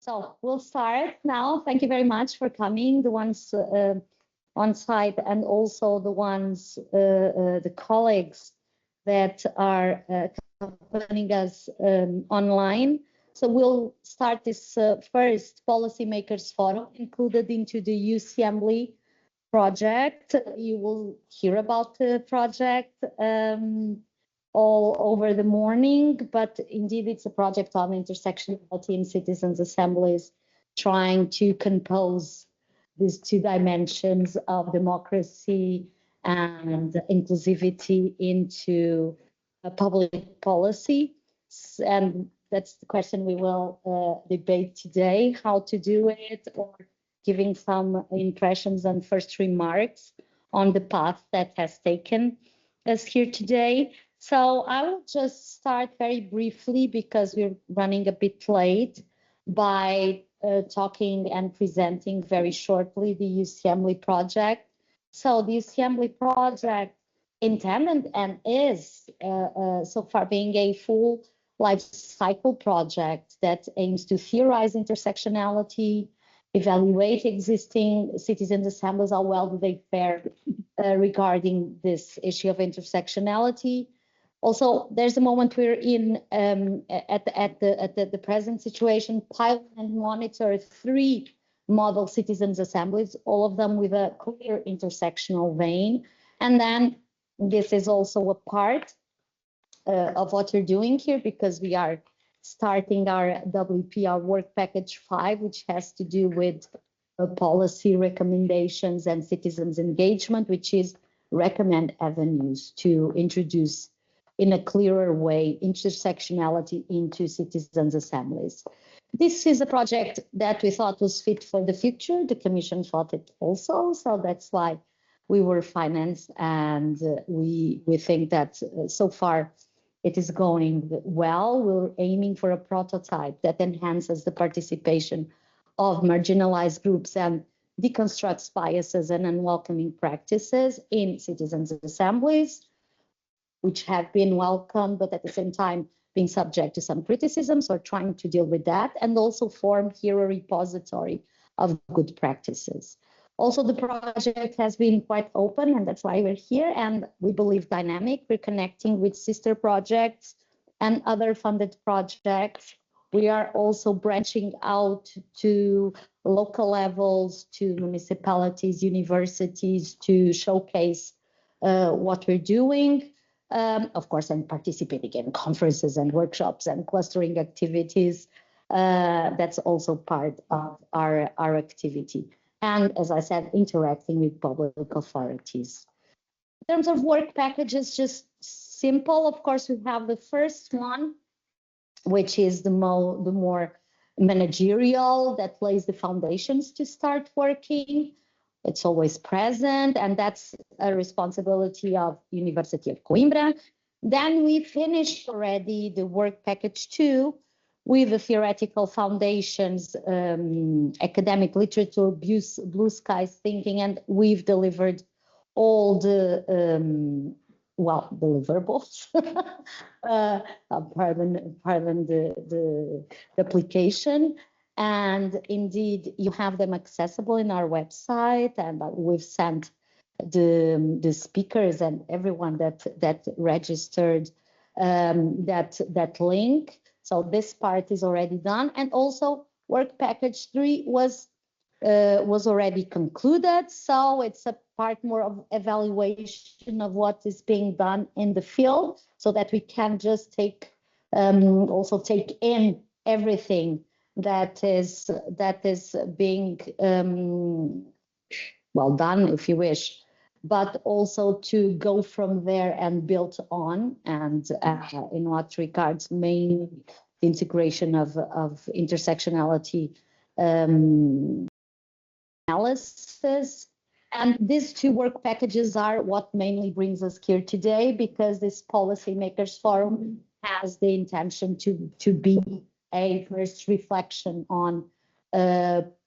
So we'll start now. Thank you very much for coming, the ones on site and also the ones, the colleagues that are accompanying us online. So we'll start this first Policymakers Forum included into the EU-CIEMBLY Project. You will hear about the project all over the morning, but indeed it's a project on intersectionality in citizens' assemblies, trying to compose these two dimensions of democracy and inclusivity into a public policy. And that's the question we will debate today, how to do it, or giving some impressions and first remarks on the path that has taken us here today. So I will just start very briefly, because we're running a bit late, by talking and presenting very shortly the EU-CIEMBLY project. So the EU-CIEMBLY project intended and is so far being a full life cycle project that aims to theorize intersectionality, evaluate existing citizens' assemblies, how well do they fare regarding this issue of intersectionality. Also, there's a moment we're in at the present situation, pilot and monitor 3 model citizens' assemblies, all of them with a clear intersectional vein. And then this is also a part of what you're doing here, because we are starting our WPR work package 5, which has to do with policy recommendations and citizens engagement, which is recommend avenues to introduce in a clearer way intersectionality into citizens' assemblies. This is a project that we thought was fit for the future. The Commission thought it also, so that's why we were financed, and we think that so far it is going well. We're aiming for a prototype that enhances the participation of marginalized groups and deconstructs biases and unwelcoming practices in citizens' assemblies, which have been welcomed, but at the same time being subject to some criticisms, or trying to deal with that, and also form here a repository of good practices. Also, the project has been quite open, and that's why we're here, and we believe dynamic. We're connecting with sister projects and other funded projects. We are also branching out to local levels, to municipalities, universities, to showcase what we're doing. Of course, and participating in conferences and workshops and clustering activities. That's also part of our activity. And as I said, interacting with public authorities. In terms of work packages, just simple. Of course, we have the first one, which is the more managerial, that lays the foundations to start working. It's always present, and that's a responsibility of University of Coimbra. Then we finished already the work package 2 with the theoretical foundations, academic literature, blue skies thinking, and we've delivered all the, deliverables, pardon the application. And indeed, you have them accessible in our website, and we've sent the speakers and everyone that registered that link. So this part is already done, and also work package 3 was already concluded. So it's a part more of evaluation of what is being done in the field, so that we can just take in everything that is being done, if you wish, but also to go from there and build on, and in what regards mainly the integration of intersectionality analysis. And these 2 work packages are what mainly brings us here today, because this Policymakers Forum has the intention to be a first reflection on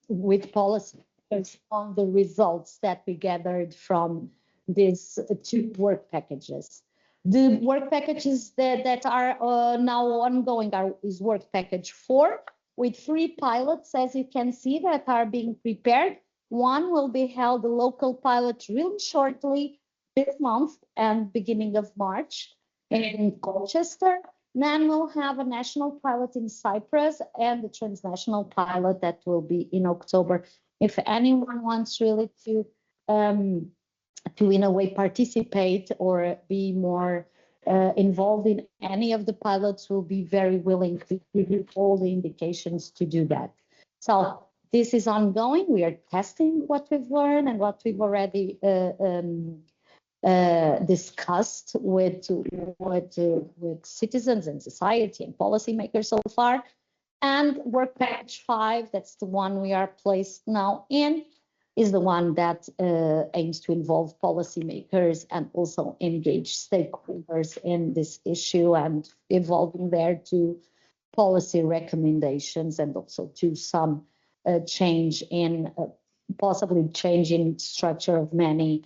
with policymakers on the results that we gathered from these 2 work packages. The work packages that are now ongoing is work package 4, with 3 pilots, as you can see, that are being prepared. One will be held, a local pilot, really shortly this month and beginning of March in Colchester. Then we'll have a national pilot in Cyprus and the transnational pilot that will be in October. If anyone wants really to in a way participate or be more involved in any of the pilots, will be very willing to give you all the indications to do that. So this is ongoing. We are testing what we've learned and what we've already discussed with citizens and society and policymakers so far. And work package 5, that's the one we are placed now in, is the one that aims to involve policymakers and also engage stakeholders in this issue and evolving there to policy recommendations and also to some change in possibly change in structure of many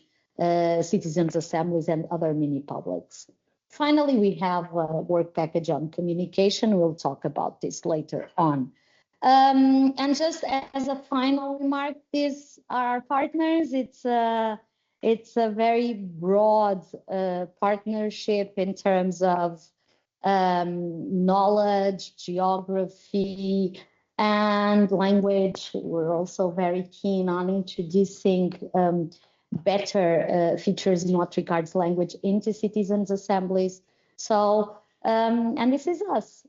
citizens' assemblies and other mini publics. Finally, we have a work package on communication. We'll talk about this later on. And just as a final remark, these are our partners. It's a very broad partnership in terms of knowledge, geography, and language. We're also very keen on introducing better features in what regards language into citizens' assemblies. So, and this is us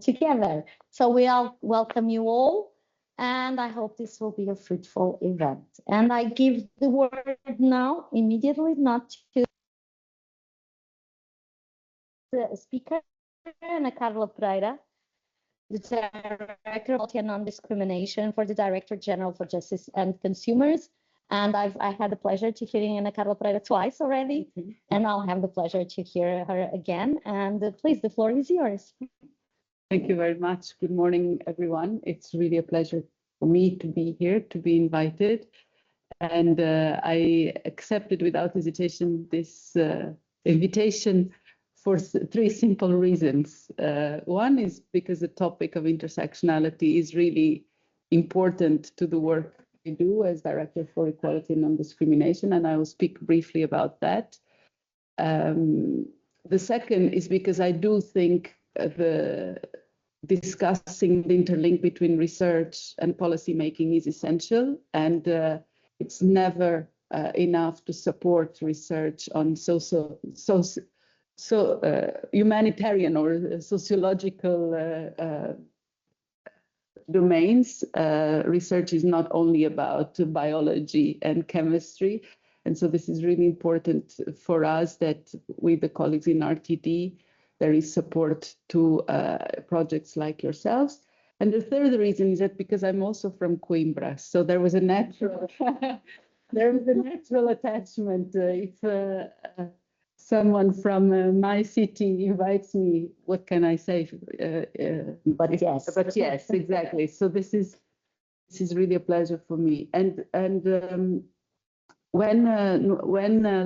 together. So we all welcome you all, and I hope this will be a fruitful event. And I give the word now immediately, not to the speaker, Ana Carla Pereira, the Director of Equality and Non-Discrimination for the Directorate General for Justice and Consumers. And I had the pleasure to hearing Ana Carla Pereira twice already, and I'll have the pleasure to hear her again. And please, the floor is yours. Thank you very much. Good morning, everyone. It's really a pleasure for me to be here, to be invited. And I accepted without hesitation this invitation for 3 simple reasons. One is because the topic of intersectionality is really important to the work I do as Director for Equality and Non-Discrimination, and I will speak briefly about that. The second is because I do think discussing the interlink between research and policy making is essential, and it's never enough to support research on humanitarian or sociological domains. Research is not only about biology and chemistry. And so this is really important for us that with the colleagues in RTD, there is support to projects like yourselves. And the third reason is that because I'm also from Coimbra, so there was a natural, attachment. If someone from my city invites me, what can I say? But yes. But yes, exactly. So this is really a pleasure for me. And when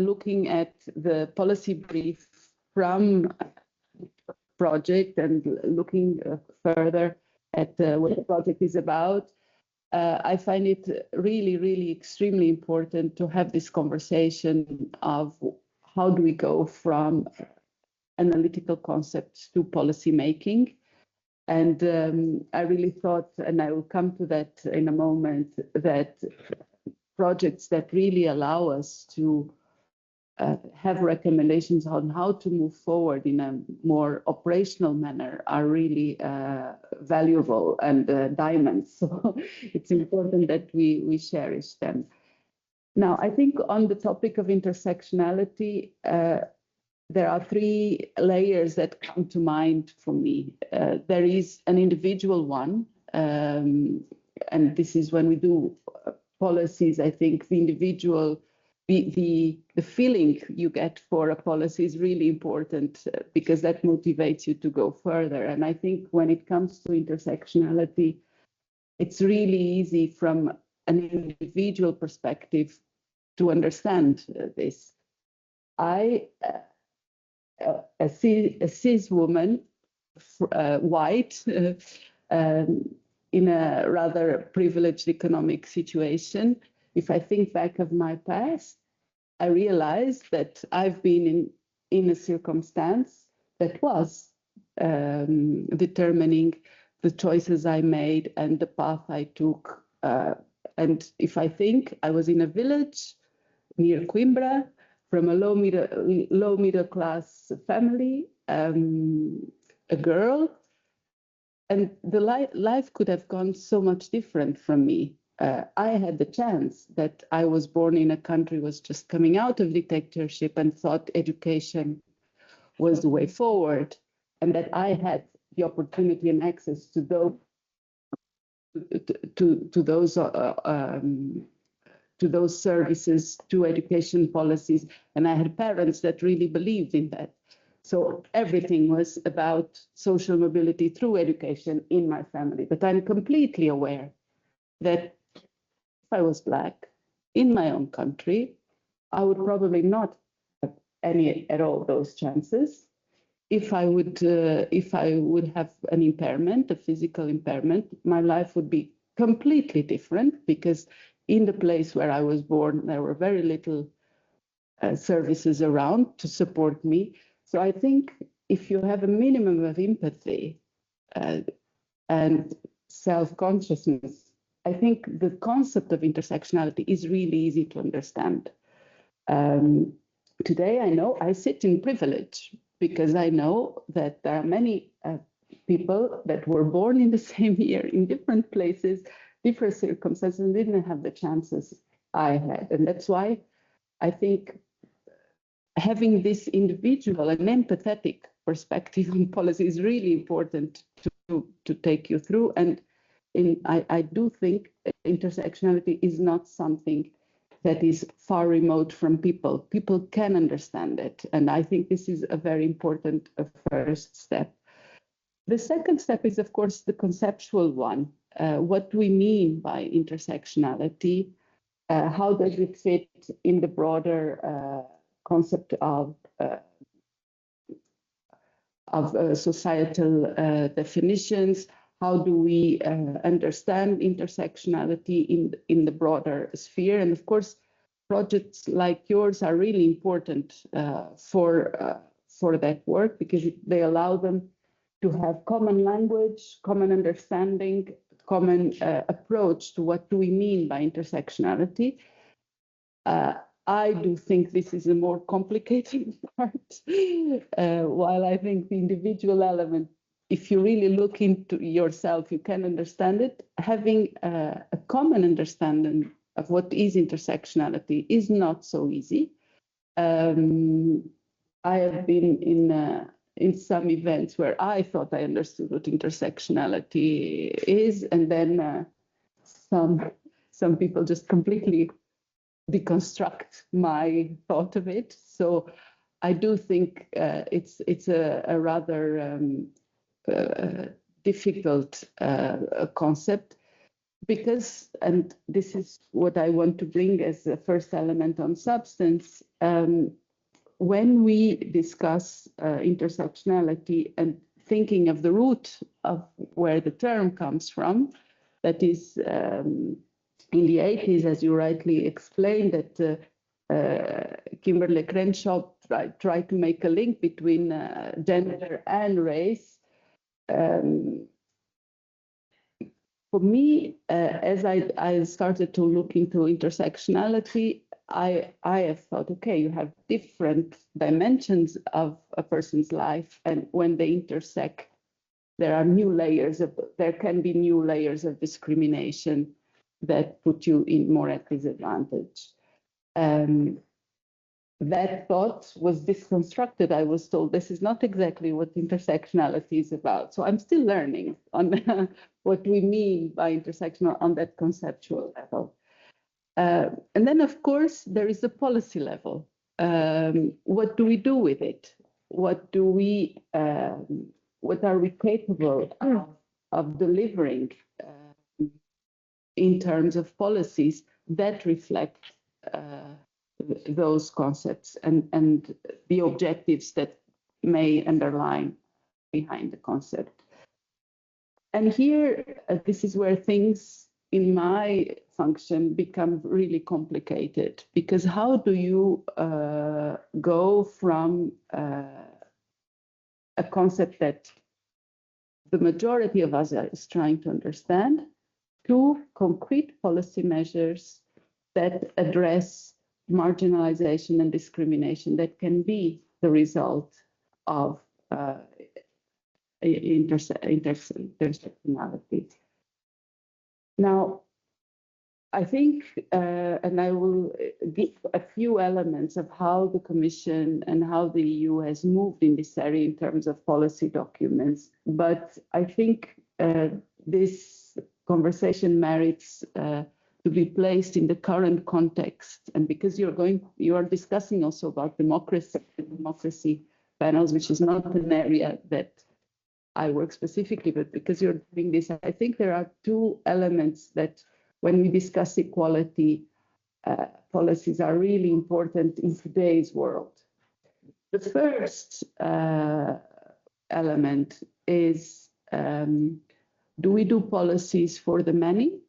looking at the policy brief from project and looking further at what the project is about, I find it really, really extremely important to have this conversation of how do we go from analytical concepts to policy making. And I really thought, and I will come to that in a moment, that projects that really allow us to have recommendations on how to move forward in a more operational manner are really valuable and diamonds. So it's important that we cherish them. Now, I think on the topic of intersectionality, there are 3 layers that come to mind for me. There is an individual one, and this is when we do policies. I think the individual, the feeling you get for a policy is really important because that motivates you to go further. And I think when it comes to intersectionality, it's really easy from an individual perspective to understand this. I, a cis woman, white, in a rather privileged economic situation. If I think back of my past, I realized that I've been in a circumstance that was determining the choices I made and the path I took. And if I think I was in a village near Coimbra, from a low middle class family, a girl, and the life could have gone so much different from me. I had the chance that I was born in a country was just coming out of dictatorship and thought education was the way forward, and that I had the opportunity and access to those services, to education policies, and I had parents that really believed in that. So everything was about social mobility through education in my family. But I'm completely aware that if I was Black in my own country, I would probably not have any at all those chances. If I would have an impairment, a physical impairment, my life would be completely different, because in the place where I was born, there were very little services around to support me. So I think if you have a minimum of empathy and self-consciousness, I think the concept of intersectionality is really easy to understand. Today, I know I sit in privilege because I know that there are many people that were born in the same year in different places, different circumstances, and didn't have the chances I had. And that's why I think having this individual and empathetic perspective on policy is really important to take you through. And I do think intersectionality is not something that is far remote from people. People can understand it. And I think this is a very important first step. The second step is, of course, the conceptual one. What do we mean by intersectionality? How does it fit in the broader concept of societal definitions? How do we understand intersectionality in the broader sphere? And of course, projects like yours are really important for that work, because they allow them to have common language, common understanding, common approach to what do we mean by intersectionality. I do think this is a more complicated part, while I think the individual element, if you really look into yourself, you can understand it. Having a common understanding of what is intersectionality is not so easy. I have been in some events where I thought I understood what intersectionality is, and then some people just completely deconstruct my thought of it. So I do think it's a rather difficult concept, because, and this is what I want to bring as the first element on substance, when we discuss intersectionality and thinking of the root of where the term comes from, that is in the 80s, as you rightly explained, that Kimberly Crenshaw tried to make a link between gender and race. For me, as I started to look into intersectionality, I have thought, okay, you have different dimensions of a person's life, and when they intersect, there can be new layers of discrimination that put you in more at disadvantage. That thought was disconstructed. I was told this is not exactly what intersectionality is about. So I'm still learning on what we mean by intersectional on that conceptual level. And then, of course, there is the policy level. What do we do with it? What are we capable of delivering in terms of policies that reflect those concepts and the objectives that may underline behind the concept? And here, this is where things in my function become really complicated, because how do you go from a concept that the majority of us is trying to understand to concrete policy measures that address marginalization and discrimination that can be the result of intersectionality. Now, I think, and I will give a few elements of how the Commission and how the EU has moved in this area in terms of policy documents, but I think this conversation merits to be placed in the current context, and because you are discussing also about democracy panels, which is not an area that I work specifically, but because you're doing this, I think there are two elements that when we discuss equality, policies are really important in today's world. The first element is, do we do policies for the many,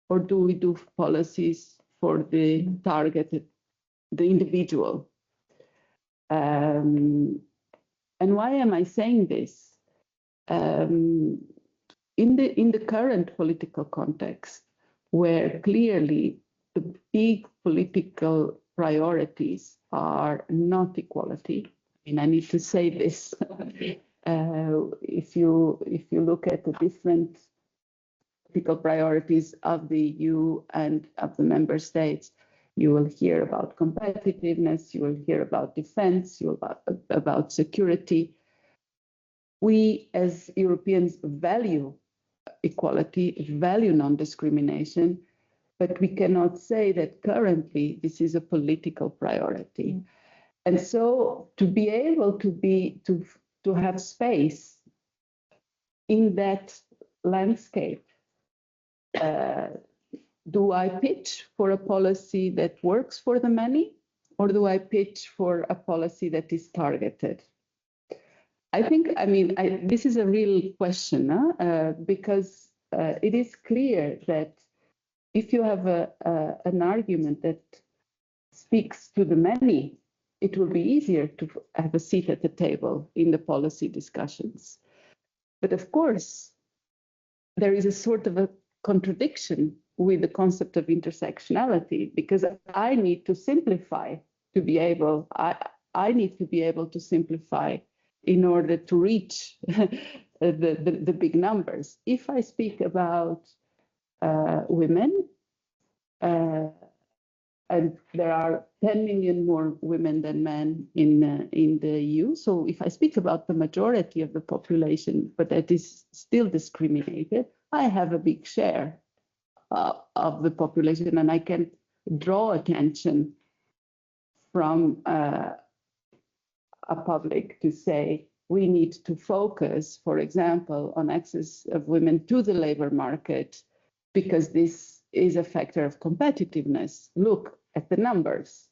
or do we do policies for the targeted, the individual? And why am I saying this? In the current political context, where clearly the big political priorities are not equality, and I need to say this, if you look at the different political priorities of the EU and of the member states, you will hear about competitiveness, you will hear about defense, you will about security. We as Europeans value equality, value non-discrimination, but we cannot say that currently this is a political priority. And so to be able to have space in that landscape, do I pitch for a policy that works for the many, or do I pitch for a policy that is targeted? I think, this is a real question, because it is clear that if you have an argument that speaks to the many, it will be easier to have a seat at the table in the policy discussions. But of course, there is a sort of a contradiction with the concept of intersectionality, because I need to simplify to be able, I need to be able to simplify in order to reach the big numbers. If I speak about women, and there are 10 million more women than men in the EU. So if I speak about the majority of the population, but that is still discriminated, I have a big share of the population, and I can draw attention from a public to say, we need to focus, for example, on access of women to the labor market, because this is a factor of competitiveness. Look at the numbers.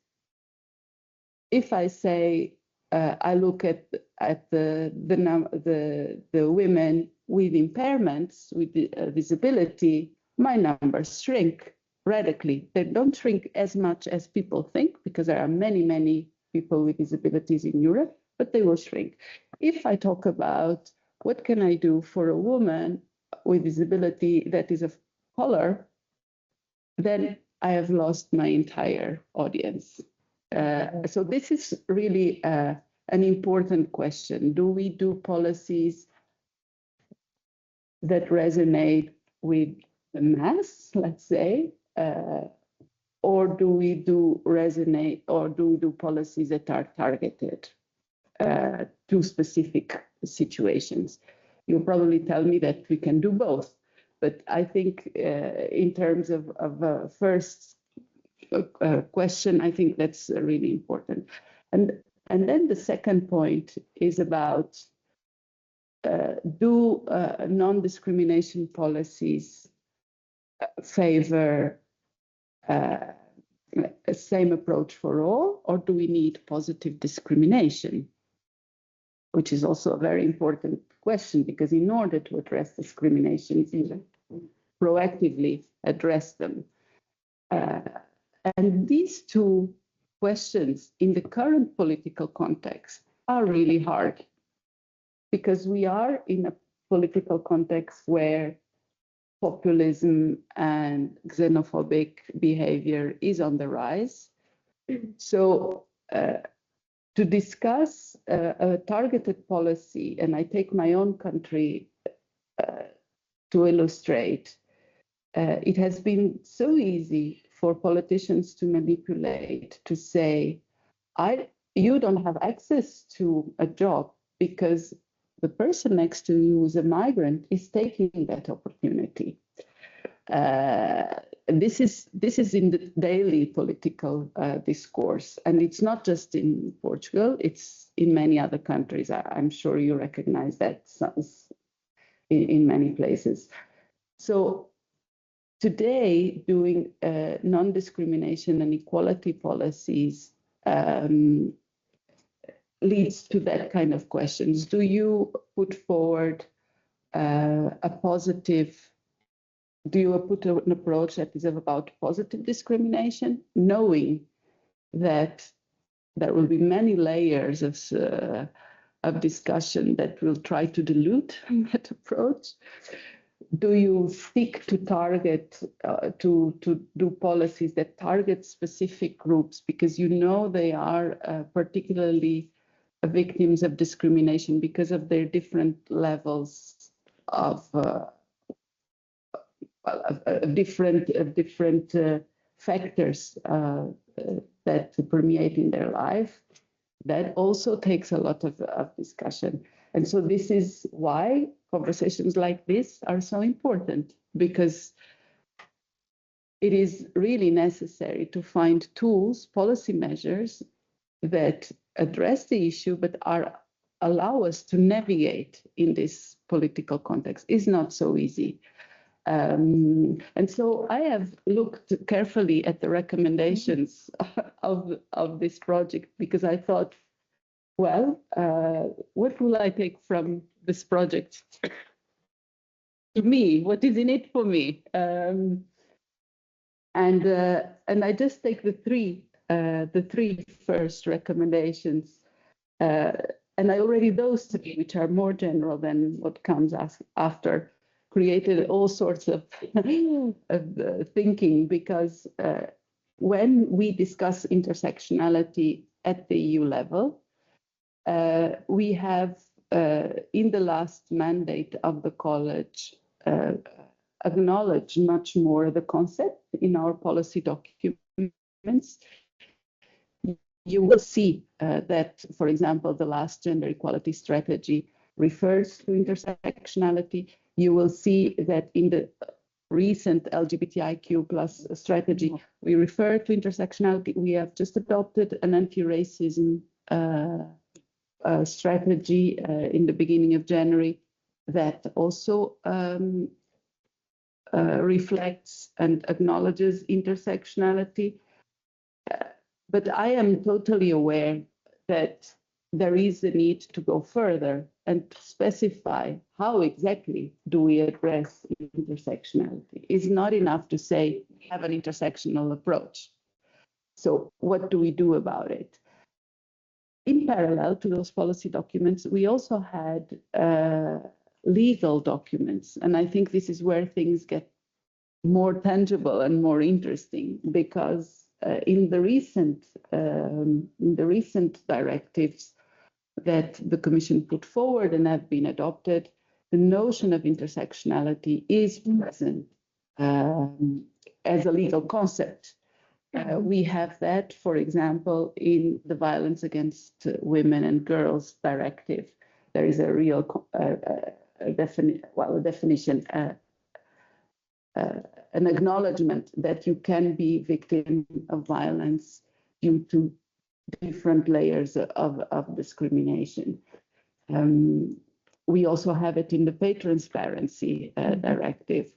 If I say, I look at the women with impairments, with disability, my numbers shrink radically. They don't shrink as much as people think, because there are many, many people with disabilities in Europe, but they will shrink. If I talk about what can I do for a woman with disability that is of color, then I have lost my entire audience. So this is really an important question. Do we do policies that resonate with the mass, let's say, or do we do policies that are targeted to specific situations? You'll probably tell me that we can do both. But I think in terms of a first question, I think that's really important. And then the second point is about, do non-discrimination policies favor a same approach for all, or do we need positive discrimination? which is also a very important question, because in order to address discrimination, you proactively address them. And these two questions in the current political context are really hard, because we are in a political context where populism and xenophobic behavior is on the rise. So to discuss a targeted policy, and I take my own country to illustrate, it has been so easy for politicians to manipulate, to say, you don't have access to a job because the person next to you who's a migrant is taking that opportunity. This is in the daily political discourse, and it's not just in Portugal, it's in many other countries. I'm sure you recognize that in many places. So today, doing non-discrimination and equality policies leads to that kind of questions. Do you put forward a positive, do you put an approach that is about positive discrimination, knowing that there will be many layers of discussion that will try to dilute that approach? Do you stick to target, to do policies that target specific groups because you know they are particularly victims of discrimination because of their different levels of different factors that permeate in their life? That also takes a lot of discussion. And so this is why conversations like this are so important, because it is really necessary to find tools, policy measures that address the issue, but allow us to navigate in this political context. Is not so easy. And so I have looked carefully at the recommendations of this project, because I thought, well, what will I take from this project to me? What is in it for me? And I just take the three first recommendations, and I already those three, which are more general than what comes after, created all sorts of thinking, because when we discuss intersectionality at the EU level, we have, in the last mandate of the college, acknowledged much more the concept in our policy documents. You will see that, for example, the last gender equality strategy refers to intersectionality. You will see that in the recent LGBTIQ plus strategy, we refer to intersectionality. We have just adopted an anti-racism strategy in the beginning of January that also reflects and acknowledges intersectionality. But I am totally aware that there is a need to go further and to specify how exactly do we address intersectionality. It's not enough to say, have an intersectional approach. So what do we do about it? In parallel to those policy documents, we also had legal documents. And I think this is where things get more tangible and more interesting, because in the recent directives that the Commission put forward and have been adopted, the notion of intersectionality is present as a legal concept. We have that, for example, in the Violence Against Women and Girls Directive. There is a real definition, an acknowledgement that you can be victim of violence due to different layers of discrimination. We also have it in the Pay Transparency Directive.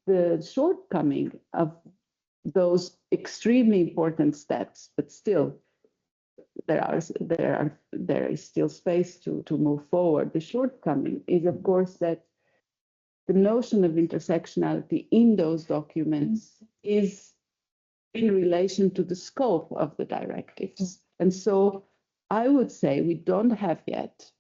The shortcoming of those extremely important steps, but still there is still space to move forward. The shortcoming is, of course, that the notion of intersectionality in those documents is in relation to the scope of the directives. And so I would say we don't have yet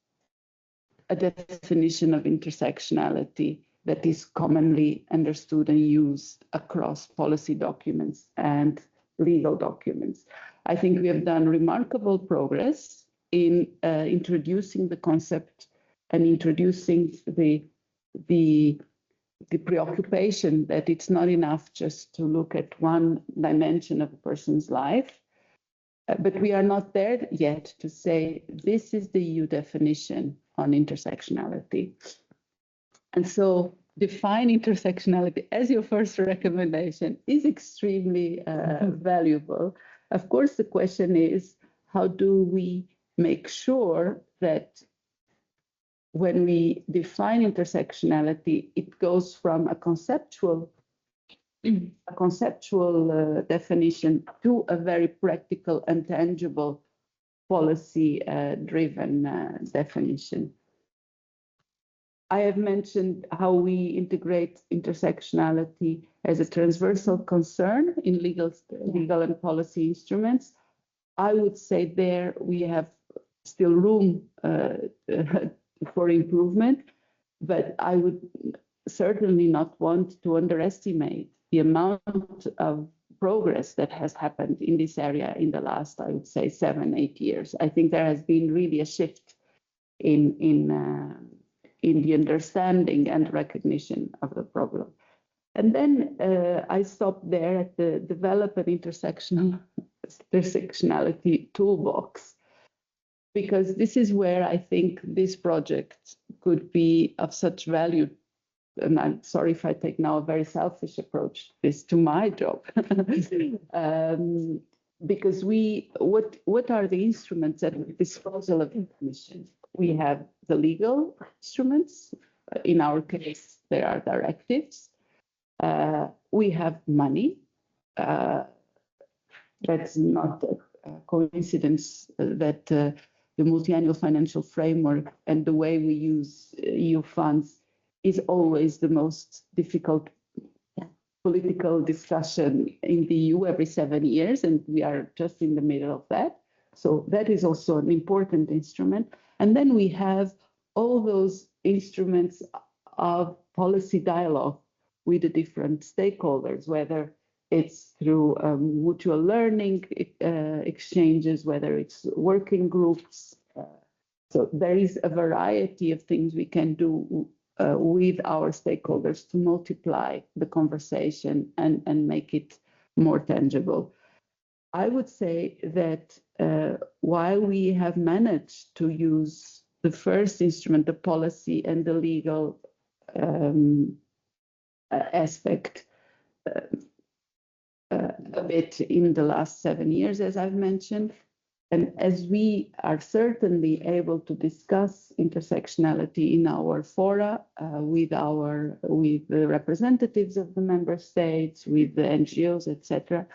a definition of intersectionality that is commonly understood and used across policy documents and legal documents. I think we have done remarkable progress in introducing the concept and introducing the preoccupation that it's not enough just to look at one dimension of a person's life, but we are not there yet to say this is the EU definition on intersectionality. And so define intersectionality as your first recommendation is extremely valuable. Of course, the question is, how do we make sure that when we define intersectionality, it goes from a conceptual definition to a very practical and tangible policy-driven definition. I have mentioned how we integrate intersectionality as a transversal concern in legal and policy instruments. I would say there we have still room for improvement, but I would certainly not want to underestimate the amount of progress that has happened in this area in the last, I would say, 7-8 years. I think there has been really a shift in the understanding and recognition of the problem. And then I stopped there at the develop an intersectionality toolbox, because this is where I think this project could be of such value. And I'm sorry if I take now a very selfish approach to my job, because what are the instruments at the disposal of the Commission? We have the legal instruments. In our case, there are directives. We have money. That's not a coincidence that the multi-annual financial framework and the way we use EU funds is always the most difficult political discussion in the EU every 7 years, and we are just in the middle of that. So that is also an important instrument. And then we have all those instruments of policy dialogue with the different stakeholders, whether it's through mutual learning exchanges, whether it's working groups. So there is a variety of things we can do with our stakeholders to multiply the conversation and make it more tangible. I would say that while we have managed to use the first instrument, the policy and the legal aspect a bit in the last 7 years, as I've mentioned, and as we are certainly able to discuss intersectionality in our fora with the representatives of the member states, with the NGOs, etc.,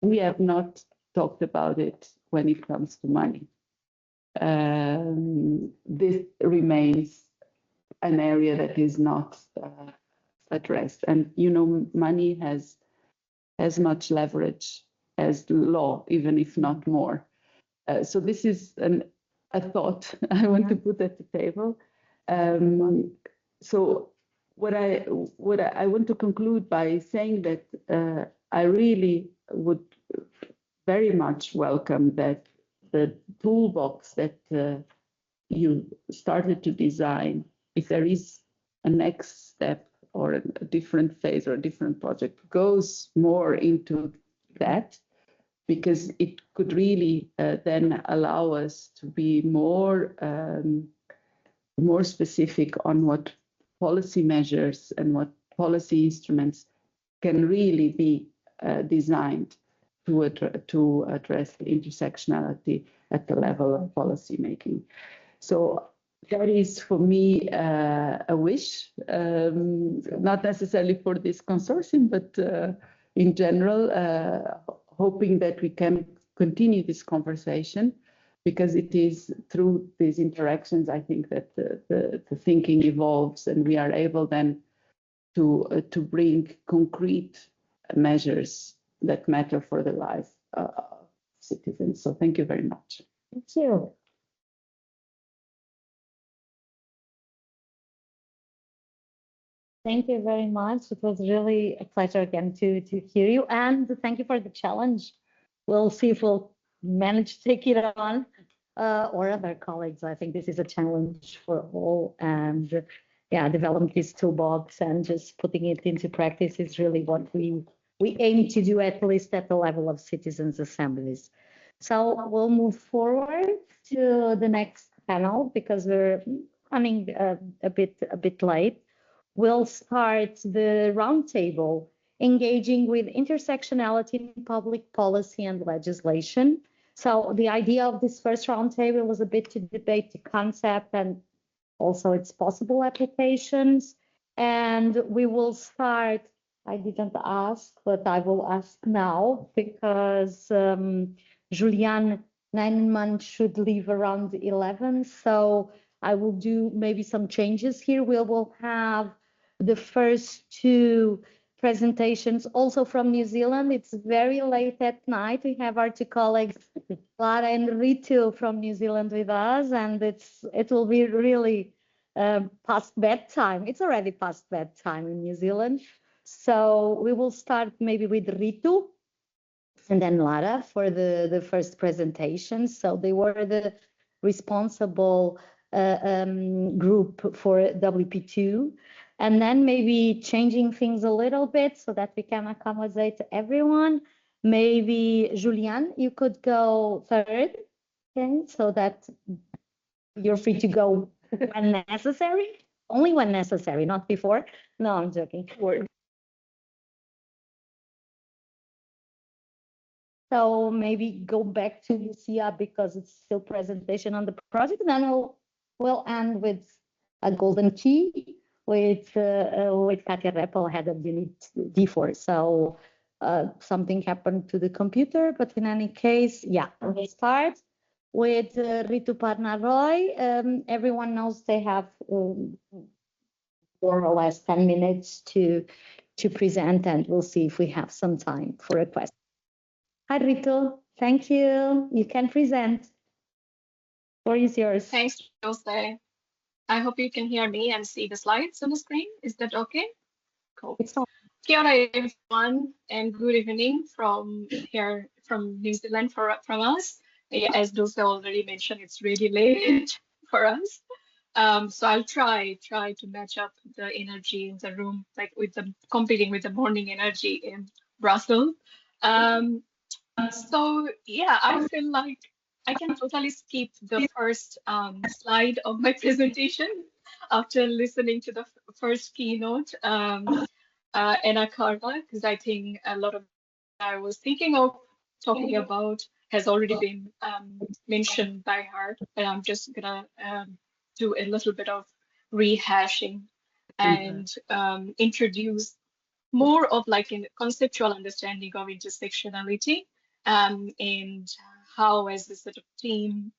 we have not talked about it when it comes to money. This remains an area that is not addressed, and money has as much leverage as the law, even if not more. So this is a thought I want to put at the table. So what I want to conclude by saying that I really would very much welcome that the toolbox that you started to design, if there is a next step or a different phase or a different project, goes more into that, because it could really then allow us to be more specific on what policy measures and what policy instruments can really be designed to address the intersectionality at the level of policy making. So that is for me a wish, not necessarily for this consortium, but in general, hoping that we can continue this conversation, because it is through these interactions, I think, that the thinking evolves, and we are able then to bring concrete measures that matter for the life of citizens. So thank you very much. Thank you. Thank you very much. It was really a pleasure again to hear you, and thank you for the challenge. We'll see if we'll manage to take it on, or other colleagues. I think this is a challenge for all, and yeah, developing this toolbox and just putting it into practice is really what we aim to do, at least at the level of citizens' assemblies. So we'll move forward to the next panel because we're running a bit late. We'll start the roundtable, engaging with intersectionality in public policy and legislation. So the idea of this first roundtable was a bit to debate the concept and also its possible applications. And we will start, I didn't ask, but I will ask now, because Juliane Neiiendam should leave around 11. So I will do maybe some changes here. We will have the first two presentations also from New Zealand. It's very late at night. We have our two colleagues, Lara and Ritu from New Zealand with us, and it will be really past bedtime. It's already past bedtime in New Zealand. So we will start maybe with Ritu and then Lara for the first presentation. So they were the responsible group for WP2. And then maybe changing things a little bit so that we can accommodate everyone. Maybe Juliane, you could go third, okay? So that you're free to go when necessary, only when necessary, not before. No, I'm joking. So maybe go back to Lucia because it's still presentation on the project, and then we'll end with a golden key with Katja Reppel, head of unit D4. So something happened to the computer, but in any case, yeah, we'll start with Ritu Parnaroy. Everyone knows they have more or less 10 minutes to present, and we'll see if we have some time for a question. Hi, Ritu. Thank you. You can present. The floor is yours. Thanks, Jose. I hope you can hear me and see the slides on the screen. Is that okay? Cool. Kia ora, everyone, and good evening from here, from New Zealand from us. As Dulce already mentioned, it's really late for us. So I'll try to match up the energy in the room, like competing with the morning energy in Brussels. So yeah, I feel like I can totally skip the first slide of my presentation after listening to the first keynote, Ana Carla, because I think a lot of what I was thinking of talking about has already been mentioned by her, but I'm just gonna do a little bit of rehashing and introduce more of like a conceptual understanding of intersectionality. And how, as a sort of team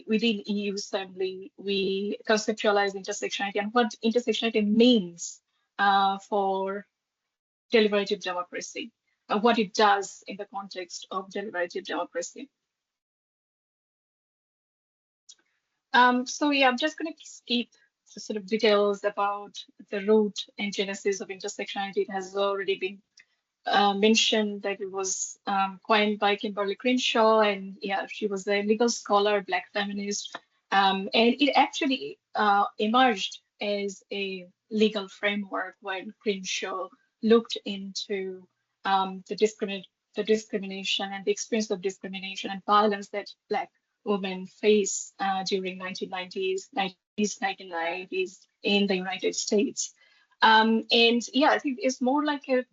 within EU-CIEMBLY, we conceptualize intersectionality and what intersectionality means for deliberative democracy, what it does in the context of deliberative democracy. So yeah, I'm just going to skip the sort of details about the root and genesis of intersectionality. It has already been mentioned that it was coined by Kimberly Crenshaw, and yeah, she was a legal scholar, Black feminist, and it actually emerged as a legal framework when Crenshaw looked into the discrimination and the experience of discrimination and violence that Black women face during 1990s in the United States. And yeah, I think it's more like a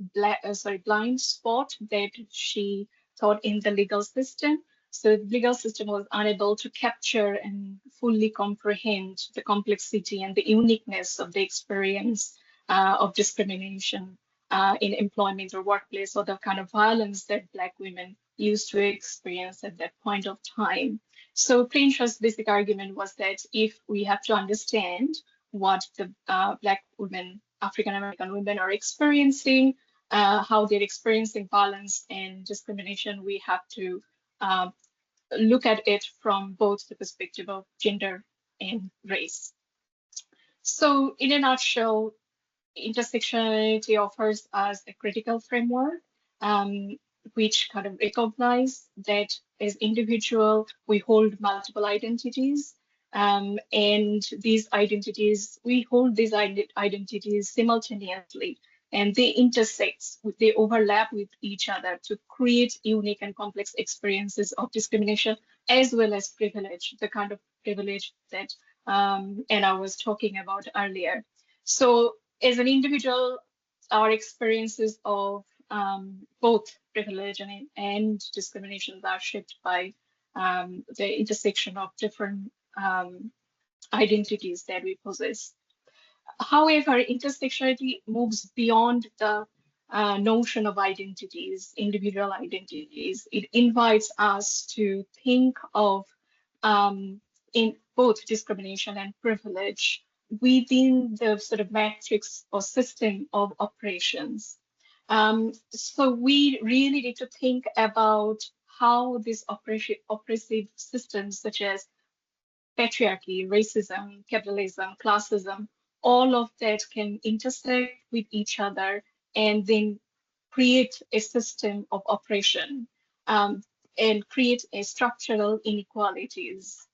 blind spot that she thought in the legal system. So the legal system was unable to capture and fully comprehend the complexity and the uniqueness of the experience of discrimination in employment or workplace, or the kind of violence that Black women used to experience at that point of time. So Crenshaws' basic argument was that if we have to understand what the Black women, African American women are experiencing, how they're experiencing violence and discrimination, we have to look at it from both the perspective of gender and race. So in a nutshell, intersectionality offers us a critical framework which kind of recognize that as individual, we hold multiple identities. And these identities, we hold these identities simultaneously, and they intersect, they overlap with each other to create unique and complex experiences of discrimination as well as privilege, the kind of privilege that Anna was talking about earlier. So as an individual, our experiences of both privilege and discriminations are shaped by the intersection of different identities that we possess. However, intersectionality moves beyond the notion of identities, individual identities. It invites us to think of in both discrimination and privilege within the sort of matrix or system of operations. So we really need to think about how these oppressive systems such as patriarchy, racism, capitalism, classism, all of that can intersect with each other and then create a system of oppression and create a structural inequalities.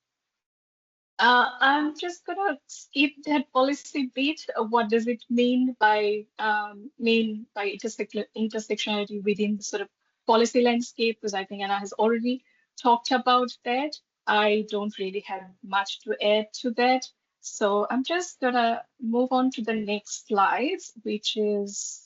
I'm just gonna skip that policy bit. What does it mean by intersectionality within the sort of policy landscape? Because I think Anna has already talked about that. I don't really have much to add to that. So I'm just gonna move on to the next slides, which is,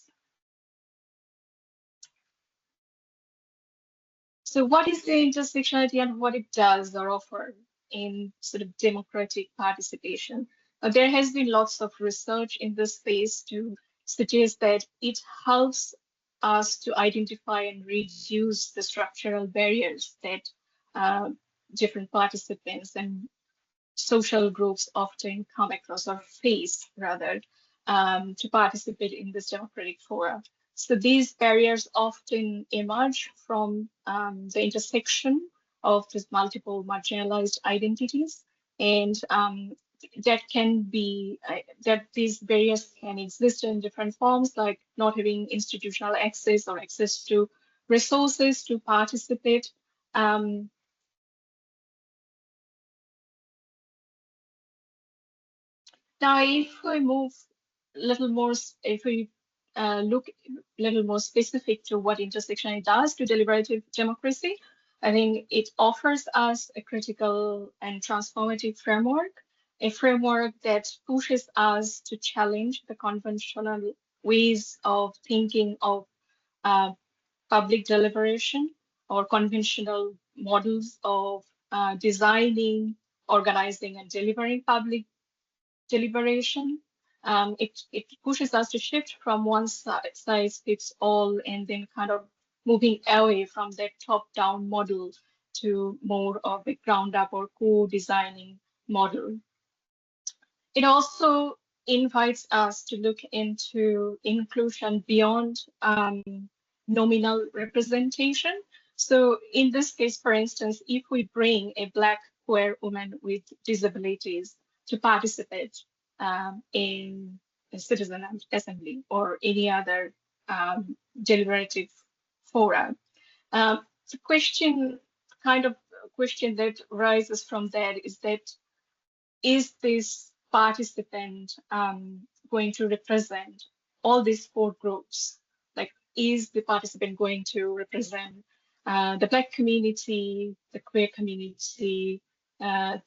so what is the intersectionality and what it does or offer in sort of democratic participation? There has been lots of research in this space to suggest that it helps us to identify and reduce the structural barriers that different participants and social groups often come across or face, rather, to participate in this democratic fora. So these barriers often emerge from the intersection of these multiple marginalized identities, and that can be that these barriers can exist in different forms, like not having institutional access or access to resources to participate. Now, if we move a little more, if we look a little more specific to what intersectionality does to deliberative democracy, I think it offers us a critical and transformative framework, a framework that pushes us to challenge the conventional ways of thinking of public deliberation or conventional models of designing, organizing, and delivering public deliberation. It pushes us to shift from one size fits all and then kind of moving away from that top-down model to more of a ground-up or co-designing model. It also invites us to look into inclusion beyond nominal representation. So in this case, for instance, if we bring a Black queer woman with disabilities to participate in a citizen assembly or any other deliberative fora, the question that rises from that is this participant going to represent all these four groups? Like, is the participant going to represent the Black community, the queer community, the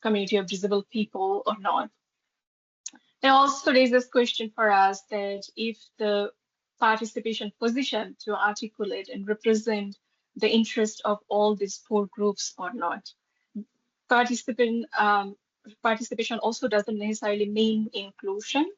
community of disabled people or not? It also raises this question for us that if the participation position to articulate and represent the interest of all these four groups or not. Participation also doesn't necessarily mean inclusion,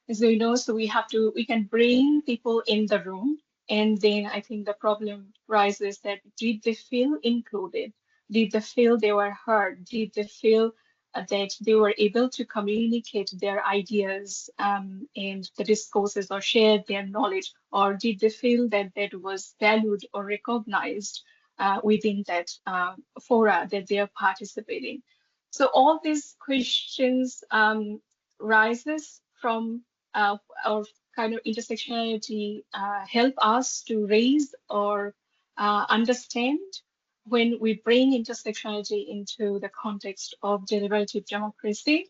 as we know. So we can bring people in the room, And then I think the problem rises that did they feel included? Did they feel they were heard? Did they feel that they were able to communicate their ideas and the discourses or share their knowledge? Or did they feel that that was valued or recognized within that fora that they are participating? So all these questions rises from our kind of intersectionality help us to raise or understand when we bring intersectionality into the context of deliberative democracy.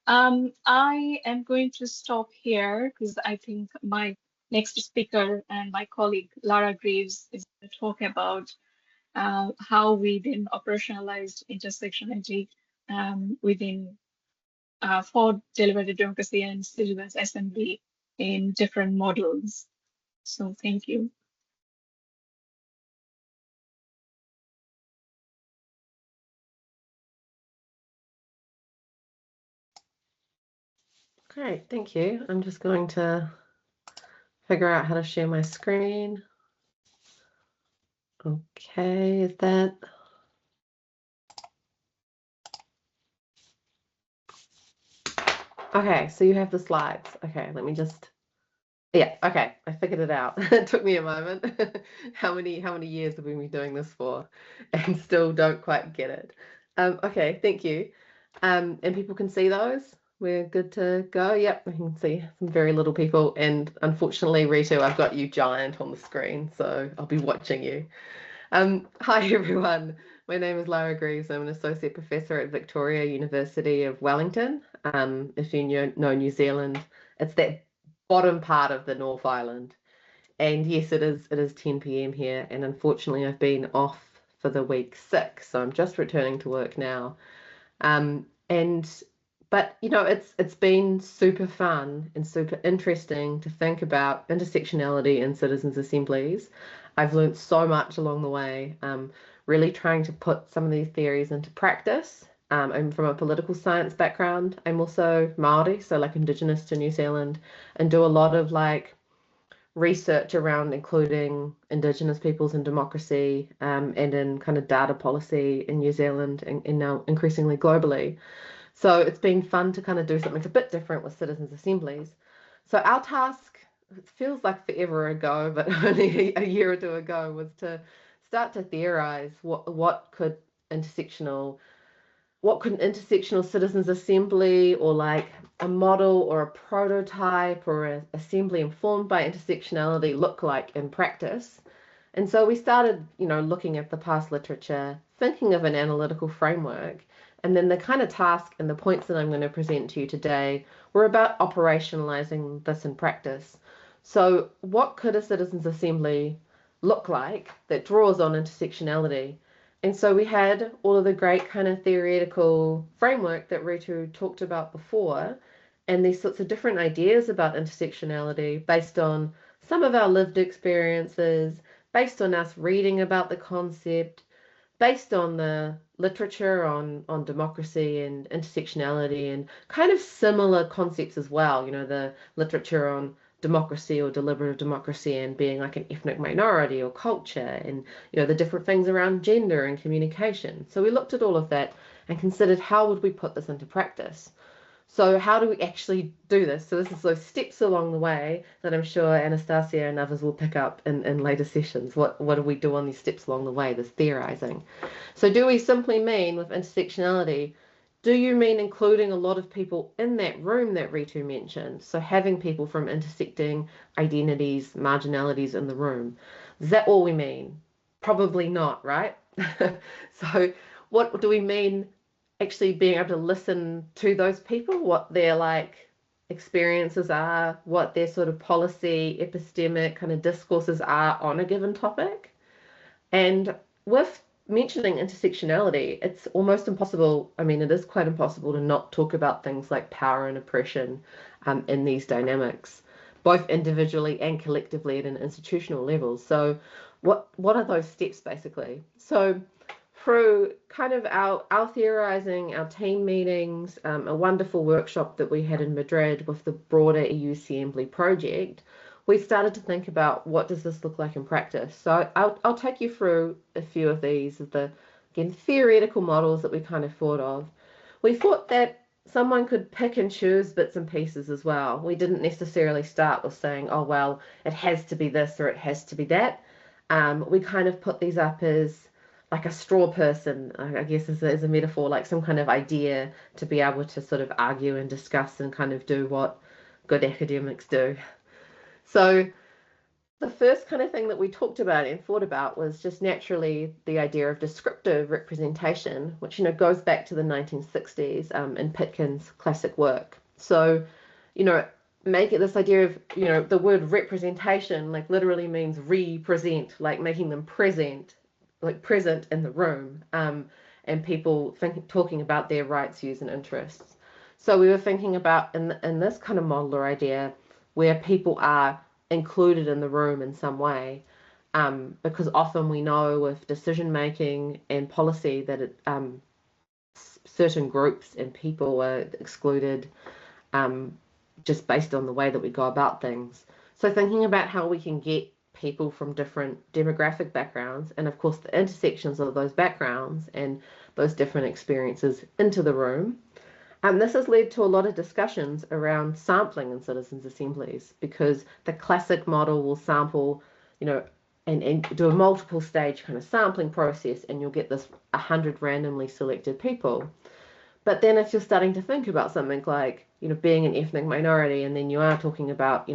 I am going to stop here because I think my next speaker and my colleague Lara Greaves is going to talk about how we then operationalized intersectionality within for deliberative democracy and citizens assembly in different models. So thank you. Great, thank you. I'm just going to figure out how to share my screen. Okay, is that? Okay, so you have the slides. Okay, let me just, yeah, okay, I figured it out. It took me a moment. How many years have we been doing this for and still don't quite get it? Okay, thank you. And people can see those? We're good to go? Yep, we can see some very little people. And unfortunately, Ritu, I've got you giant on the screen, so I'll be watching you. Hi, everyone. My name is Lara Greaves. I'm an associate professor at Victoria University of Wellington. If you know New Zealand, it's that bottom part of the North Island. And yes, it is 10 p.m. here. And unfortunately, I've been off for the week sick, so I'm just returning to work now. But you know, it's been super fun and super interesting to think about intersectionality in citizens' assemblies. I've learned so much along the way, really trying to put some of these theories into practice. I'm from a political science background. I'm also Māori, so like Indigenous to New Zealand, and do a lot of like research around including Indigenous peoples in democracy, and in kind of data policy in New Zealand and now increasingly globally. So it's been fun to kind of do something a bit different with citizens' assemblies. So our task, it feels like forever ago, but only a year or two ago, was to start to theorize what could an intersectional citizens assembly, or like a model or a prototype or an assembly informed by intersectionality look like in practice. And so we started, you know, looking at the past literature, thinking of an analytical framework. And then the kind of task and the points that I'm going to present to you today were about operationalizing this in practice. So what could a citizens' assembly look like that draws on intersectionality? And so we had all of the great kind of theoretical framework that Ritu talked about before, and these sorts of different ideas about intersectionality based on some of our lived experiences, based on us reading about the concept, based on the literature on democracy and intersectionality and kind of similar concepts as well, you know, the literature on democracy or deliberative democracy and being like an ethnic minority or culture, and you know, the different things around gender and communication. So we looked at all of that and considered how would we put this into practice. So how do we actually do this? So this is those steps along the way that I'm sure Anastasia and others will pick up in later sessions. What do we do on these steps along the way, this theorizing? So do we simply mean with intersectionality, do you mean including a lot of people in that room that Ritu mentioned? So having people from intersecting identities, marginalities in the room. Is that all we mean? Probably not, right? So what do we mean actually being able to listen to those people, what their like experiences are, what their sort of policy, epistemic kind of discourses are on a given topic? And with mentioning intersectionality, it's almost impossible, I mean, it is quite impossible to not talk about things like power and oppression in these dynamics, both individually and collectively at an institutional level. So what are those steps basically? So through kind of our theorizing, our team meetings, a wonderful workshop that we had in Madrid with the broader EU-CIEMBLY project, we started to think about what does this look like in practice. So I'll take you through a few of these, of the, again, theoretical models that we kind of thought of. We thought that someone could pick and choose bits and pieces as well. We didn't necessarily start with saying, oh, well, it has to be this or it has to be that. We kind of put these up as like a straw person, I guess, as a metaphor, like some kind of idea to be able to sort of argue and discuss and kind of do what good academics do. So the first kind of thing that we talked about and thought about was just naturally the idea of descriptive representation, which, goes back to the 1960s in Pitkin's classic work. So, make it this idea of, the word representation, like literally means represent, like making them present, like present in the room, and people talking about their rights, views, and interests. So we were thinking about in this kind of model or idea where people are included in the room in some way, because often we know with decision making and policy that certain groups and people are excluded just based on the way that we go about things. So thinking about how we can get people from different demographic backgrounds and of course the intersections of those backgrounds and those different experiences into the room. This has led to a lot of discussions around sampling in citizens' assemblies, because the classic model will sample, and do a multiple stage kind of sampling process, and you'll get this 100 randomly selected people. But then if you're starting to think about something like, being an ethnic minority, and then you are talking about,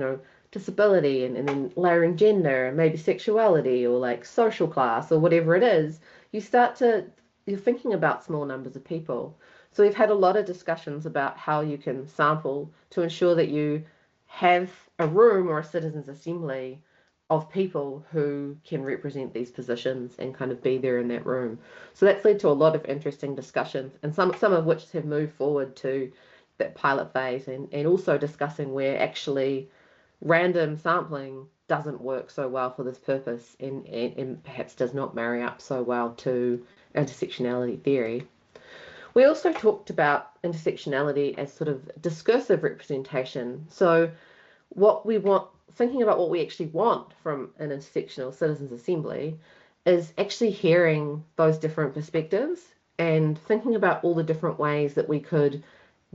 disability and then layering gender and maybe sexuality or like social class or whatever it is, you're thinking about small numbers of people. So we've had a lot of discussions about how you can sample to ensure that you have a room or a citizens' assembly of people who can represent these positions and kind of be there in that room. So that's led to a lot of interesting discussions, and some of which have moved forward to that pilot phase, and also discussing where actually random sampling doesn't work so well for this purpose and perhaps does not marry up so well to intersectionality theory. We also talked about intersectionality as sort of discursive representation. So thinking about what we actually want from an intersectional citizens' assembly is actually hearing those different perspectives and thinking about all the different ways that we could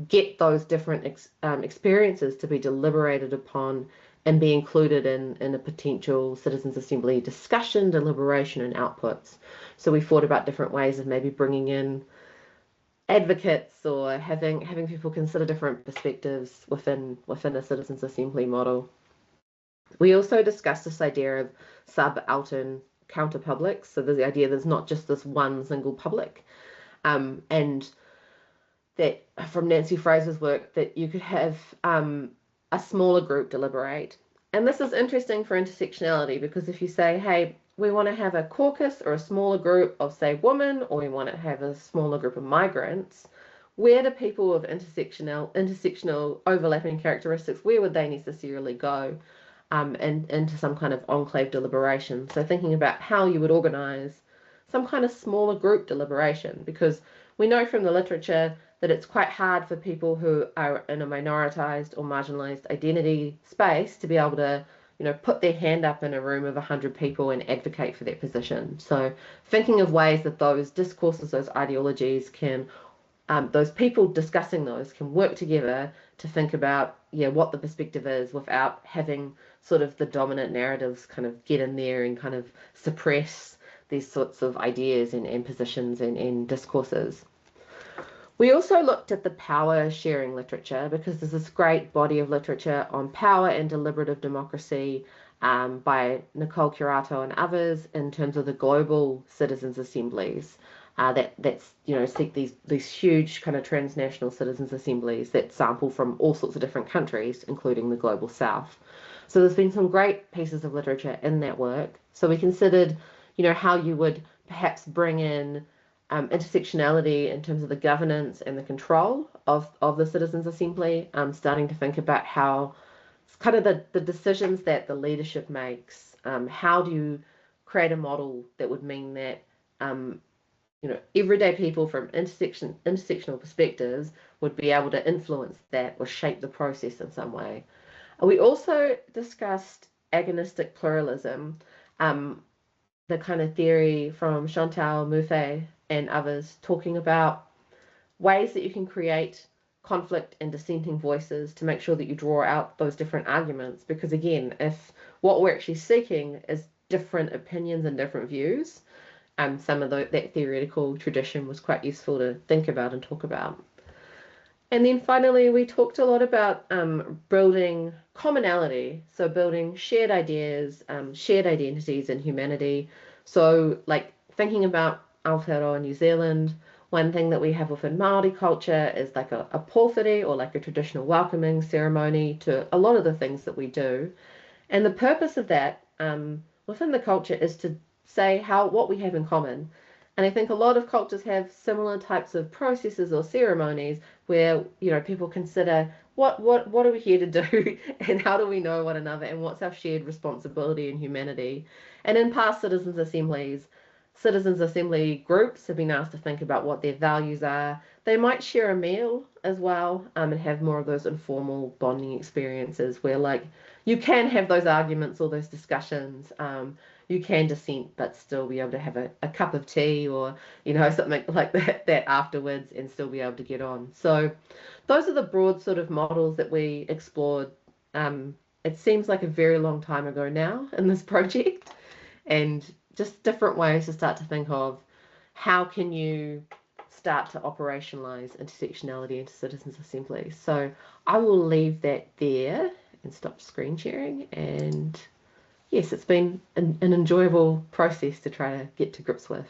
get those different experiences to be deliberated upon and be included in a potential citizens' assembly discussion, deliberation, and outputs. So we thought about different ways of maybe bringing in advocates or having people consider different perspectives within a citizens' assembly model. We also discussed this idea of subaltern counterpublics. So there's the idea there's not just this one single public, and that from Nancy Fraser's work that you could have a smaller group deliberate. And this is interesting for intersectionality, because if you say, hey, we want to have a caucus or a smaller group of, say, women, or we want to have a smaller group of migrants, where do people with intersectional overlapping characteristics, where would they necessarily go and into some kind of enclave deliberation? So thinking about how you would organize some kind of smaller group deliberation, because we know from the literature that it's quite hard for people who are in a minoritized or marginalized identity space to be able to put their hand up in a room of 100 people and advocate for their position. So thinking of ways that those discourses, those ideologies can, those people discussing those can work together to think about, what the perspective is without having sort of the dominant narratives kind of get in there and kind of suppress these sorts of ideas and positions and discourses. We also looked at the power sharing literature, because there's this great body of literature on power and deliberative democracy by Nicole Curato and others in terms of the global citizens' assemblies that's seek these huge kind of transnational citizens' assemblies that sample from all sorts of different countries, including the global south. So there's been some great pieces of literature in that work. So we considered, how you would perhaps bring in intersectionality in terms of the governance and the control of the citizens' assembly, starting to think about how it's kind of the decisions that the leadership makes. How do you create a model that would mean that everyday people from intersectional perspectives would be able to influence that or shape the process in some way. We also discussed agonistic pluralism, the kind of theory from Chantal Mouffe and others, talking about ways that you can create conflict and dissenting voices to make sure that you draw out those different arguments. Because again, if what we're actually seeking is different opinions and different views, some of that theoretical tradition was quite useful to think about and talk about. And then finally, we talked a lot about building commonality, so building shared ideas, shared identities in humanity. So like thinking about Aotearoa New Zealand, one thing that we have within Māori culture is like a pōwhiri, or like a traditional welcoming ceremony to a lot of the things that we do. And the purpose of that within the culture is to say what we have in common. And I think a lot of cultures have similar types of processes or ceremonies where, you know, people consider what are we here to do, and how do we know one another, and what's our shared responsibility in humanity. And in past citizens assembly groups have been asked to think about what their values are. They might share a meal as well, and have more of those informal bonding experiences where, like, you can have those arguments or those discussions. You can dissent, but still be able to have a cup of tea, or, you know, something like that afterwards, and still be able to get on. So those are the broad sort of models that we explored. It seems like a very long time ago now in this project, and just different ways to start to think of how can you start to operationalize intersectionality into citizens' assemblies. So I will leave that there and stop screen sharing. And yes, it's been an enjoyable process to try to get to grips with.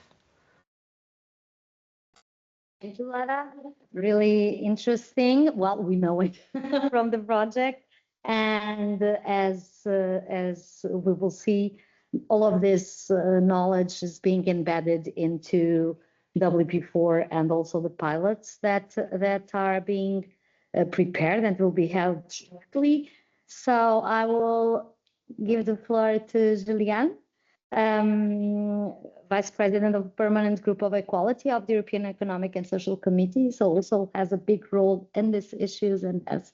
Thank you, Lara. Really interesting. Well, we know it from the project, and as we will see, all of this knowledge is being embedded into WP4 and also the pilots that are being prepared and will be held shortly. So I will give the floor to Juliane, Vice President of the Permanent Group of Equality of the European Economic and Social Committee, so also has a big role in these issues and has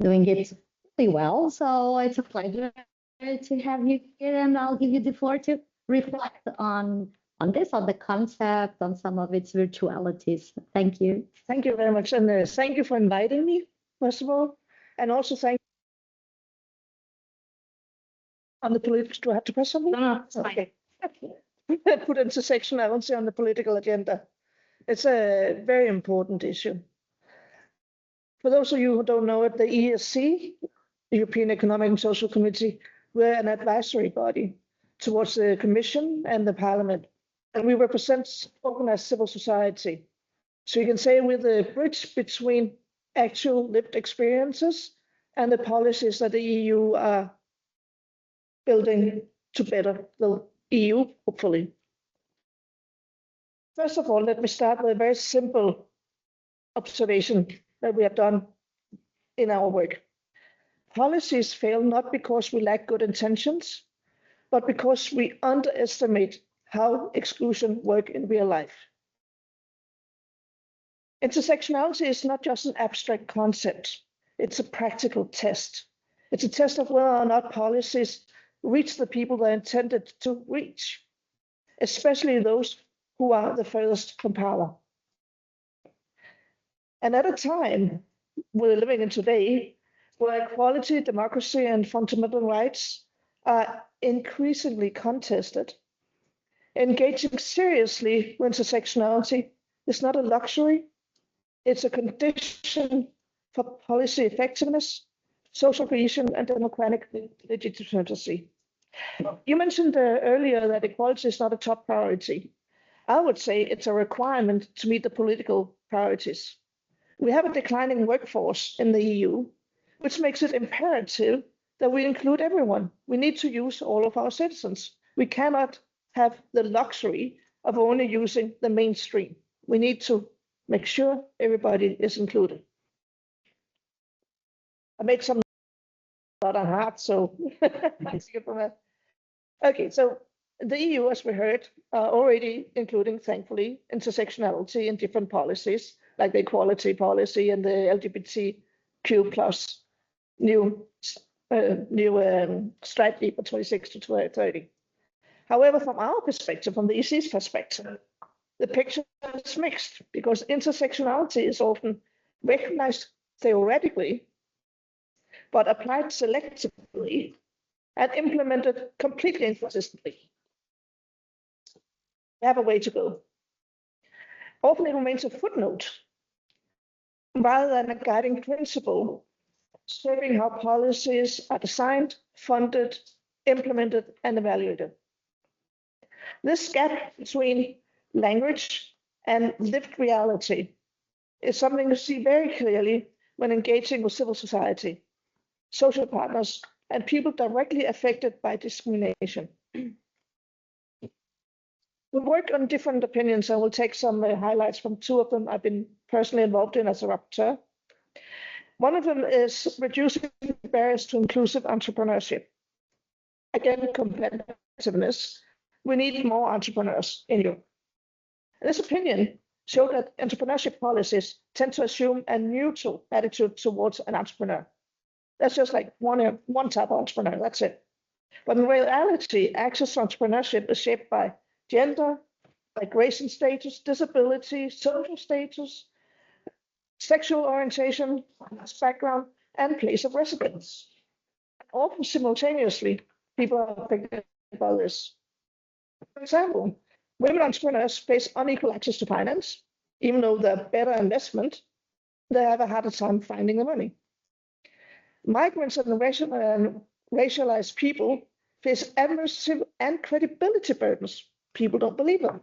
doing it really well. So it's a pleasure to have you here, and I'll give you the floor to reflect on this, on the concept, on some of its virtualities. Thank you. Thank you very much, and thank you for inviting me, first of all, and also thank on the political. Do I have to press something? No, it's fine. Okay. Put intersectionality on the political agenda. It's a very important issue. For those of you who don't know it, the ESC, the European Economic and Social Committee, we're an advisory body towards the Commission and the Parliament, and we represent organized civil society. So you can say we're the bridge between actual lived experiences and the policies that the EU are building to better the EU, hopefully. First of all, let me start with a very simple observation that we have done in our work. Policies fail not because we lack good intentions, but because we underestimate how exclusion works in real life. Intersectionality is not just an abstract concept, it's a practical test. It's a test of whether or not policies reach the people they're intended to reach, especially those who are the furthest from power. And at a time we're living in today, where equality, democracy, and fundamental rights are increasingly contested, engaging seriously with intersectionality is not a luxury, it's a condition for policy effectiveness, social cohesion, and democratic legitimacy. You mentioned earlier that equality is not a top priority. I would say it's a requirement to meet the political priorities. We have a declining workforce in the EU, which makes it imperative that we include everyone. We need to use all of our citizens. We cannot have the luxury of only using the mainstream. We need to make sure everybody is included. I made some not on heart, so okay, so the EU, as we heard, are already including, thankfully, intersectionality in different policies, like the equality policy and the LGBTQ+ new new strategy for 26 to 30. However, from our perspective, from the EC's perspective, the picture is mixed because intersectionality is often recognized theoretically, but applied selectively and implemented completely inconsistently. We have a way to go. Often it remains a footnote rather than a guiding principle, shaping how policies are designed, funded, implemented, and evaluated. This gap between language and lived reality is something you see very clearly when engaging with civil society, social partners, and people directly affected by discrimination. We work on different opinions, and we'll take some highlights from two of them I've been personally involved in as a rapporteur. One of them is reducing barriers to inclusive entrepreneurship. Again, competitiveness. We need more entrepreneurs in Europe. This opinion showed that entrepreneurship policies tend to assume a neutral attitude towards an entrepreneur. That's just like one type of entrepreneur, that's it. But in reality, access to entrepreneurship is shaped by gender, like race and status, disability, social status, sexual orientation, background, and place of residence. Often simultaneously, people are affected by this. For example, women entrepreneurs face unequal access to finance. Even though they're better investment, they have a harder time finding the money. Migrants and racialized people face adversive and credibility burdens. People don't believe them.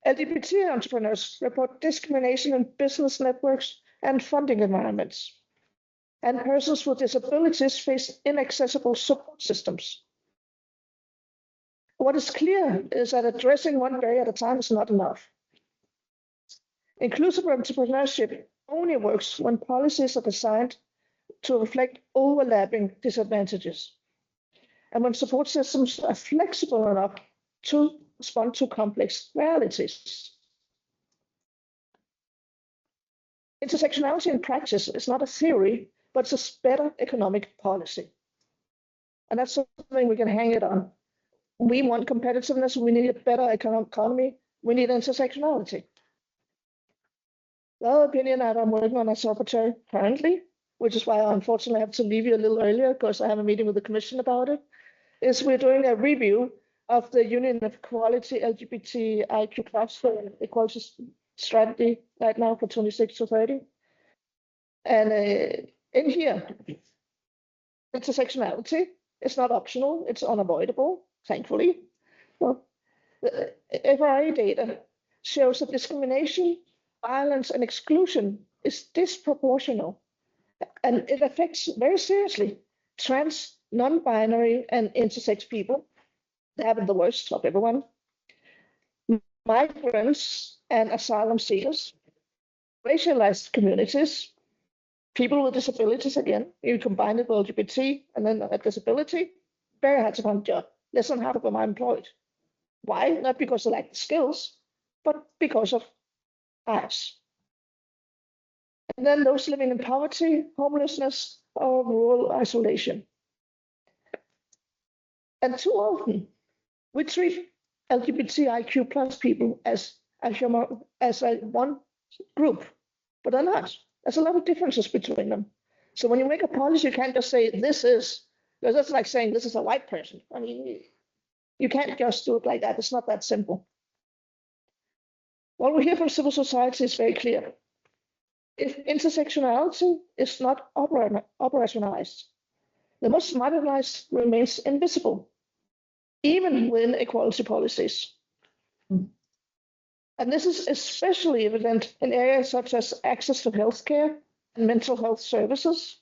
LGBT entrepreneurs report discrimination in business networks and funding environments. And persons with disabilities face inaccessible support systems. What is clear is that addressing one barrier at a time is not enough. Inclusive entrepreneurship only works when policies are designed to reflect overlapping disadvantages, and when support systems are flexible enough to respond to complex realities. Intersectionality in practice is not a theory, but it's a better economic policy. And that's something we can hang it on. We want competitiveness, we need a better economy, we need intersectionality. The other opinion that I'm working on as rapporteur currently, which is why I unfortunately have to leave you a little earlier because I have a meeting with the Commission about it, is we're doing a review of the Union of Equality LGBTIQ+ equality strategy right now for 26 to 30. And in here, intersectionality is not optional, it's unavoidable, thankfully. Well, the FRA data shows that discrimination, violence, and exclusion is disproportional, and it affects very seriously trans, non-binary, and intersex people. They have it the worst of everyone. Migrants and asylum seekers, racialized communities, people with disabilities, again, you combine it with LGBT and then a disability, very hard to find a job. Less than half of them are employed. Why? Not because they lack the skills, but because of bias. And then those living in poverty, homelessness, or rural isolation. And too often, we treat LGBTIQ+ people as one group, but they're not. There's a lot of differences between them. So when you make a policy, you can't just say this is, because that's like saying this is a white person. I mean, you can't just do it like that. It's not that simple. What we hear from civil society is very clear. If intersectionality is not operationalized, the most marginalized remains invisible, even within equality policies. And this is especially evident in areas such as access to healthcare and mental health services.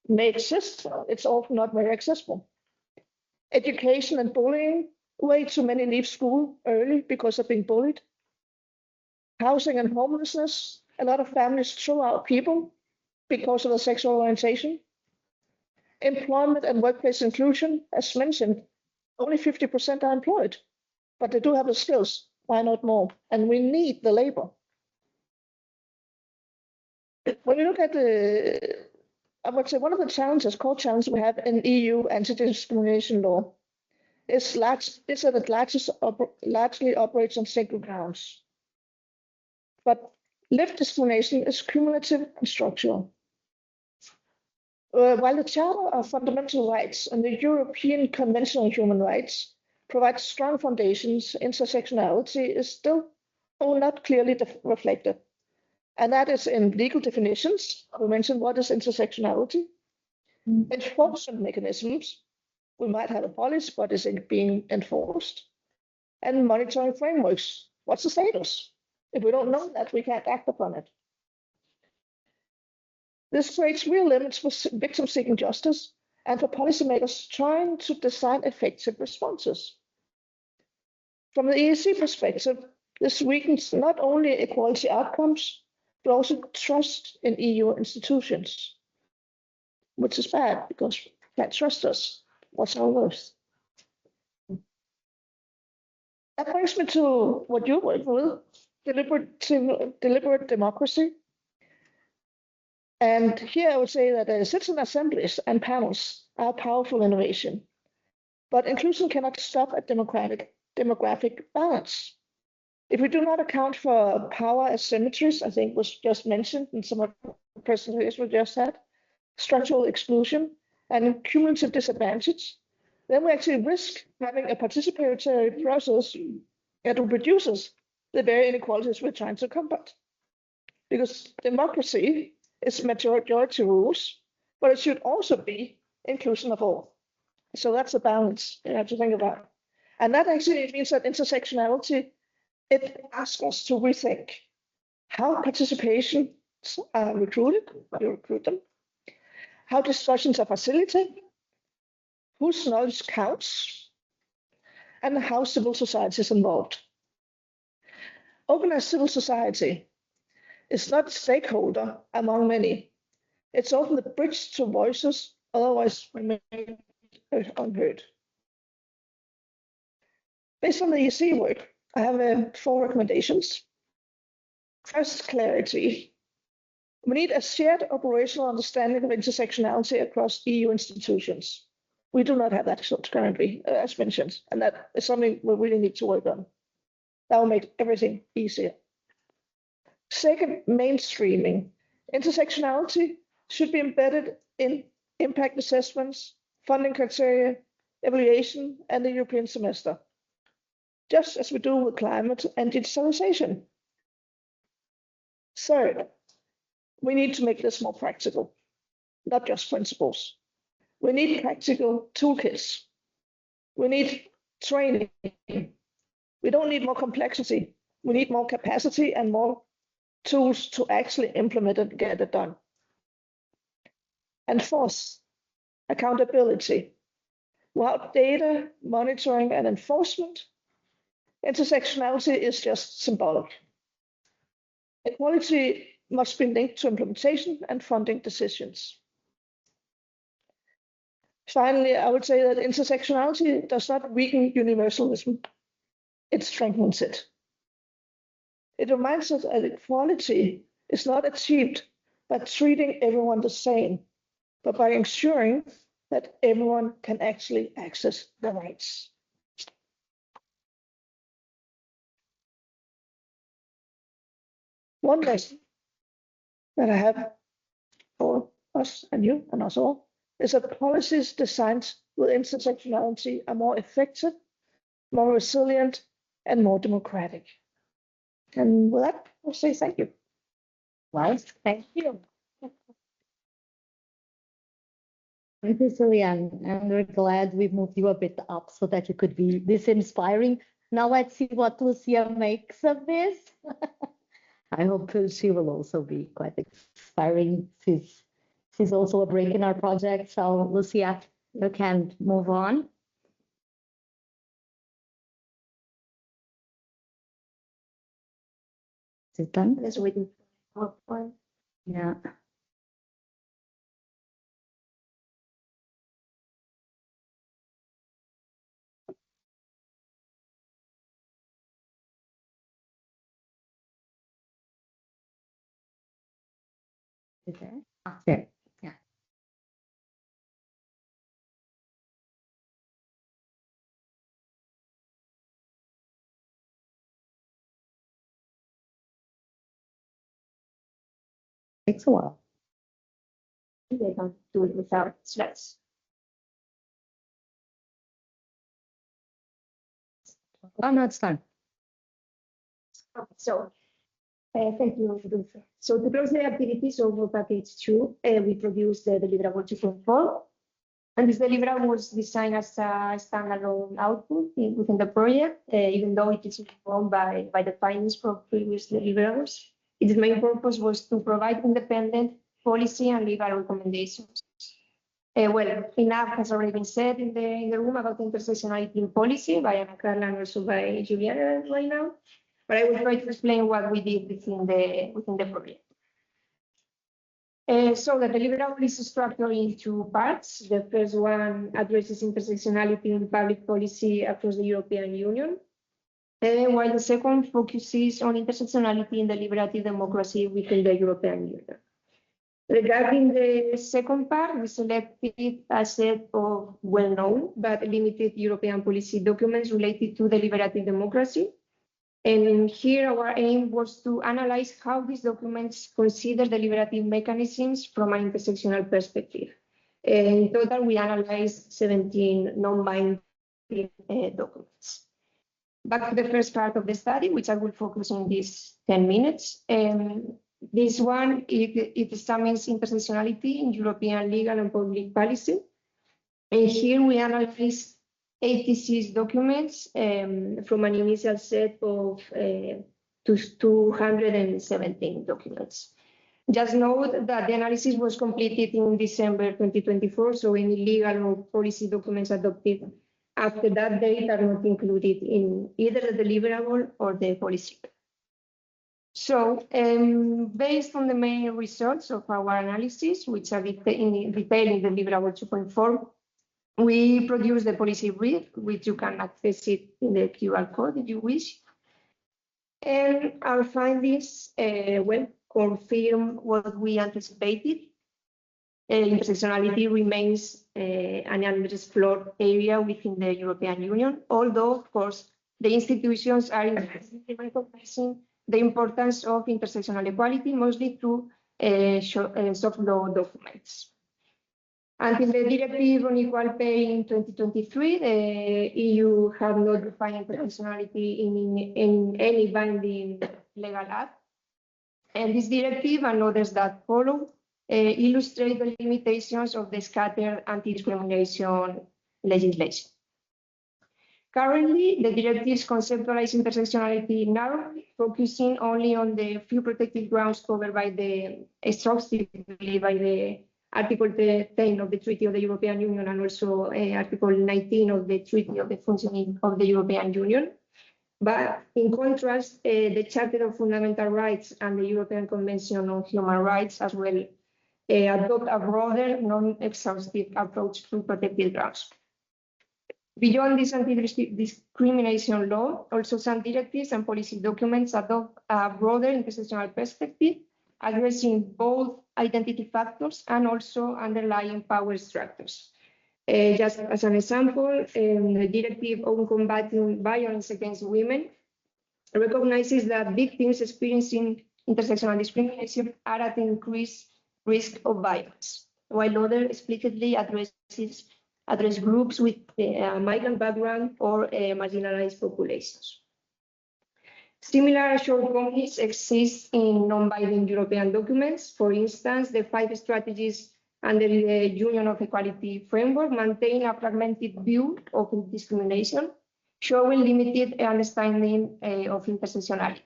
It may exist, it's often not very accessible. Education and bullying, way too many leave school early because of being bullied. Housing and homelessness, a lot of families throw out people because of their sexual orientation. Employment and workplace inclusion, as mentioned, only 50% are employed, but they do have the skills. Why not more? And we need the labor. When you look at the I would say one of the challenges, core challenges we have in EU anti-discrimination law is that it largely operates on single grounds. But lived discrimination is cumulative and structural. While the Charter of Fundamental Rights and the European Convention on Human Rights provide strong foundations, intersectionality is still not clearly reflected. And that is in legal definitions. We mentioned what is intersectionality. Enforcement mechanisms. We might have a policy, but is it being enforced? And monitoring frameworks. What's the status? If we don't know that, we can't act upon it. This creates real limits for victims seeking justice and for policymakers trying to design effective responses. From the EEC perspective, this weakens not only equality outcomes, but also trust in EU institutions, which is bad because you can't trust us. What's our worth? That brings me to what you're working with, deliberate democracy. And here I would say that citizen assemblies and panels are a powerful innovation, but inclusion cannot stop at demographic balance. If we do not account for power asymmetries, I think was just mentioned in some of the presentations we just had, structural exclusion and cumulative disadvantage, then we actually risk having a participatory process that reduces the very inequalities we're trying to combat. Because democracy is majority rules, but it should also be inclusion of all. So that's a balance you have to think about. And that actually means that intersectionality, it asks us to rethink how participations are recruited, you recruit them, how discussions are facilitated, whose knowledge counts, and how civil society is involved. Organized civil society is not a stakeholder among many. It's often the bridge to voices otherwise remain unheard. Based on the EC work, I have 4 recommendations. First, clarity. We need a shared operational understanding of intersectionality across EU institutions. We do not have that currently, as mentioned, and that is something we really need to work on. That will make everything easier. Second, mainstreaming. Intersectionality should be embedded in impact assessments, funding criteria, evaluation, and the European semester, just as we do with climate and digitalization. Third, we need to make this more practical, not just principles. We need practical toolkits. We need training. We don't need more complexity. We need more capacity and more tools to actually implement it and get it done. And fourth, accountability. Without data, monitoring, and enforcement, intersectionality is just symbolic. Equality must be linked to implementation and funding decisions. Finally, I would say that intersectionality does not weaken universalism. It strengthens it. It reminds us that equality is not achieved by treating everyone the same, but by ensuring that everyone can actually access their rights. One lesson that I have for us and you and us all is that policies designed with intersectionality are more effective, more resilient, and more democratic. And with that, I'll say thank you. Well, thank you. Thank you, Juliane. And we're glad we moved you a bit up so that you could be this inspiring. Now let's see what Lucia makes of this. I hope she will also be quite inspiring. She's also a break in our project. So Lucia, you can move on. Is it done? Let's wait. Yeah. Is there? Ah, there. Yeah. takes a while. They don't do it without slides. Oh, no, it's done. Okay, so thank you, Dulce. So to close the activities of package 2, we produced the deliverable 2.4. And this deliverable was designed as a standalone output within the project, even though it is informed by the findings from previous deliverables. Its main purpose was to provide independent policy and legal recommendations. Well, enough has already been said in the room about intersectionality in policy by Ana Carla and also by Juliane right now. But I will try to explain what we did within the project. So the deliverable is structured into parts. The first one addresses intersectionality in public policy across the European Union, while the second focuses on intersectionality in deliberative democracy within the European Union. Regarding the second part, we selected a set of well-known but limited European policy documents related to deliberative democracy. And here our aim was to analyze how these documents consider deliberative mechanisms from an intersectional perspective. In total, we analyzed 17 non-binding documents. Back to the first part of the study, which I will focus on these 10 minutes. This one, it examines intersectionality in European legal and public policy. And here we analyze 86 documents from an initial set of 217 documents. Just note that the analysis was completed in December 2024, so any legal or policy documents adopted after that date are not included in either the deliverable or the policy. So, based on the main results of our analysis, which are detailed in deliverable 2.4, we produce the policy brief, which you can access it in the QR code if you wish. And our findings, well, confirm what we anticipated. Intersectionality remains an unexplored area within the European Union, although, of course, the institutions are increasingly recognizing the importance of intersectional equality, mostly through soft law documents. Until the Directive on Equal Pay in 2023, the EU had not defined intersectionality in any binding legal act. And this directive and others that follow illustrate the limitations of the scattered anti-discrimination legislation. Currently, the directives conceptualize intersectionality narrowly, focusing only on the few protected grounds covered by exhaustively by the Article 10 of the Treaty of the European Union and also Article 19 of the Treaty of the Functioning of the European Union. But in contrast, the Charter of Fundamental Rights and the European Convention on Human Rights as well adopt a broader, non-exhaustive approach to protected grounds. Beyond this anti-discrimination law, also some directives and policy documents adopt a broader intersectional perspective, addressing both identity factors and also underlying power structures. Just as an example, the Directive on Combating Violence Against Women recognizes that victims experiencing intersectional discrimination are at increased risk of violence, while others explicitly address groups with a migrant background or marginalized populations. Similar shortcomings exist in non-binding European documents. For instance, the 5 strategies under the Union of Equality framework maintain a fragmented view of discrimination, showing limited understanding of intersectionality.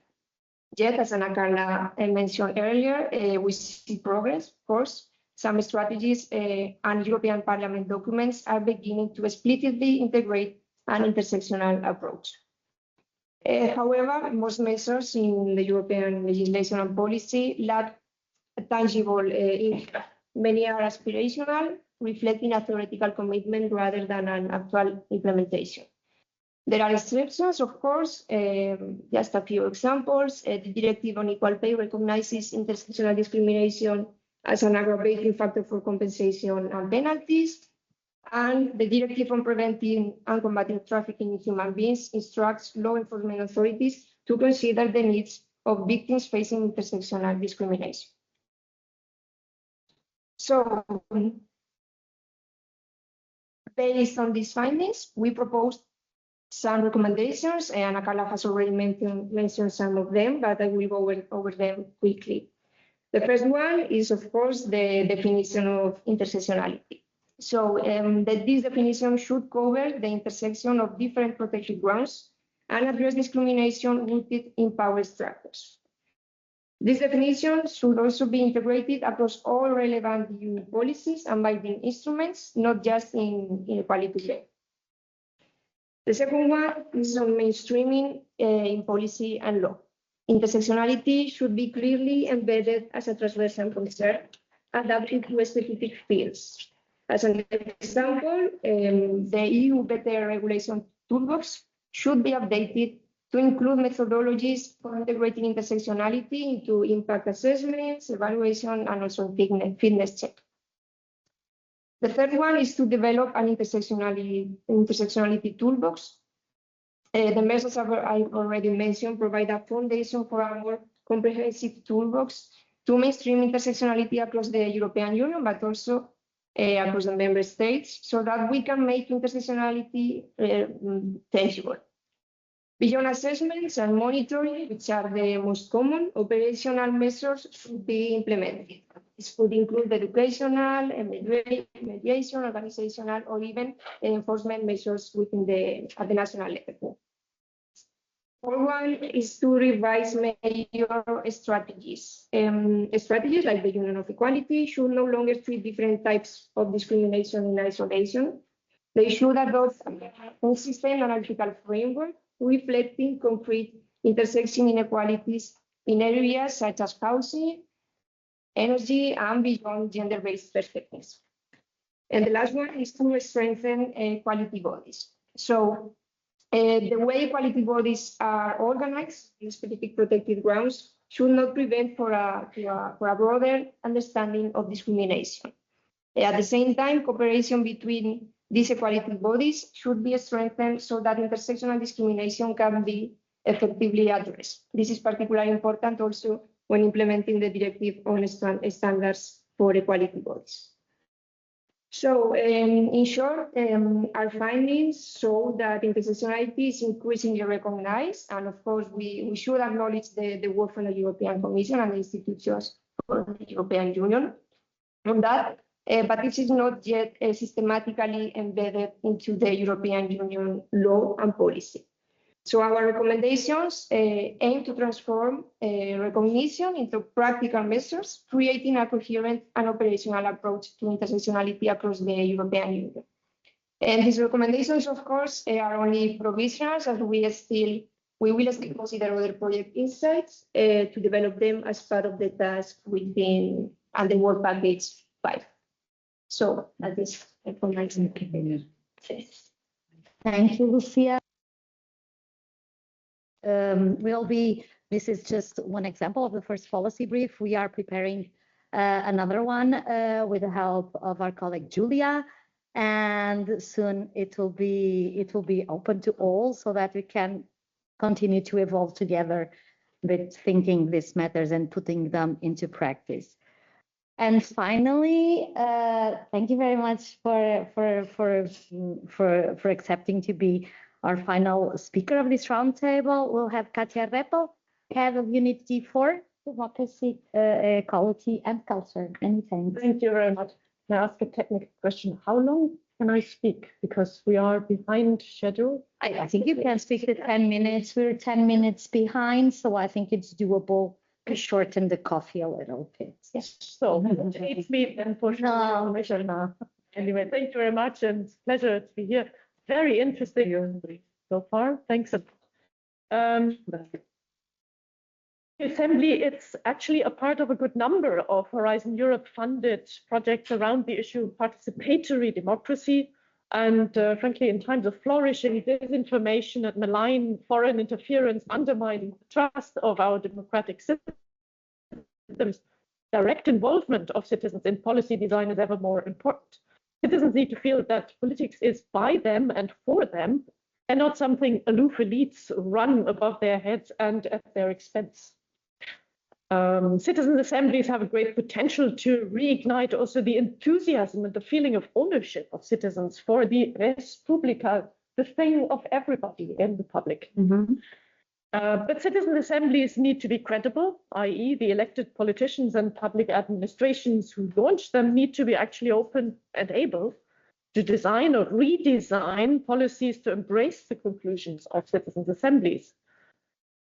Yet, as Ana Carla mentioned earlier, we see progress, of course. Some strategies and European Parliament documents are beginning to explicitly integrate an intersectional approach. However, most measures in the European legislation and policy lack a tangible impact. Many are aspirational, reflecting a theoretical commitment rather than an actual implementation. There are exceptions, of course, just a few examples. The Directive on Equal Pay recognizes intersectional discrimination as an aggravating factor for compensation and penalties. And the Directive on Preventing and Combating Trafficking in Human Beings instructs law enforcement authorities to consider the needs of victims facing intersectional discrimination. So, based on these findings, we proposed some recommendations, and Ana Carla has already mentioned some of them, but I will go over them quickly. The first one is, of course, the definition of intersectionality. So this definition should cover the intersection of different protected grounds and address discrimination rooted in power structures. This definition should also be integrated across all relevant EU policies and binding instruments, not just in equality law. The second one is on mainstreaming in policy and law. Intersectionality should be clearly embedded as a transversal concern, adapted to specific fields. As an example, the EU Better Regulation Toolbox should be updated to include methodologies for integrating intersectionality into impact assessments, evaluation, and also fitness check. The third one is to develop an intersectionality toolbox. The measures I've already mentioned provide a foundation for a more comprehensive toolbox to mainstream intersectionality across the European Union, but also across the member states, so that we can make intersectionality tangible. Beyond assessments and monitoring, which are the most common, operational measures should be implemented. This could include educational, mediation, organizational, or even enforcement measures at the national level. Fourth one is to revise major strategies. Strategies like the Union of Equality should no longer treat different types of discrimination in isolation. They should adopt a consistent analytical framework reflecting concrete intersection inequalities in areas such as housing, energy, and beyond gender-based perspectives. And the last one is to strengthen equality bodies. So the way equality bodies are organized in specific protected grounds should not prevent for a broader understanding of discrimination. At the same time, cooperation between these equality bodies should be strengthened so that intersectional discrimination can be effectively addressed. This is particularly important also when implementing the directive on standards for equality bodies. So in short, our findings show that intersectionality is increasingly recognized, and of course we should acknowledge the work from the European Commission and the institutions of the European Union on that, but this is not yet systematically embedded into the European Union law and policy. So our recommendations aim to transform recognition into practical measures, creating a coherent and operational approach to intersectionality across the European Union. And these recommendations, of course, are only provisional, as we will still consider other project insights to develop them as part of the task within and the work package 5. So that is for my opinion. Thank you, Lucia. This is just one example of the first policy brief. We are preparing another one with the help of our colleague Julia, and soon it will be open to all so that we can continue to evolve together with thinking these matters and putting them into practice. And finally, thank you very much for accepting to be our final speaker of this roundtable. We'll have Katja Reppel, Head of Unit D4, Democracy, Equality and Culture. Many thanks. Thank you very much. Can I ask a technical question? How long can I speak? Because we are behind schedule. I think you can speak for 10 minutes. We're 10 minutes behind, so I think it's doable to shorten the coffee a little bit. Yes. So it's me then for sure. No. Anyway, thank you very much, and pleasure to be here. Very interesting so far. Thanks. Assembly, it's actually a part of a good number of Horizon Europe funded projects around the issue of participatory democracy. And frankly, in times of flourishing disinformation and malign foreign interference undermining the trust of our democratic systems, direct involvement of citizens in policy design is ever more important. Citizens need to feel that politics is by them and for them, and not something aloof elites run above their heads and at their expense. Citizen assemblies have a great potential to reignite also the enthusiasm and the feeling of ownership of citizens for the res publica, the thing of everybody in the public. But citizen assemblies need to be credible, i.e. the elected politicians and public administrations who launch them need to be actually open and able to design or redesign policies to embrace the conclusions of citizens assemblies.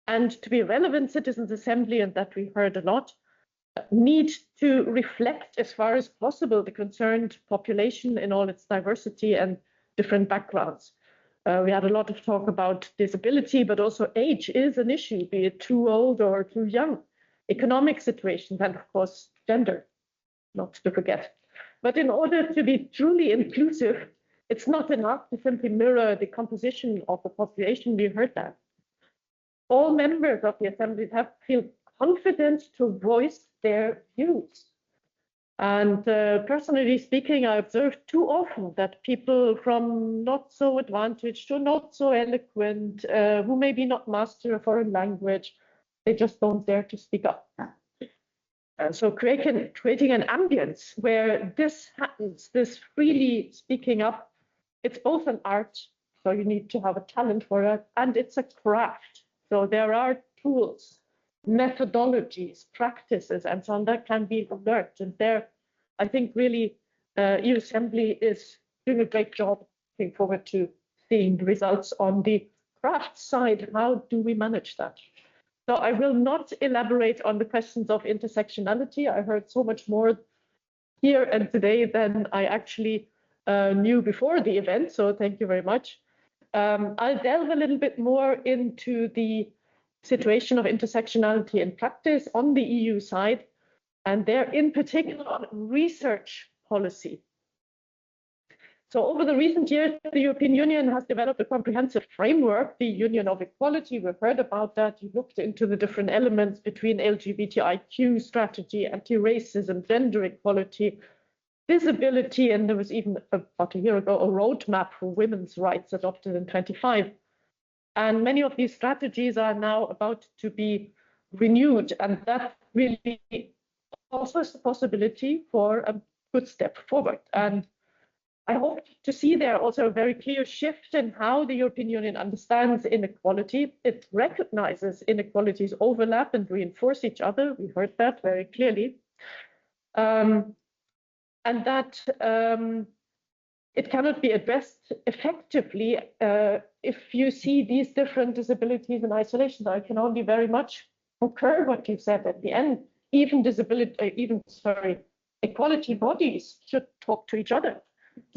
And to be a relevant citizens assembly, and that we heard a lot, need to reflect as far as possible the concerned population in all its diversity and different backgrounds. We had a lot of talk about disability, but also age is an issue, be it too old or too young, economic situations, and of course, gender, not to forget. But in order to be truly inclusive, it's not enough to simply mirror the composition of the population. We heard that. All members of the assemblies have to feel confident to voice their views. And personally speaking, I observe too often that people from not so advantaged to not so eloquent, who maybe not master a foreign language, they just don't dare to speak up. So creating an ambience where this happens, this freely speaking up, it's both an art, so you need to have a talent for it, and it's a craft. So there are tools, methodologies, practices, and so on that can be learned. And there, I think really EU-Assembly is doing a great job. Looking forward to seeing the results on the craft side. How do we manage that? So I will not elaborate on the questions of intersectionality. I heard so much more here and today than I actually knew before the event. So thank you very much. I'll delve a little bit more into the situation of intersectionality in practice on the EU side, and there in particular on research policy. So over the recent years, the European Union has developed a comprehensive framework, the Union of Equality. We've heard about that. You looked into the different elements between LGBTIQ strategy, anti-racism, gender equality, disability, and there was even about a year ago a roadmap for women's rights adopted in 2025. And many of these strategies are now about to be renewed, and that really offers the possibility for a good step forward. And I hope to see there also a very clear shift in how the European Union understands inequality. It recognizes inequalities overlap and reinforce each other. We heard that very clearly. And that it cannot be addressed effectively if you see these different disabilities in isolation. I can only very much concur what you said at the end. Even equality bodies should talk to each other.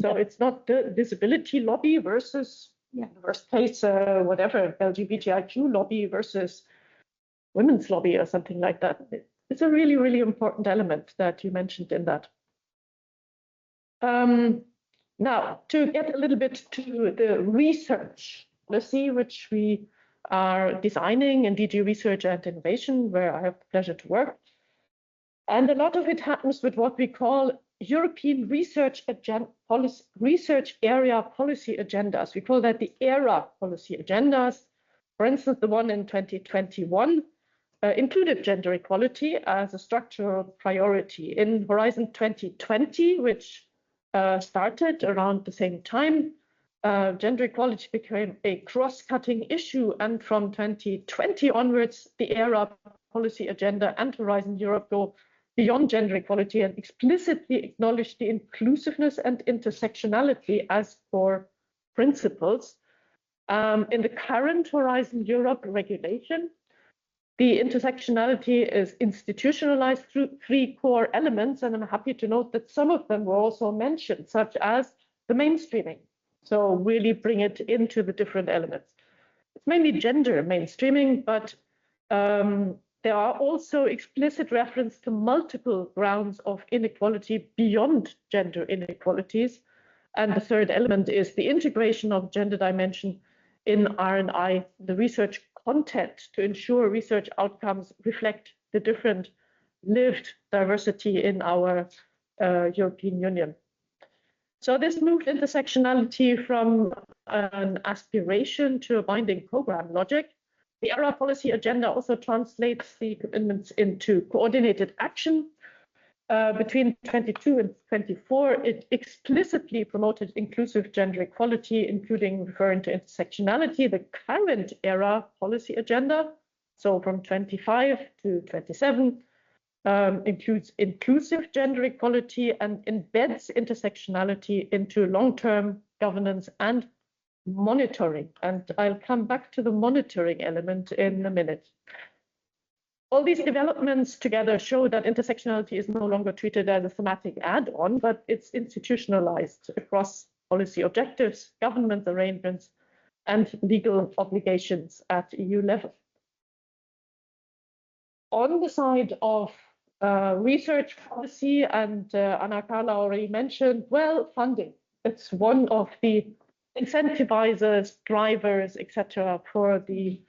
So it's not the disability lobby versus, in the worst case, whatever, LGBTIQ lobby versus women's lobby or something like that. It's a really, really important element that you mentioned in that. Now, to get a little bit to the research policy, which we are designing in DG Research and Innovation, where I have the pleasure to work. And a lot of it happens with what we call European research area policy agendas. We call that the ERA policy agendas. For instance, the one in 2021 included gender equality as a structural priority. In Horizon 2020, which started around the same time, gender equality became a cross-cutting issue, and from 2020 onwards, the ERA policy agenda and Horizon Europe go beyond gender equality and explicitly acknowledge the inclusiveness and intersectionality as core principles. In the current Horizon Europe regulation, the intersectionality is institutionalized through 3 core elements, and I'm happy to note that some of them were also mentioned, such as the mainstreaming. So really bring it into the different elements. It's mainly gender mainstreaming, but there are also explicit reference to multiple grounds of inequality beyond gender inequalities. And the third element is the integration of gender dimension in R&I, the research content, to ensure research outcomes reflect the different lived diversity in our European Union. So this moved intersectionality from an aspiration to a binding program logic. The ERA policy agenda also translates the commitments into coordinated action. Between 22 and 24, it explicitly promoted inclusive gender equality, including referring to intersectionality. The current ERA policy agenda, so from 25 to 27, includes inclusive gender equality and embeds intersectionality into long-term governance and monitoring. And I'll come back to the monitoring element in a minute. All these developments together show that intersectionality is no longer treated as a thematic add-on, but it's institutionalized across policy objectives, government arrangements, and legal obligations at EU level. On the side of research policy, and Ana Carla already mentioned, well, funding. It's one of the incentivizers, drivers, etc., for the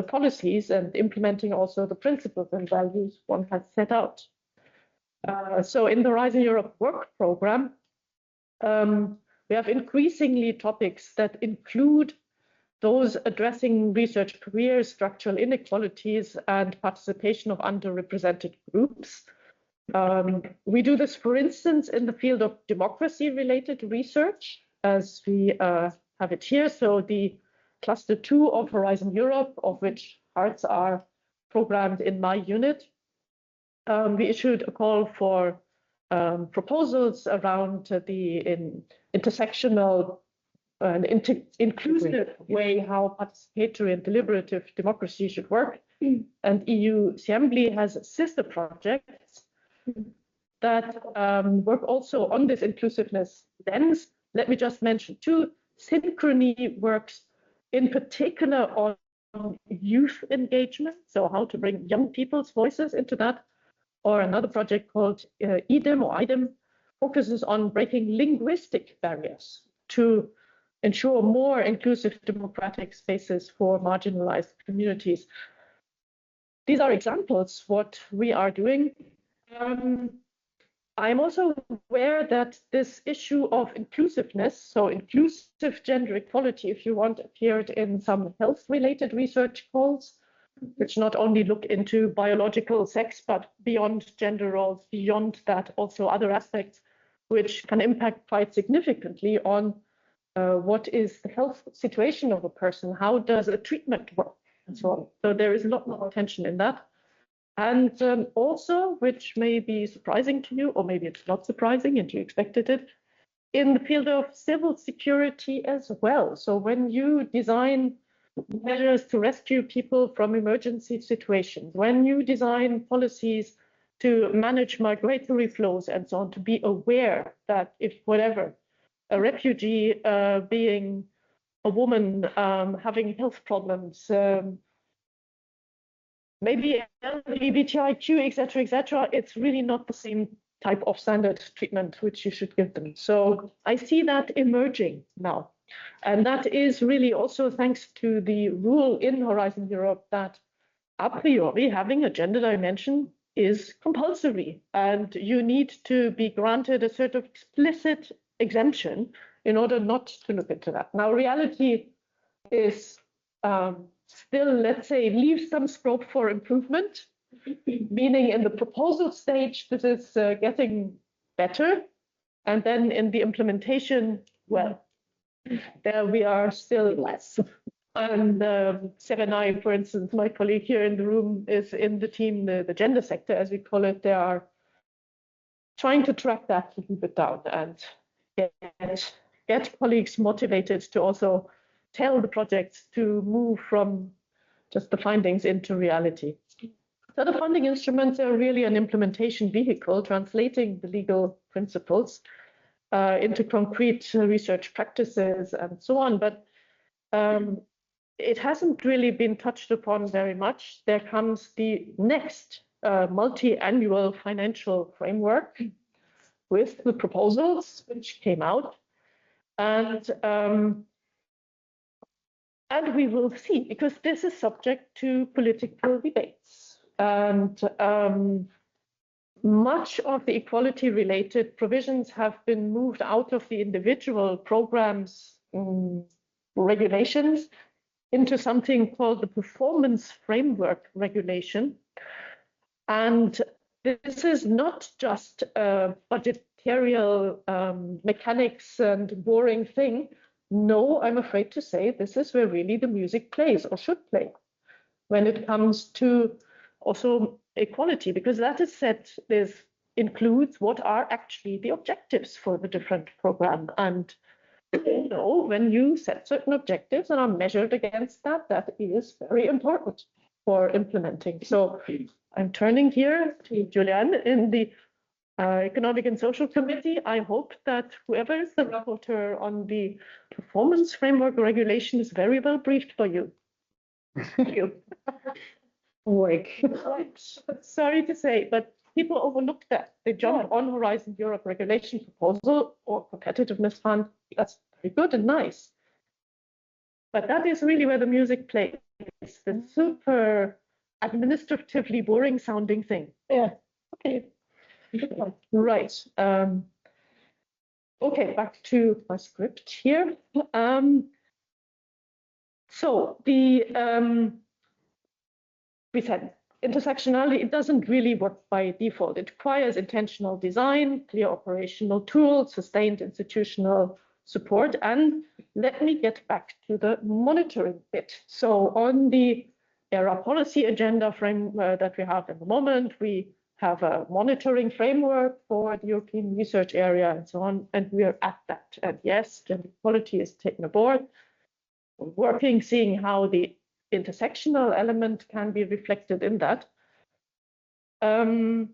policies and implementing also the principles and values one has set out. So in the Horizon Europe work program, we have increasingly topics that include those addressing research careers, structural inequalities, and participation of underrepresented groups. We do this, for instance, in the field of democracy-related research, as we have it here. So the Cluster 2 of Horizon Europe, of which parts are programmed in my unit. We issued a call for proposals around the intersectional and inclusive way how participatory and deliberative democracy should work. And EU-CIEMBLY has sister projects that work also on this inclusiveness lens. Let me just mention two. Synchrony works in particular on youth engagement, so how to bring young people's voices into that. Or another project called IDEM focuses on breaking linguistic barriers to ensure more inclusive democratic spaces for marginalized communities. These are examples what we are doing. I'm also aware that this issue of inclusiveness, so inclusive gender equality, if you want, appeared in some health-related research calls, which not only look into biological sex, but beyond gender roles, beyond that, also other aspects, which can impact quite significantly on what is the health situation of a person, how does a treatment work, and so on. So there is a lot more attention in that. And also, which may be surprising to you, or maybe it's not surprising and you expected it, in the field of civil security as well. So when you design measures to rescue people from emergency situations, when you design policies to manage migratory flows and so on, to be aware that if whatever, a refugee being a woman having health problems, maybe LGBTIQ, etc., it's really not the same type of standard treatment which you should give them. So I see that emerging now. And that is really also thanks to the rule in Horizon Europe that a priori having a gender dimension is compulsory, and you need to be granted a sort of explicit exemption in order not to look into that. Now, reality is still, let's say, leaves some scope for improvement, meaning in the proposal stage, this is getting better. And then in the implementation, well, there we are still less. And Serenai, for instance, my colleague here in the room, is in the team, the gender sector, as we call it. They are trying to track that a little bit down and get colleagues motivated to also tell the projects to move from just the findings into reality. So the funding instruments are really an implementation vehicle, translating the legal principles into concrete research practices and so on. But it hasn't really been touched upon very much. There comes the next multi-annual financial framework with the proposals which came out. And we will see, because this is subject to political debates. And much of the equality-related provisions have been moved out of the individual programs regulations into something called the Performance Framework Regulation. And this is not just a budgetarial mechanics and boring thing. No, I'm afraid to say this is where really the music plays or should play when it comes to also equality, because that is set, this includes what are actually the objectives for the different program. And you know, when you set certain objectives and are measured against that, that is very important for implementing. So I'm turning here to Juliane in the Economic and Social Committee. I hope that whoever is the rapporteur on the Performance Framework Regulation is very well briefed for you. Thank you. Work. Sorry to say, but people overlook that. They jump on Horizon Europe regulation proposal or competitiveness fund. That's very good and nice. But that is really where the music plays. The super administratively boring sounding thing. Yeah. Okay. Right. Okay, back to my script here. So the we said intersectionality, it doesn't really work by default. It requires intentional design, clear operational tools, sustained institutional support. And let me get back to the monitoring bit. So on the ERA policy agenda frame that we have at the moment, we have a monitoring framework for the European research area and so on, and we are at that. And yes, gender equality is taken aboard. We're working, seeing how the intersectional element can be reflected in that. But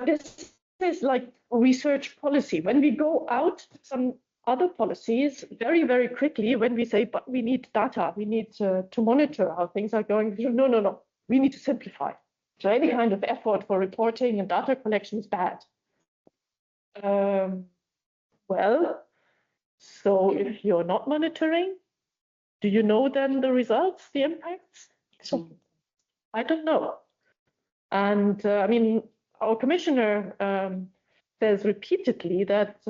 this is like research policy. When we go out some other policies, very, very quickly, when we say, but we need data, we need to monitor how things are going, no, we need to simplify. So any kind of effort for reporting and data collection is bad. Well, so if you're not monitoring, do you know then the results, the impacts? So I don't know. And I mean, our commissioner says repeatedly that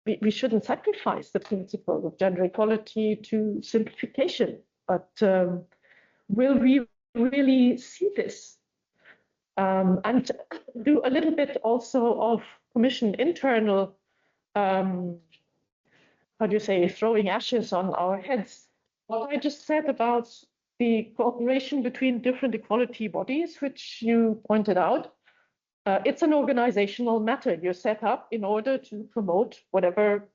we shouldn't sacrifice the principle of gender equality to simplification. But will we really see this? And do a little bit also of commission internal, how do you say, throwing ashes on our heads. What I just said about the cooperation between different equality bodies, which you pointed out, it's an organizational matter. You're set up in order to promote whatever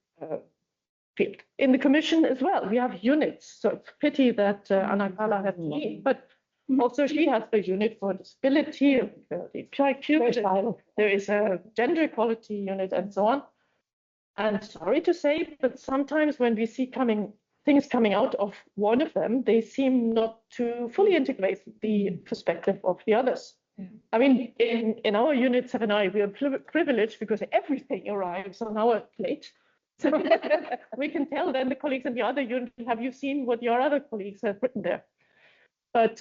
field. In the Commission as well, we have units. So it's a pity that Ana Carla has to leave, but also she has a unit for disability, there is a gender equality unit and so on. And sorry to say, but sometimes when we see things coming out of one of them, they seem not to fully integrate the perspective of the others. Yeah. I mean, in our unit 7i, we are privileged because everything arrives on our plate. So we can tell then the colleagues in the other unit, have you seen what your other colleagues have written there? But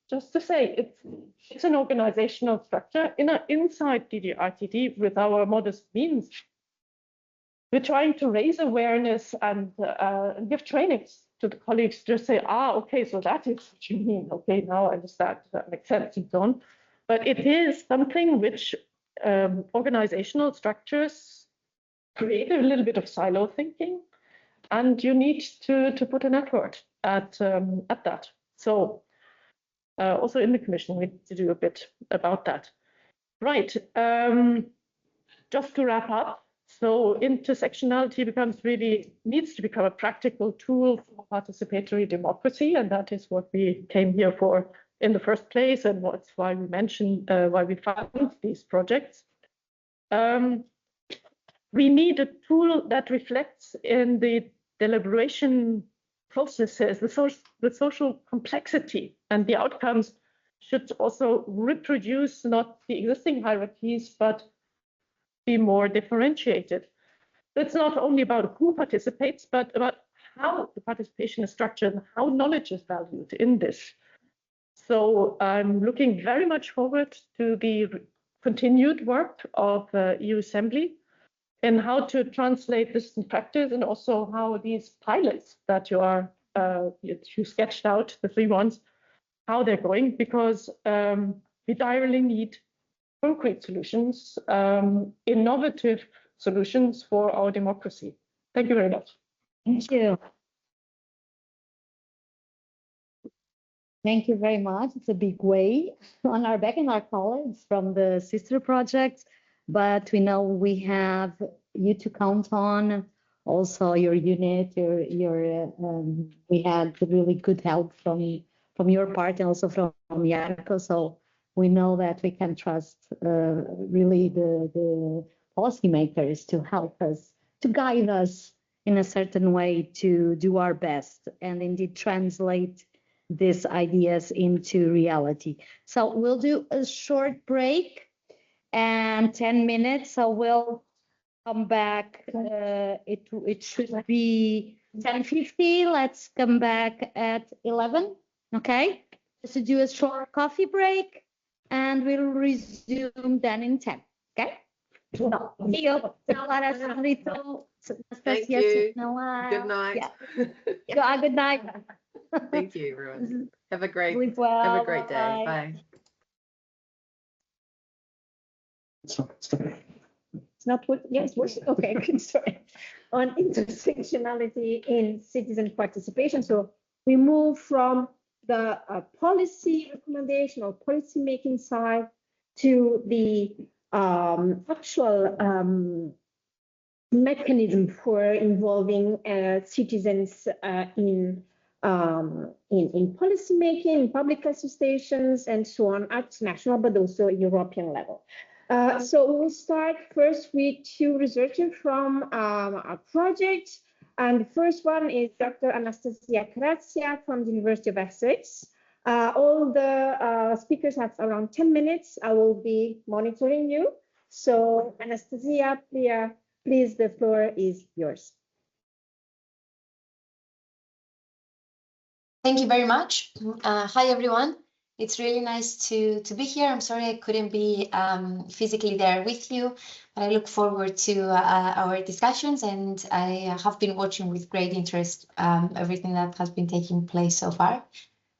just to say, it's an organizational structure inside DGRTD with our modest means. We're trying to raise awareness and give trainings to the colleagues to say, okay, so that is what you mean. Okay, now I understand, that makes sense and so on. But it is something which organizational structures create a little bit of silo thinking, and you need to put an effort at that. So also in the Commission, we need to do a bit about that. Right, just to wrap up. So intersectionality needs to become a practical tool for participatory democracy, and that is what we came here for in the first place, and that's why we mentioned why we found these projects. We need a tool that reflects in the deliberation processes, the social complexity, and the outcomes should also reproduce not the existing hierarchies, but be more differentiated. It's not only about who participates, but about how the participation is structured and how knowledge is valued in this. So I'm looking very much forward to the continued work of EU-CIEMBLY in how to translate this in practice, and also how these pilots that you sketched out, the 3 ones, how they're going, because we direly need concrete solutions, innovative solutions for our democracy. Thank you very much. Thank you. Thank you very much. It's a big weight on our back and our colleagues from the sister projects, but we know we have you to count on. Also, your unit, we had really good help from your part and also from Jarko. So we know that we can trust really the policymakers to help us, to guide us in a certain way to do our best and indeed translate these ideas into reality. So we'll do a short break and 10 minutes. So we'll come back. It should be 10:50. Let's come back at 11. Okay, just to do a short coffee break, and we'll resume then in 10. Okay. So, see you. Thank you. Good night. Yeah. Good night. Thank you, everyone. Have a great day. Bye. It's not what, yes, okay, good, sorry. On intersectionality in citizen participation. So we move from the policy recommendation or policy making side to the actual mechanism for involving citizens in policy making, in public consultations, and so on at national, but also European level. So we'll start first with 2 researchers from our project. And the first one is Dr. Anastasia Karatsia from the University of Essex. All the speakers have around 10 minutes. I will be monitoring you. So Anastasia, please, the floor is yours. Thank you very much. Hi, everyone. It's really nice to be here. I'm sorry I couldn't be physically there with you, but I look forward to our discussions, and I have been watching with great interest everything that has been taking place so far.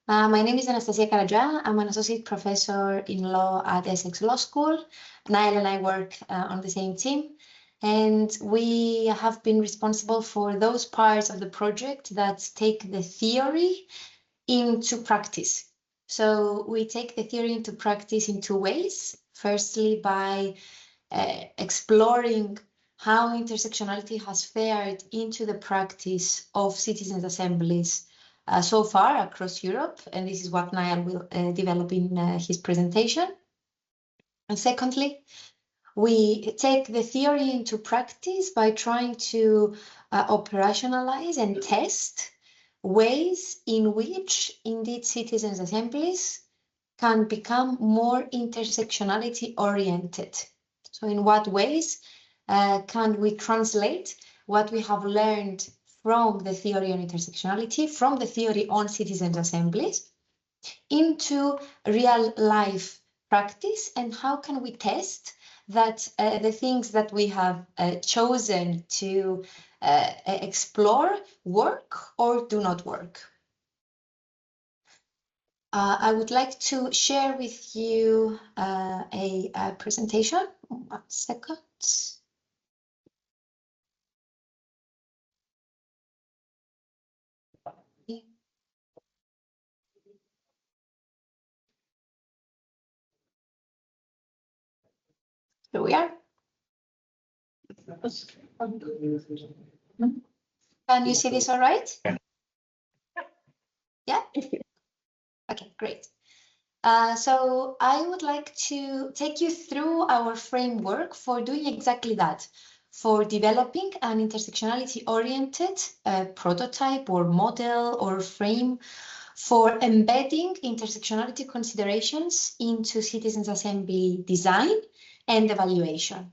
My name is Anastasia Karatsia. I'm an associate professor in law at Essex Law School. Niall and I work on the same team, and we have been responsible for those parts of the project that take the theory into practice. So we take the theory into practice in 2 ways. Firstly, by exploring how intersectionality has fared into the practice of citizens' assemblies so far across Europe, and this is what Niall will develop in his presentation. And secondly, we take the theory into practice by trying to operationalize and test ways in which indeed citizens' assemblies can become more intersectionality oriented. So in what ways can we translate what we have learned from the theory on intersectionality, from the theory on citizens' assemblies, into real life practice, and how can we test that the things that we have chosen to explore work or do not work. I would like to share with you a presentation. 1 second. Here we are. Can you see this all right? Yeah? Okay, great. So I would like to take you through our framework for doing exactly that, for developing an intersectionality-oriented prototype or model or frame for embedding intersectionality considerations into citizens' assembly design and evaluation.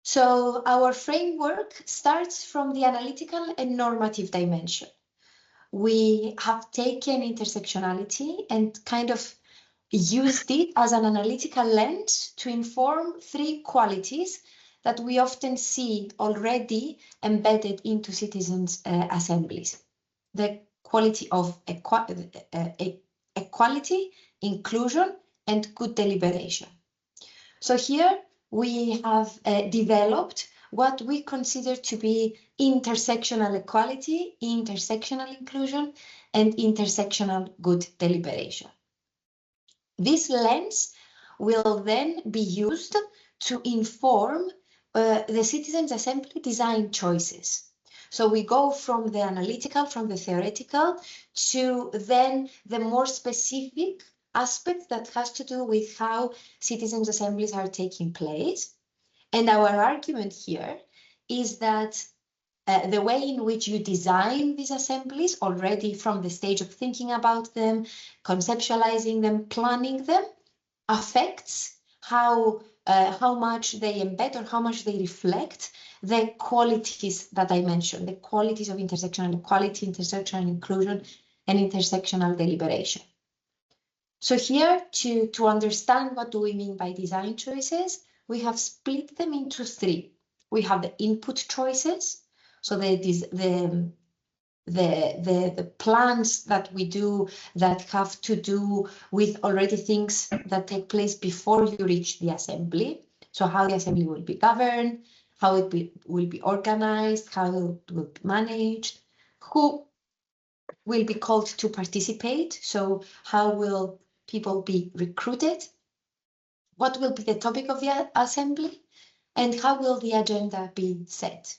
So our framework starts from the analytical and normative dimension. We have taken intersectionality and kind of used it as an analytical lens to inform 3 qualities that we often see already embedded into citizens' assemblies. The quality of equality, inclusion, and good deliberation. So here we have developed what we consider to be intersectional equality, intersectional inclusion, and intersectional good deliberation. This lens will then be used to inform the citizens' assembly design choices. So we go from the analytical, from the theoretical, to then the more specific aspect that has to do with how citizens' assemblies are taking place. And our argument here is that the way in which you design these assemblies already from the stage of thinking about them, conceptualizing them, planning them, affects how much they embed or how much they reflect the qualities that I mentioned, the qualities of intersectional equality, intersectional inclusion, and intersectional deliberation. So here, to understand what do we mean by design choices, we have split them into three. We have the input choices, so the plans that we do that have to do with already things that take place before you reach the assembly. So how the assembly will be governed, how it will be organized, how it will be managed, who will be called to participate, so how will people be recruited, what will be the topic of the assembly, and how will the agenda be set.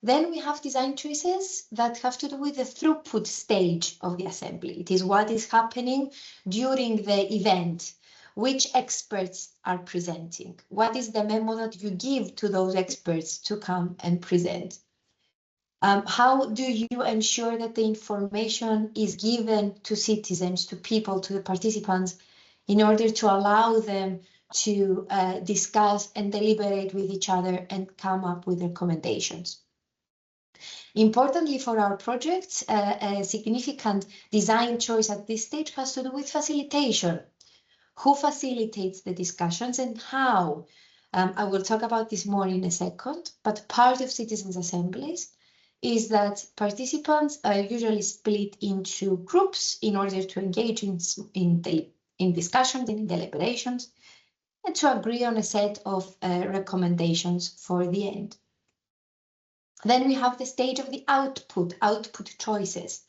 Then we have design choices that have to do with the throughput stage of the assembly. It is what is happening during the event, which experts are presenting, what is the memo that you give to those experts to come and present. How do you ensure that the information is given to citizens, to people, to the participants, in order to allow them to discuss and deliberate with each other and come up with recommendations? Importantly for our projects, a significant design choice at this stage has to do with facilitation. Who facilitates the discussions and how? I will talk about this more in a second, but part of citizens' assemblies is that participants are usually split into groups in order to engage in discussions and in deliberations and to agree on a set of recommendations for the end. Then we have the stage of the output choices.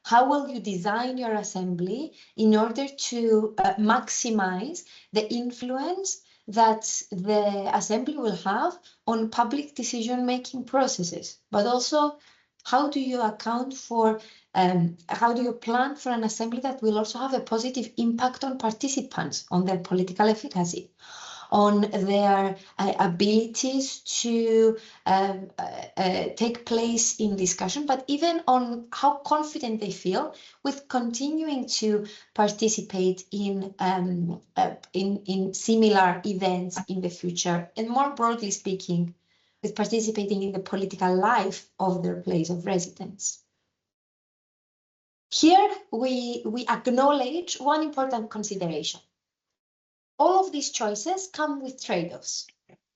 How will you design your assembly in order to maximize the influence that the assembly will have on public decision-making processes? But also, how do you account for, how do you plan for an assembly that will also have a positive impact on participants, on their political efficacy, on their abilities to take place in discussion, but even on how confident they feel with continuing to participate in similar events in the future, and more broadly speaking, with participating in the political life of their place of residence. Here we acknowledge one important consideration. All of these choices come with trade-offs.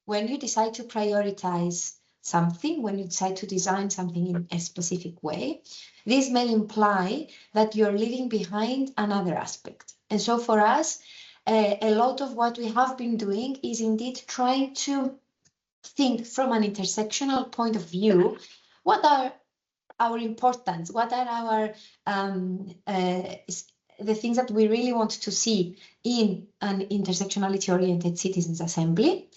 When you decide to prioritize something, when you decide to design something in a specific way, this may imply that you're leaving behind another aspect. And so for us, a lot of what we have been doing is indeed trying to think from an intersectional point of view, what are our importance, what are our the things that we really want to see in an intersectionality-oriented citizens' assembly.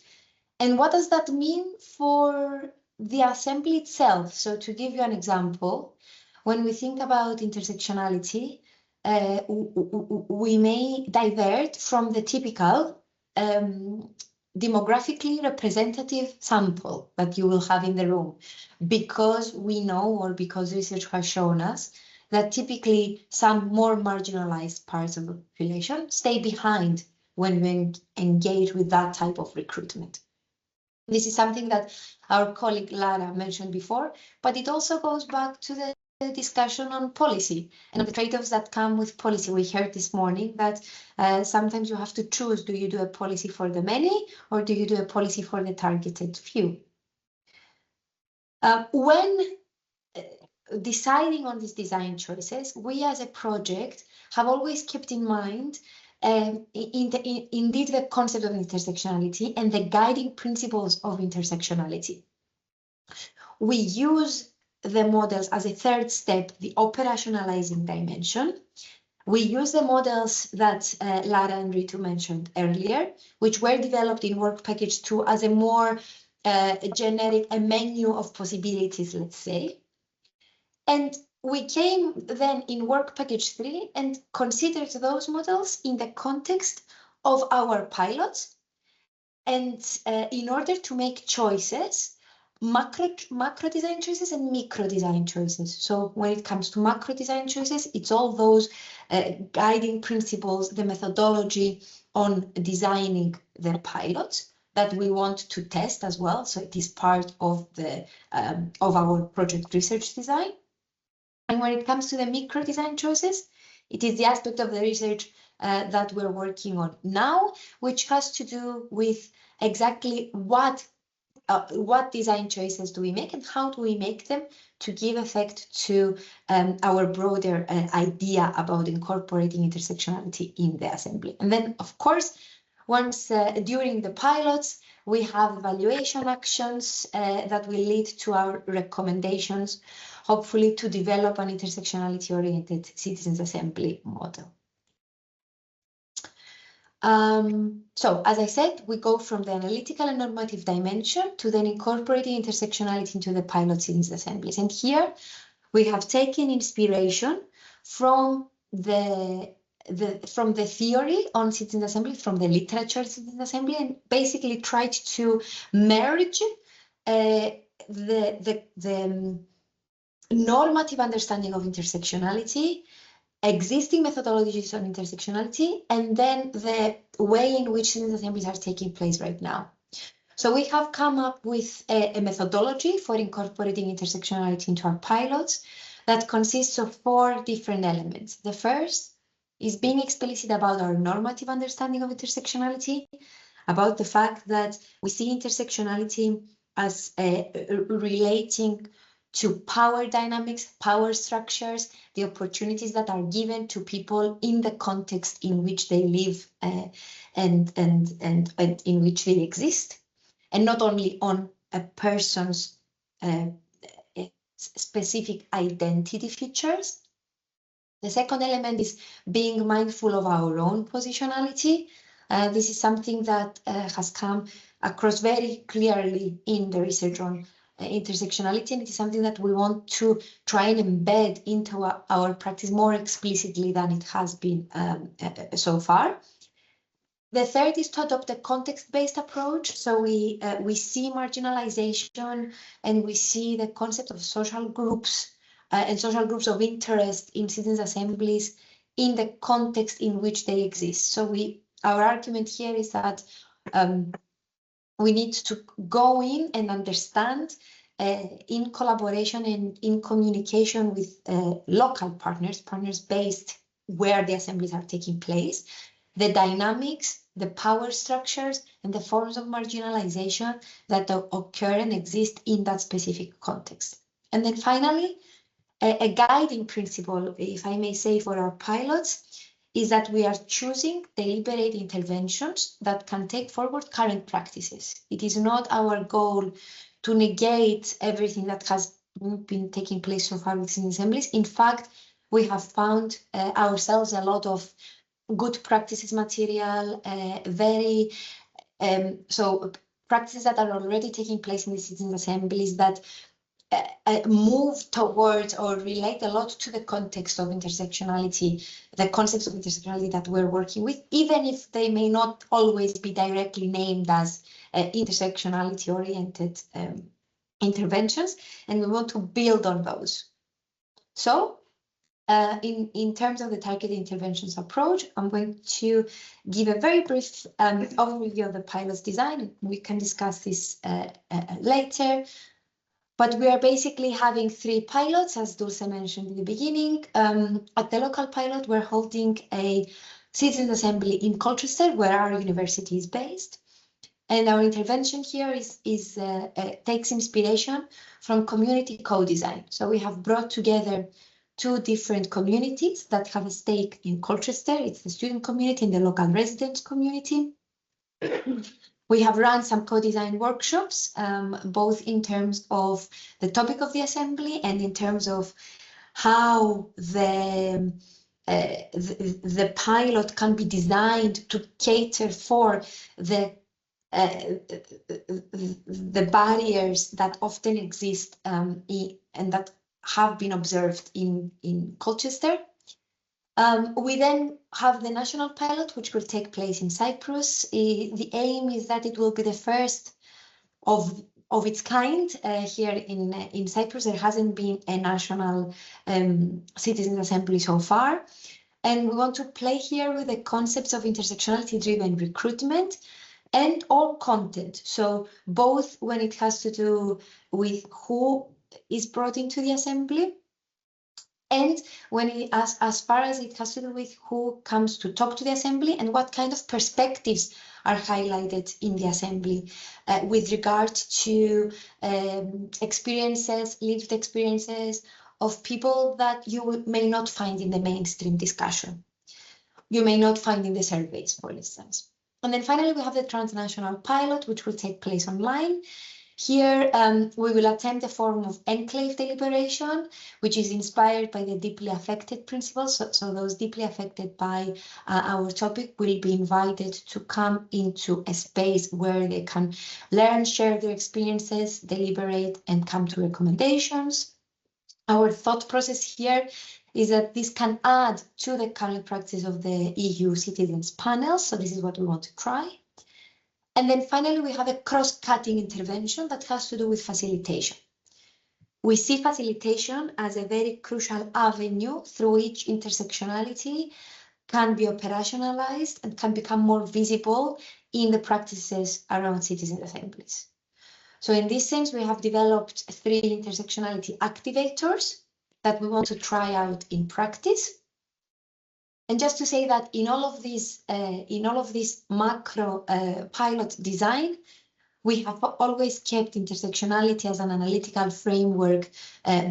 And what does that mean for the assembly itself? So to give you an example, when we think about intersectionality, we may divert from the typical demographically representative sample that you will have in the room, because we know, or because research has shown us, that typically some more marginalized parts of the population stay behind when we engage with that type of recruitment. This is something that our colleague Lara mentioned before, but it also goes back to the discussion on policy and on the trade-offs that come with policy. We heard this morning that sometimes you have to choose, do you do a policy for the many or do you do a policy for the targeted few? When deciding on these design choices, we as a project have always kept in mind indeed the concept of intersectionality and the guiding principles of intersectionality. We use the models as a third step, the operationalizing dimension. We use the models that Lara and Ritu mentioned earlier, which were developed in Work Package 2 as a more generic, a menu of possibilities, let's say. And we came then in Work Package 3 and considered those models in the context of our pilots. And in order to make choices, macro design choices and micro design choices. So when it comes to macro design choices, it's all those guiding principles, the methodology on designing the pilots that we want to test as well. So it is part of the of our project research design. And when it comes to the micro design choices, it is the aspect of the research that we're working on now, which has to do with exactly what design choices do we make and how do we make them to give effect to our broader idea about incorporating intersectionality in the assembly. And then, of course, once during the pilots, we have evaluation actions that will lead to our recommendations, hopefully to develop an intersectionality-oriented citizens' assembly model. So, as I said, we go from the analytical and normative dimension to then incorporating intersectionality into the pilot citizens' assemblies. And here we have taken inspiration from the theory on citizen assembly, from the literature citizen assembly, and basically tried to merge the normative understanding of intersectionality, existing methodologies on intersectionality, and then the way in which citizen assemblies are taking place right now. So we have come up with a methodology for incorporating intersectionality into our pilots that consists of 4 different elements. The first is being explicit about our normative understanding of intersectionality, about the fact that we see intersectionality as relating to power dynamics, power structures, the opportunities that are given to people in the context in which they live and in which they exist, and not only on a person's specific identity features. The second element is being mindful of our own positionality. This is something that has come across very clearly in the research on intersectionality, and it is something that we want to try and embed into our practice more explicitly than it has been so far. The third is to adopt a context-based approach. So we see marginalization and we see the concept of social groups and social groups of interest in citizens' assemblies in the context in which they exist. So our argument here is that we need to go in and understand in collaboration and in communication with local partners based where the assemblies are taking place, the dynamics, the power structures, and the forms of marginalization that occur and exist in that specific context. And then finally, a guiding principle, if I may say, for our pilots is that we are choosing deliberate interventions that can take forward current practices. It is not our goal to negate everything that has been taking place so far with citizen assemblies. In fact, we have found ourselves a lot of good practices material, so practices that are already taking place in the citizen assemblies that move towards or relate a lot to the context of intersectionality, the concepts of intersectionality that we're working with, even if they may not always be directly named as intersectionality-oriented interventions, and we want to build on those. So in terms of the targeted interventions approach, I'm going to give a very brief overview of the pilot's design. We can discuss this later. But we are basically having 3 pilots, as Dulce mentioned in the beginning. At the local pilot, we're holding a citizens assembly in Colchester, where our university is based. And our intervention here takes inspiration from community co-design. So we have brought together 2 different communities that have a stake in Colchester. It's the student community and the local resident community. We have run some co-design workshops, both in terms of the topic of the assembly and in terms of how the pilot can be designed to cater for the barriers that often exist and that have been observed in Colchester. We then have the national pilot, which will take place in Cyprus. The aim is that it will be the first of its kind here in Cyprus. There hasn't been a national citizen assembly so far. And we want to play here with the concepts of intersectionality-driven recruitment and all content. So both when it has to do with who is brought into the assembly, and when as far as it has to do with who comes to talk to the assembly and what kind of perspectives are highlighted in the assembly with regard to lived experiences of people that you may not find in the mainstream discussion. You may not find in the surveys, for instance. And then finally, we have the transnational pilot, which will take place online. Here, we will attempt a form of enclave deliberation, which is inspired by the deeply affected principles. So those deeply affected by our topic will be invited to come into a space where they can learn, share their experiences, deliberate, and come to recommendations. Our thought process here is that this can add to the current practice of the EU citizens panel. So this is what we want to try. And then finally, we have a cross-cutting intervention that has to do with facilitation. We see facilitation as a very crucial avenue through which intersectionality can be operationalized and can become more visible in the practices around citizen assemblies. So in this sense, we have developed 3 intersectionality activators that we want to try out in practice. And just to say that in all of this macro pilot design, we have always kept intersectionality as an analytical framework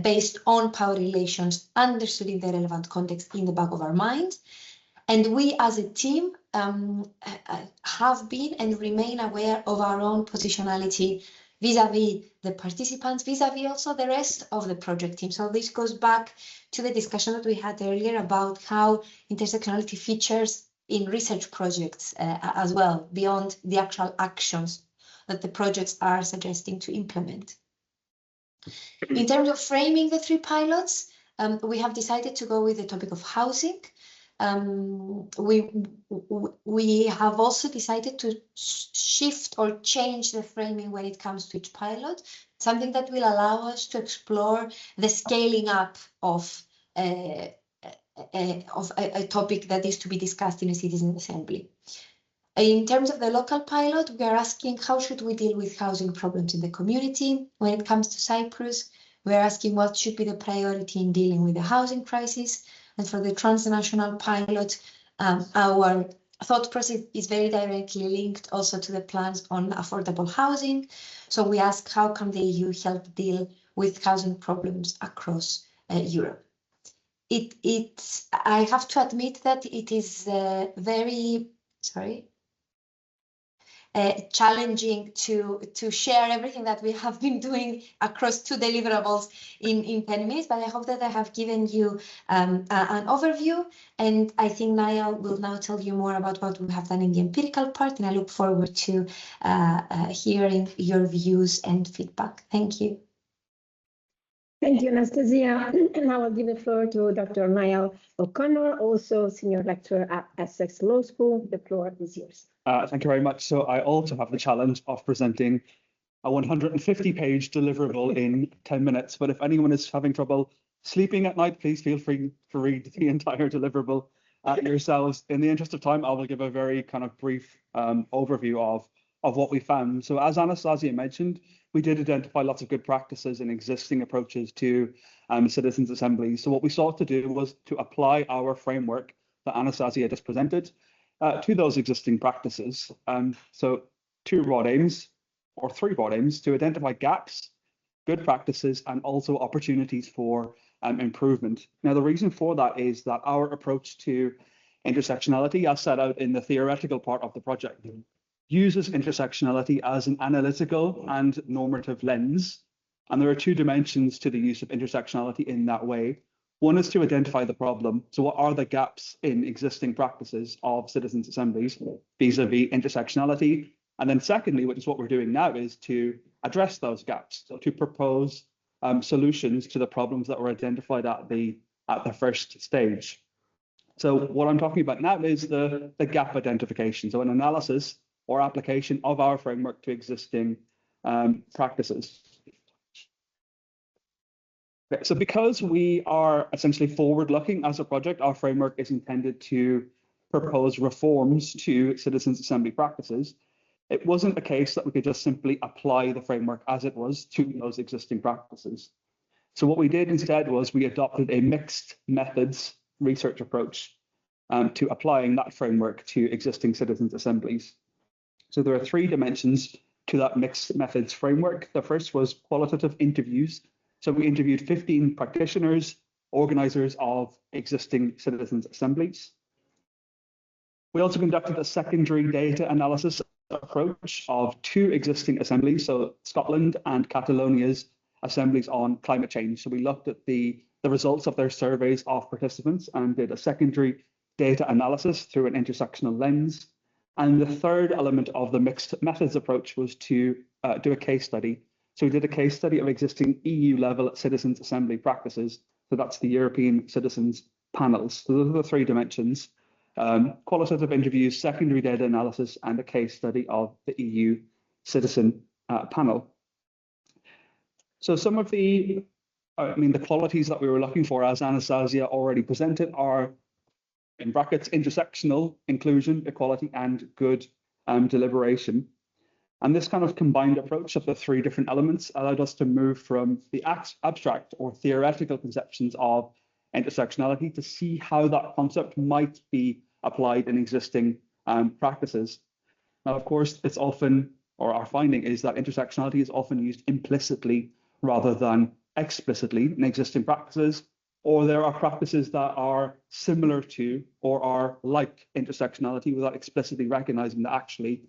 based on power relations understood in the relevant context in the back of our mind. And we as a team have been and remain aware of our own positionality vis-a-vis the participants, vis-a-vis also the rest of the project team. So this goes back to the discussion that we had earlier about how intersectionality features in research projects as well, beyond the actual actions that the projects are suggesting to implement. In terms of framing the 3 pilots, we have decided to go with the topic of housing. We have also decided to shift or change the framing when it comes to each pilot, something that will allow us to explore the scaling up of a topic that is to be discussed in a citizen assembly. In terms of the local pilot, we are asking how should we deal with housing problems in the community. When it comes to Cyprus, we are asking what should be the priority in dealing with the housing crisis. And for the transnational pilot, our thought process is very directly linked also to the plans on affordable housing. So we ask how can the EU help deal with housing problems across Europe. I have to admit that it is very, challenging to share everything that we have been doing across 2 deliverables in 10 minutes, but I hope that I have given you an overview, and I think Niall will now tell you more about what we have done in the empirical part, and I look forward to hearing your views and feedback. Thank you. Thank you, Anastasia. Now I'll give the floor to Dr. Niall O'Connor, also Senior Lecturer at Essex Law School. The floor is yours. Thank you very much. So I also have the challenge of presenting a 150-page deliverable in 10 minutes. But if anyone is having trouble sleeping at night, please feel free to read the entire deliverable yourselves. In the interest of time, I will give a very kind of brief overview of what we found. So as Anastasia mentioned, we did identify lots of good practices and existing approaches to citizens' assemblies. So what we sought to do was to apply our framework that Anastasia just presented to those existing practices. So two broad aims, or three broad aims, to identify gaps, good practices, and also opportunities for improvement. Now, the reason for that is that our approach to intersectionality, as set out in the theoretical part of the project, uses intersectionality as an analytical and normative lens. And there are two dimensions to the use of intersectionality in that way. One is to identify the problem. So what are the gaps in existing practices of citizens' assemblies vis-a-vis intersectionality? And then secondly, which is what we're doing now, is to address those gaps, so to propose solutions to the problems that were identified at the first stage. So what I'm talking about now is the gap identification, so an analysis or application of our framework to existing practices. Okay, so because we are essentially forward-looking as a project, our framework is intended to propose reforms to citizens' assembly practices. It wasn't a case that we could just simply apply the framework as it was to those existing practices. So what we did instead was we adopted a mixed methods research approach to applying that framework to existing citizens' assemblies. So there are three dimensions to that mixed methods framework. The first was qualitative interviews. So we interviewed 15 practitioners, organizers of existing citizens' assemblies. We also conducted a secondary data analysis approach of two existing assemblies, so Scotland and Catalonia's assemblies on climate change. So we looked at the results of their surveys of participants and did a secondary data analysis through an intersectional lens. And the third element of the mixed methods approach was to do a case study. So we did a case study of existing EU-level citizens' assembly practices. So that's the European Citizens Panels. So those are the three dimensions: qualitative interviews, secondary data analysis, and a case study of the EU Citizen Panel. So some of the qualities that we were looking for, as Anastasia already presented, are, in brackets, intersectional, inclusion, equality, and good deliberation. And this kind of combined approach of the three different elements allowed us to move from the abstract or theoretical conceptions of intersectionality to see how that concept might be applied in existing practices. Now, of course, it's often, or our finding is that intersectionality is often used implicitly rather than explicitly in existing practices, or there are practices that are similar to or are like intersectionality without explicitly recognizing that actually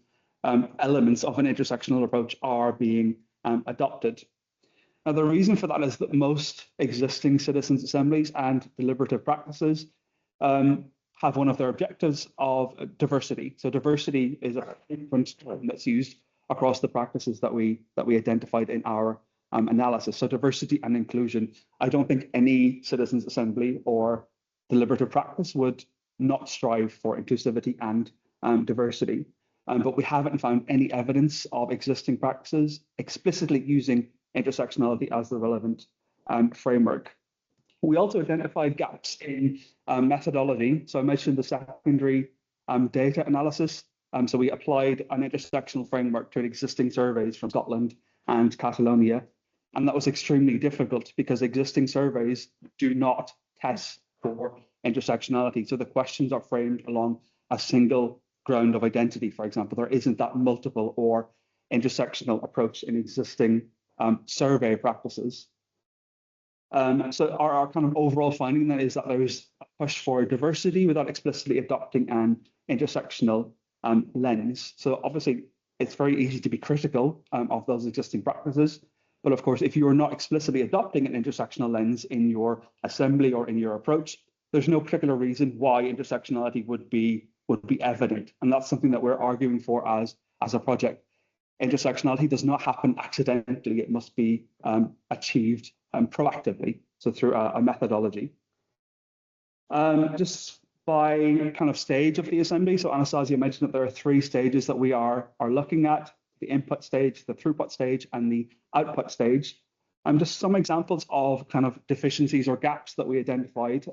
elements of an intersectional approach are being adopted. Now, the reason for that is that most existing citizens' assemblies and deliberative practices have one of their objectives of diversity. So diversity is a frequent term that's used across the practices that we identified in our analysis. So diversity and inclusion. I don't think any citizens' assembly or deliberative practice would not strive for inclusivity and diversity. But we haven't found any evidence of existing practices explicitly using intersectionality as the relevant framework. We also identified gaps in methodology. So I mentioned the secondary data analysis. So we applied an intersectional framework to existing surveys from Scotland and Catalonia. And that was extremely difficult because existing surveys do not test for intersectionality. So the questions are framed along a single ground of identity, for example. There isn't that multiple or intersectional approach in existing survey practices. So our kind of overall finding then is that there is a push for diversity without explicitly adopting an intersectional lens. So obviously, it's very easy to be critical of those existing practices. But of course, if you are not explicitly adopting an intersectional lens in your assembly or in your approach, there's no particular reason why intersectionality would be evident. And that's something that we're arguing for as a project. Intersectionality does not happen accidentally. It must be achieved proactively, so through a methodology. Just by kind of stage of the assembly, so Anastasia mentioned that there are three stages that we are looking at: the input stage, the throughput stage, and the output stage. Just some examples of kind of deficiencies or gaps that we identified.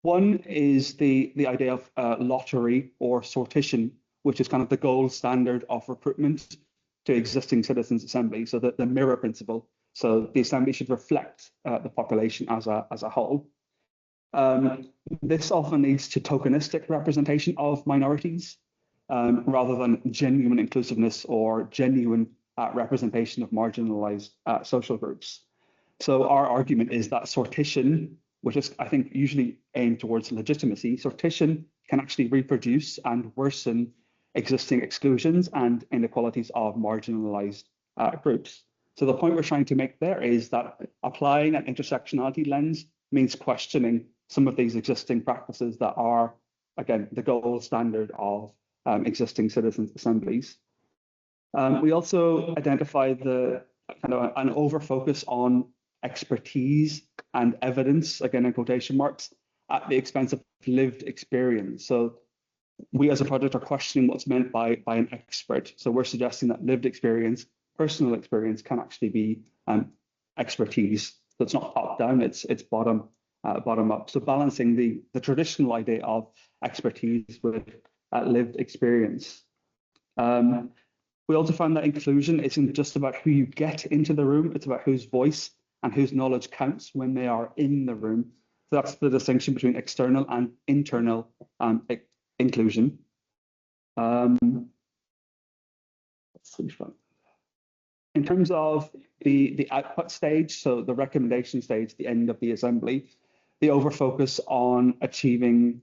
One is the idea of lottery or sortition which is kind of the gold standard of recruitment to existing citizens' assembly, so that the mirror principle. So the assembly should reflect the population as a whole. This often leads to tokenistic representation of minorities rather than genuine inclusiveness or genuine representation of marginalized social groups. So our argument is that sortition, which is, I think, usually aimed towards legitimacy, sortition can actually reproduce and worsen existing exclusions and inequalities of marginalized groups. So the point we're trying to make there is that applying an intersectionality lens means questioning some of these existing practices that are, again, the gold standard of existing citizens' assemblies. We also identify the kind of an overfocus on expertise and evidence, again in quotation marks, at the expense of lived experience. So we as a project are questioning what's meant by an expert. So we're suggesting that lived experience, personal experience can actually be expertise. So it's not top down, it's bottom up. So balancing the traditional idea of expertise with lived experience. We also found that inclusion isn't just about who you get into the room, it's about whose voice and whose knowledge counts when they are in the room. So that's the distinction between external and internal inclusion. In terms of the output stage, so the recommendation stage, the end of the assembly, the overfocus on achieving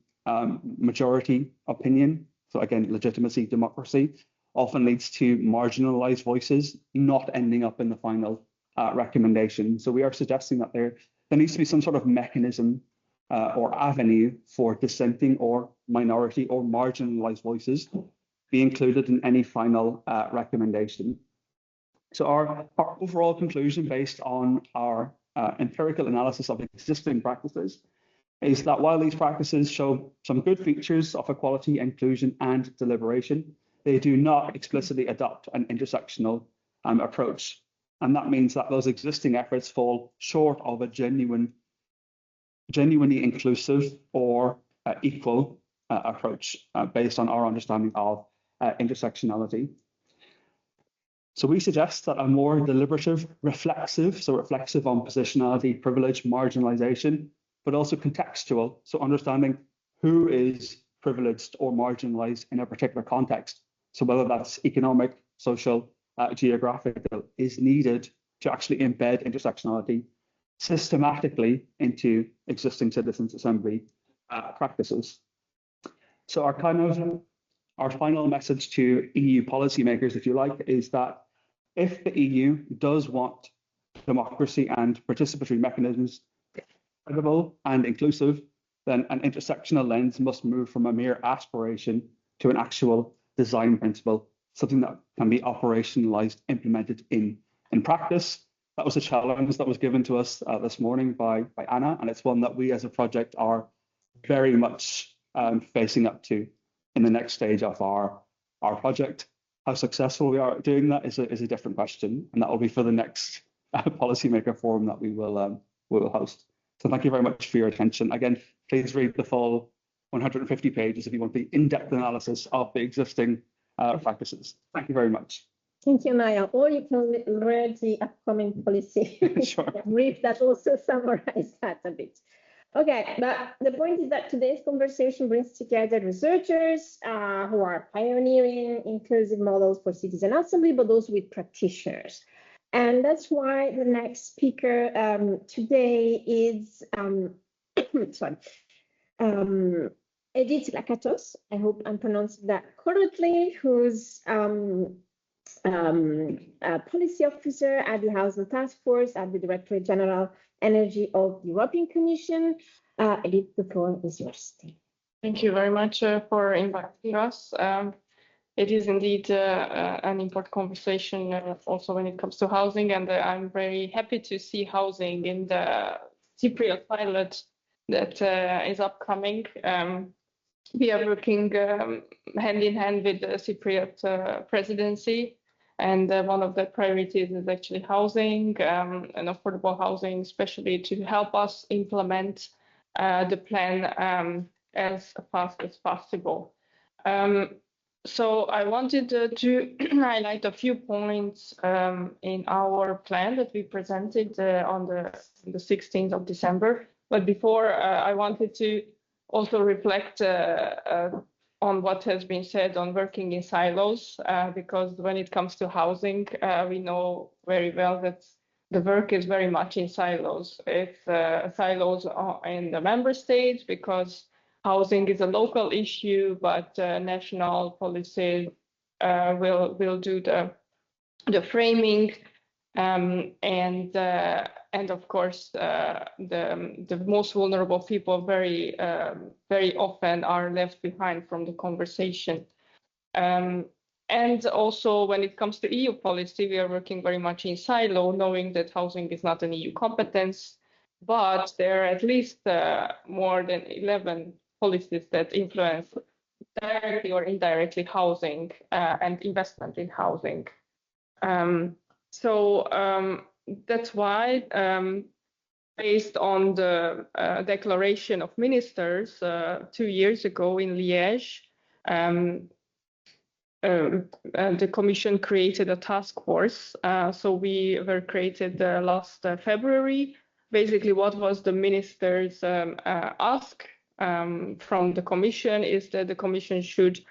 majority opinion, so again, legitimacy, democracy, often leads to marginalized voices not ending up in the final recommendation. So we are suggesting that there needs to be some sort of mechanism or avenue for dissenting or minority or marginalized voices be included in any final recommendation. So our overall conclusion based on our empirical analysis of existing practices is that while these practices show some good features of equality, inclusion, and deliberation, they do not explicitly adopt an intersectional approach. And that means that those existing efforts fall short of a genuinely inclusive or equal approach based on our understanding of intersectionality. So we suggest that a more deliberative, reflexive, so reflexive on positionality, privilege, marginalization, but also contextual, so understanding who is privileged or marginalized in a particular context. So whether that's economic, social, geographical, is needed to actually embed intersectionality systematically into existing citizens' assembly practices. So our final message to EU policymakers, if you like, is that if the EU does want democracy and participatory mechanisms credible and inclusive, then an intersectional lens must move from a mere aspiration to an actual design principle, something that can be operationalized, implemented in practice. That was a challenge that was given to us this morning by Ana, and it's one that we as a project are very much facing up to in the next stage of our project. How successful we are at doing that is a different question, and that will be for the next policymaker forum that we will host. So thank you very much for your attention. Again, please read the full 150 pages if you want the in-depth analysis of the existing practices. Thank you very much. Thank you, Niall. Or you can read the upcoming policy brief that also summarizes that a bit. Okay, but the point is that today's conversation brings together researchers who are pioneering inclusive models for citizen assembly, but also with practitioners. And that's why the next speaker today is Edith Lakatos. I hope I'm pronouncing that correctly, who's a policy officer at the Housing Task Force at the Directorate General Energy of the European Commission. Edith, the floor is yours. Thank you very much for inviting us. It is indeed an important conversation also when it comes to housing, and I'm very happy to see housing in the Cypriot pilot that is upcoming. We are working hand in hand with the Cypriot presidency, and one of the priorities is actually housing and affordable housing, especially to help us implement the plan as fast as possible. So I wanted to highlight a few points in our plan that we presented on the 16th of December. But before, I wanted to also reflect on what has been said on working in silos, because when it comes to housing, we know very well that the work is very much in silos. It's silos in the member states because housing is a local issue, but national policies will do the framing, and of course the most vulnerable people very often are left behind from the conversation. And also when it comes to EU policy, we are working very much in silo, knowing that housing is not an EU competence, but there are at least more than 11 policies that influence directly or indirectly housing and investment in housing. So that's why, based on the declaration of ministers 2 years ago in Liège, the Commission created a task force. So we were created last February. Basically, what was the ministers' ask from the Commission is that the Commission should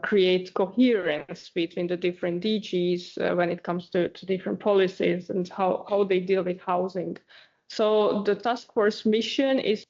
create coherence between the different DGs when it comes to different policies and how they deal with housing. So the task force mission is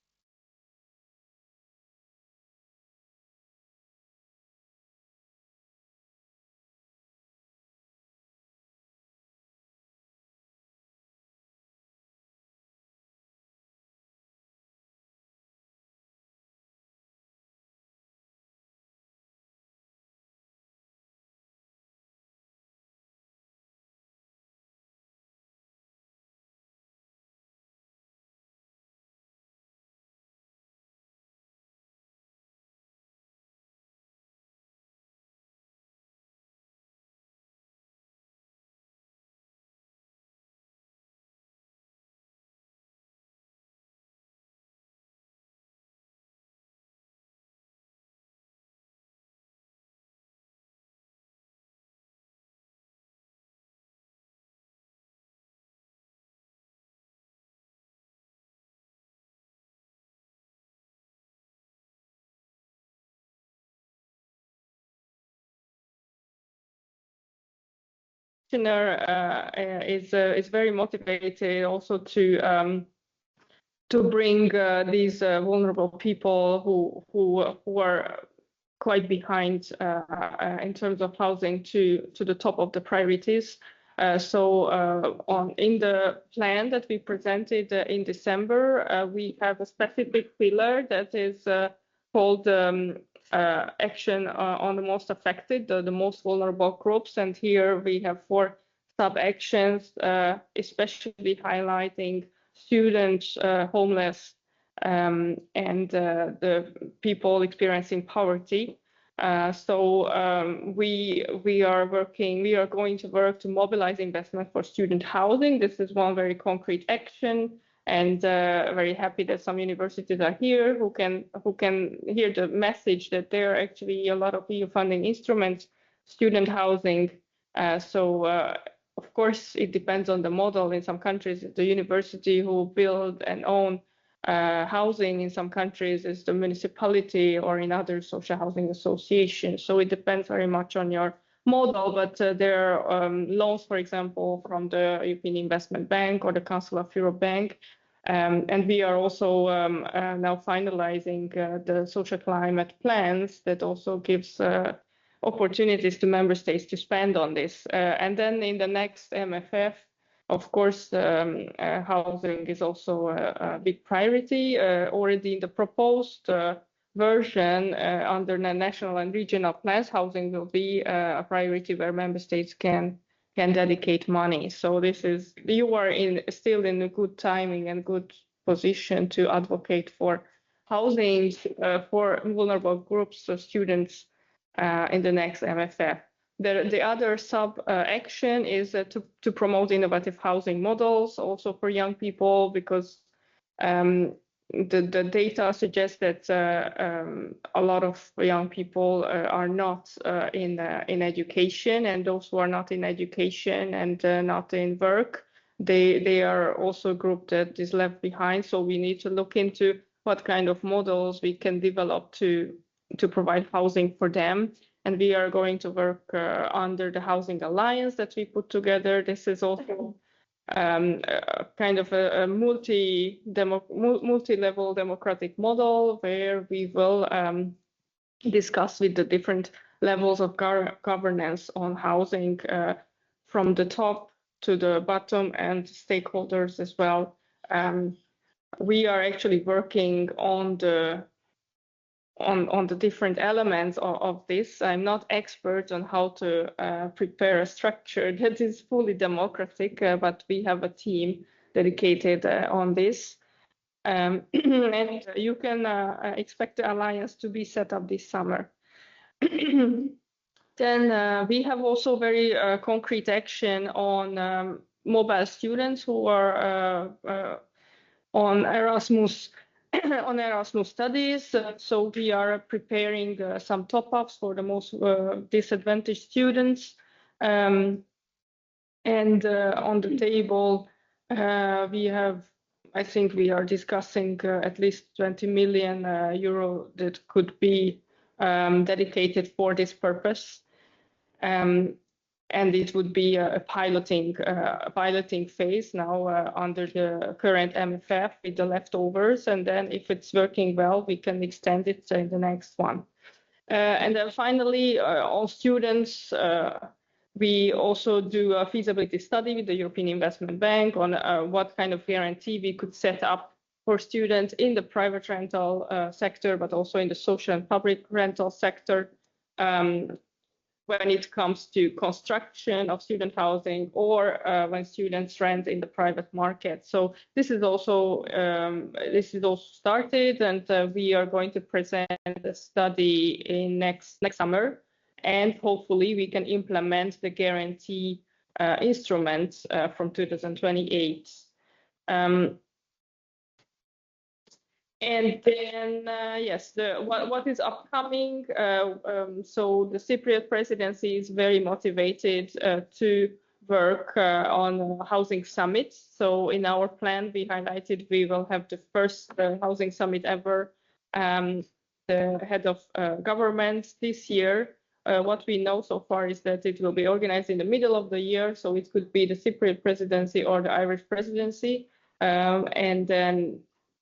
is very motivated also to bring these vulnerable people who are quite behind in terms of housing to the top of the priorities. So in the plan that we presented in December, we have a specific pillar that is called action on the most affected, the most vulnerable groups. And here we have 4 sub-actions, especially highlighting students, homeless, and the people experiencing poverty. So we are going to work to mobilize investment for student housing. This is one very concrete action, and very happy that some universities are here who can hear the message that there are actually a lot of EU funding instruments, student housing. Of course, it depends on the model. In some countries, the university who build and own housing. In some countries, is the municipality, or in other social housing associations. So it depends very much on your model. But there are loans, for example, from the European Investment Bank or the Council of Europe Bank. And we are also now finalizing the social climate plans that also gives opportunities to member states to spend on this. And then in the next MFF, of course, housing is also a big priority. Already in the proposed version under the national and regional plans, housing will be a priority where member states can dedicate money. So you are still in a good timing and good position to advocate for housing for vulnerable groups of students in the next MFF. The other sub-action is to promote innovative housing models also for young people, because the data suggests that a lot of young people are not in education, and those who are not in education and not in work, they are also a group that is left behind. So we need to look into what kind of models we can develop to provide housing for them. And we are going to work under the Housing Alliance that we put together. This is also kind of a multi-level democratic model where we will discuss with the different levels of governance on housing from the top to the bottom and stakeholders as well. We are actually working on the different elements of this. I'm not expert on how to prepare a structure that is fully democratic, but we have a team dedicated on this. And you can expect the alliance to be set up this summer. Then we have also very concrete action on mobile students who are on Erasmus studies. So we are preparing some top-ups for the most disadvantaged students. And on the table, we have, I think we are discussing at least 20 million euro that could be dedicated for this purpose. And it would be a piloting phase now under the current MFF with the leftovers. And then if it's working well, we can extend it in the next one. And then finally, all students, we also do a feasibility study with the European Investment Bank on what kind of guarantee we could set up for students in the private rental sector, but also in the social and public rental sector. When it comes to construction of student housing or when students rent in the private market. So this is also started, and we are going to present a study in next summer, and hopefully we can implement the guarantee instruments from 2028. And then, yes, what is upcoming? So the Cypriot presidency is very motivated to work on a housing summit. So in our plan, we highlighted we will have the first housing summit ever, the head of government this year. What we know so far is that it will be organized in the middle of the year. So it could be the Cypriot presidency or the Irish presidency. And then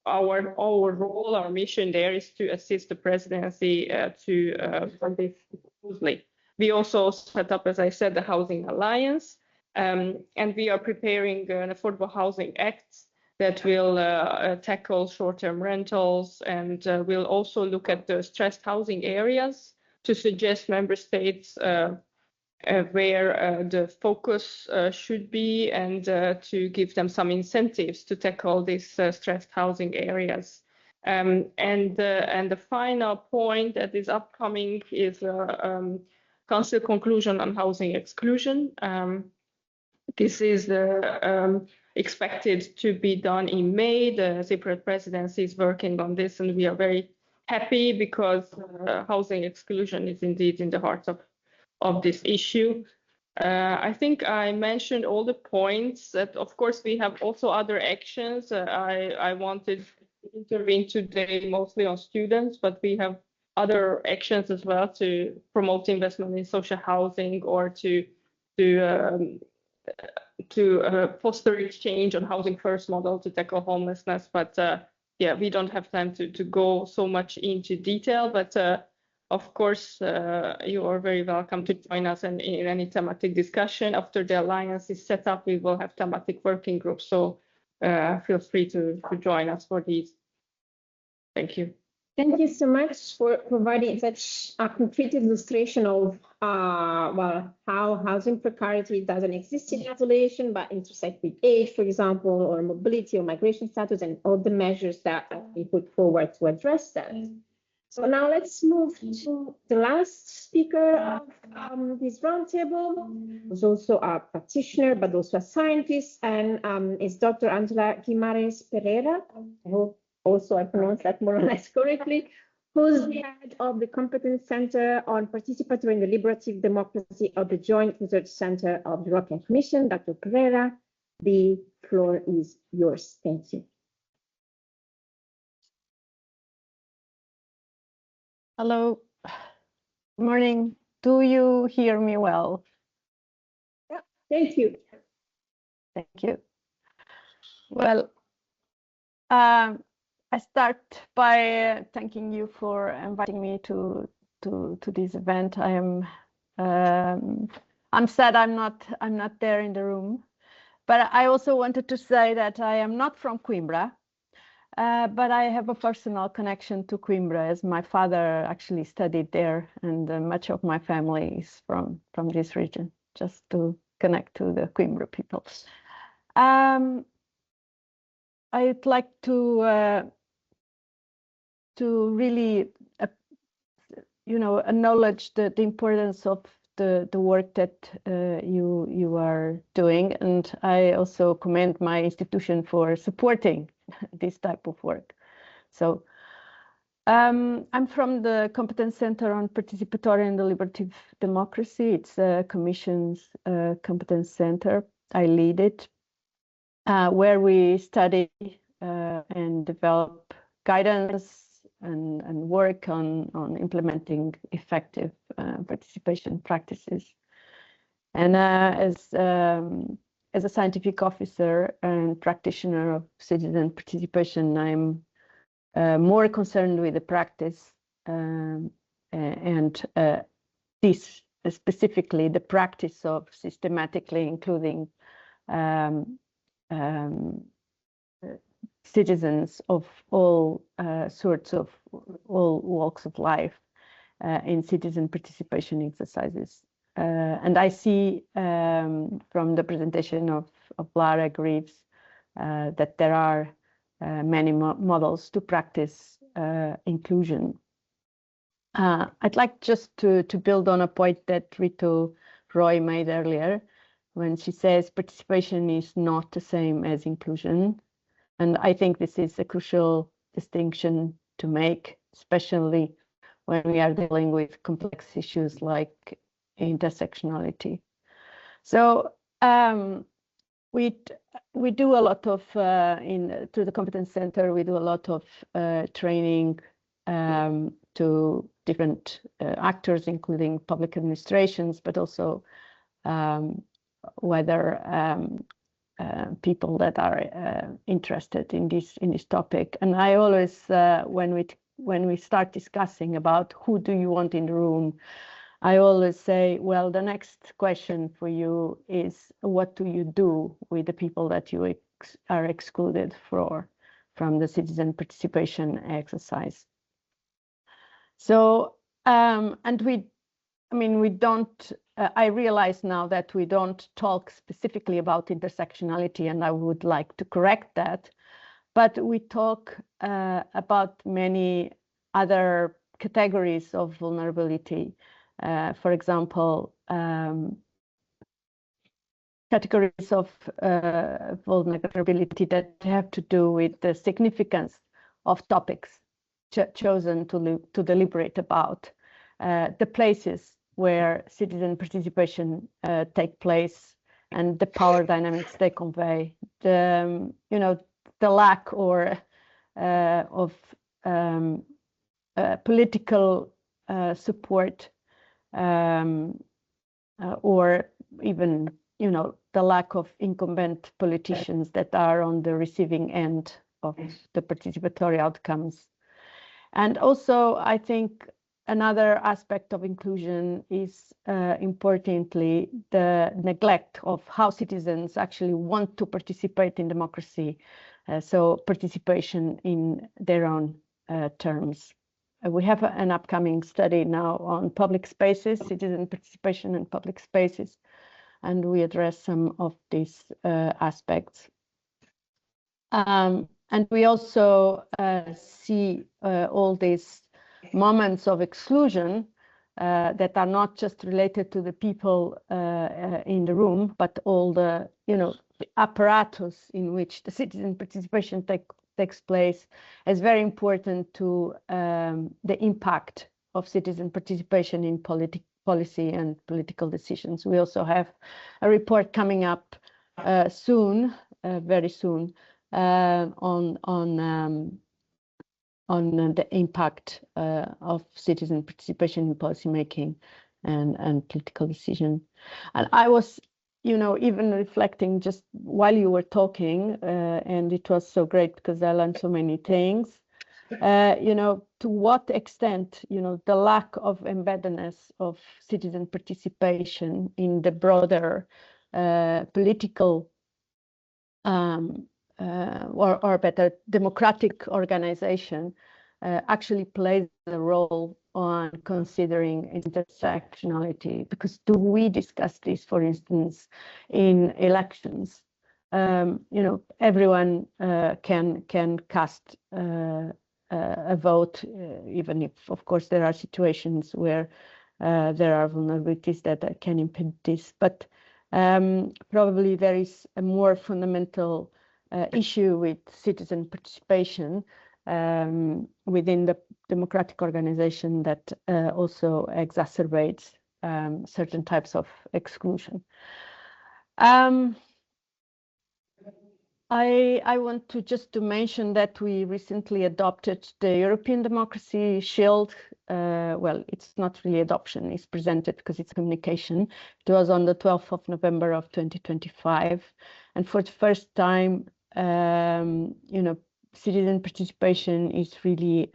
our role, our mission there is to assist the presidency to run this smoothly. We also set up, as I said, the Housing Alliance, and we are preparing an Affordable Housing Act that will tackle short-term rentals, and will also look at the stressed housing areas to suggest member states where the focus should be, and to give them some incentives to tackle these stressed housing areas. And the final point that is upcoming is Council conclusion on housing exclusion. This is expected to be done in May. The Cypriot presidency is working on this, and we are very happy because housing exclusion is indeed in the heart of this issue. I think I mentioned all the points. That of course we have also other actions. I wanted to intervene today mostly on students, but we have other actions as well to promote investment in social housing, or to foster exchange on housing first model to tackle homelessness. But yeah, we don't have time to go so much into detail, but of course, you are very welcome to join us in any thematic discussion. After the alliance is set up, we will have thematic working groups. So feel free to join us for these. Thank you. Thank you so much for providing such a concrete illustration of well, how housing precarity doesn't exist in isolation, but intersect with age, for example, or mobility or migration status, and all the measures that we put forward to address that. So now let's move to the last speaker of this roundtable, who's also a practitioner, but also a scientist, and is Dr. Ângela Guimarães Pereira. I hope also I pronounced that more or less correctly, who's the head of the Competence Centre on Participatory and Deliberative Democracy of the Joint Research Centre of the European Commission. Dr. Pereira, the floor is yours. Thank you. Hello. Morning. Do you hear me well? Yeah, thank you. Thank you. Well, I start by thanking you for inviting me to this event. I'm sad I'm not there in the room, but I also wanted to say that I am not from Coimbra, but I have a personal connection to Coimbra, as my father actually studied there, and much of my family is from this region, just to connect to the Coimbra people. I'd like to really, acknowledge the importance of the work that you are doing, and I also commend my institution for supporting this type of work. So I'm from the Competence Centre on Participatory and Deliberative Democracy. It's a Commission's Competence Centre. I lead it, where we study and develop guidance and work on implementing effective participation practices. And as a scientific officer and practitioner of citizen participation, I'm more concerned with the practice and this specifically the practice of systematically including citizens of all sorts of all walks of life in citizen participation exercises. And I see from the presentation of Lara Greaves that there are many models to practice inclusion. I'd like just to build on a point that Rito Roy made earlier, when she says participation is not the same as inclusion. And I think this is a crucial distinction to make, especially when we are dealing with complex issues like intersectionality. So we do a lot of, through the Competence Centre, we do a lot of training to different actors, including public administrations, but also whether people that are interested in this topic. And I always, when we start discussing about who do you want in the room, I always say, well, the next question for you is, what do you do with the people that you are excluded from the citizen participation exercise? So, and we don't, I realize now that we don't talk specifically about intersectionality, and I would like to correct that, but we talk about many other categories of vulnerability. For example, categories of vulnerability that have to do with the significance of topics chosen to deliberate about, the places where citizen participation take place, and the power dynamics they convey, the lack of political support, or even the lack of incumbent politicians that are on the receiving end of the participatory outcomes. And also, I think another aspect of inclusion is, importantly, the neglect of how citizens actually want to participate in democracy. So participation in their own terms. We have an upcoming study now on public spaces, citizen participation in public spaces, and we address some of these aspects. And we also see all these moments of exclusion that are not just related to the people in the room, but all the the apparatus in which the citizen participation takes place as very important to the impact of citizen participation in policy and political decisions. We also have a report coming up soon, very soon, on the impact of citizen participation in policymaking and political decision. And I was, even reflecting just while you were talking, and it was so great because I learned so many things. To what extent, the lack of embeddedness of citizen participation in the broader political or better democratic organization actually plays a role on considering intersectionality. Because do we discuss this, for instance, in elections? Everyone can cast a vote, even if, of course, there are situations where there are vulnerabilities that can impede this. But probably there is a more fundamental issue with citizen participation within the democratic organization that also exacerbates certain types of exclusion. I want to mention that we recently adopted the European Democracy Shield. Well, it's not really adoption, it's presented because it's communication. It was on the 12th of November of 2025. And for the first time, citizen participation is really,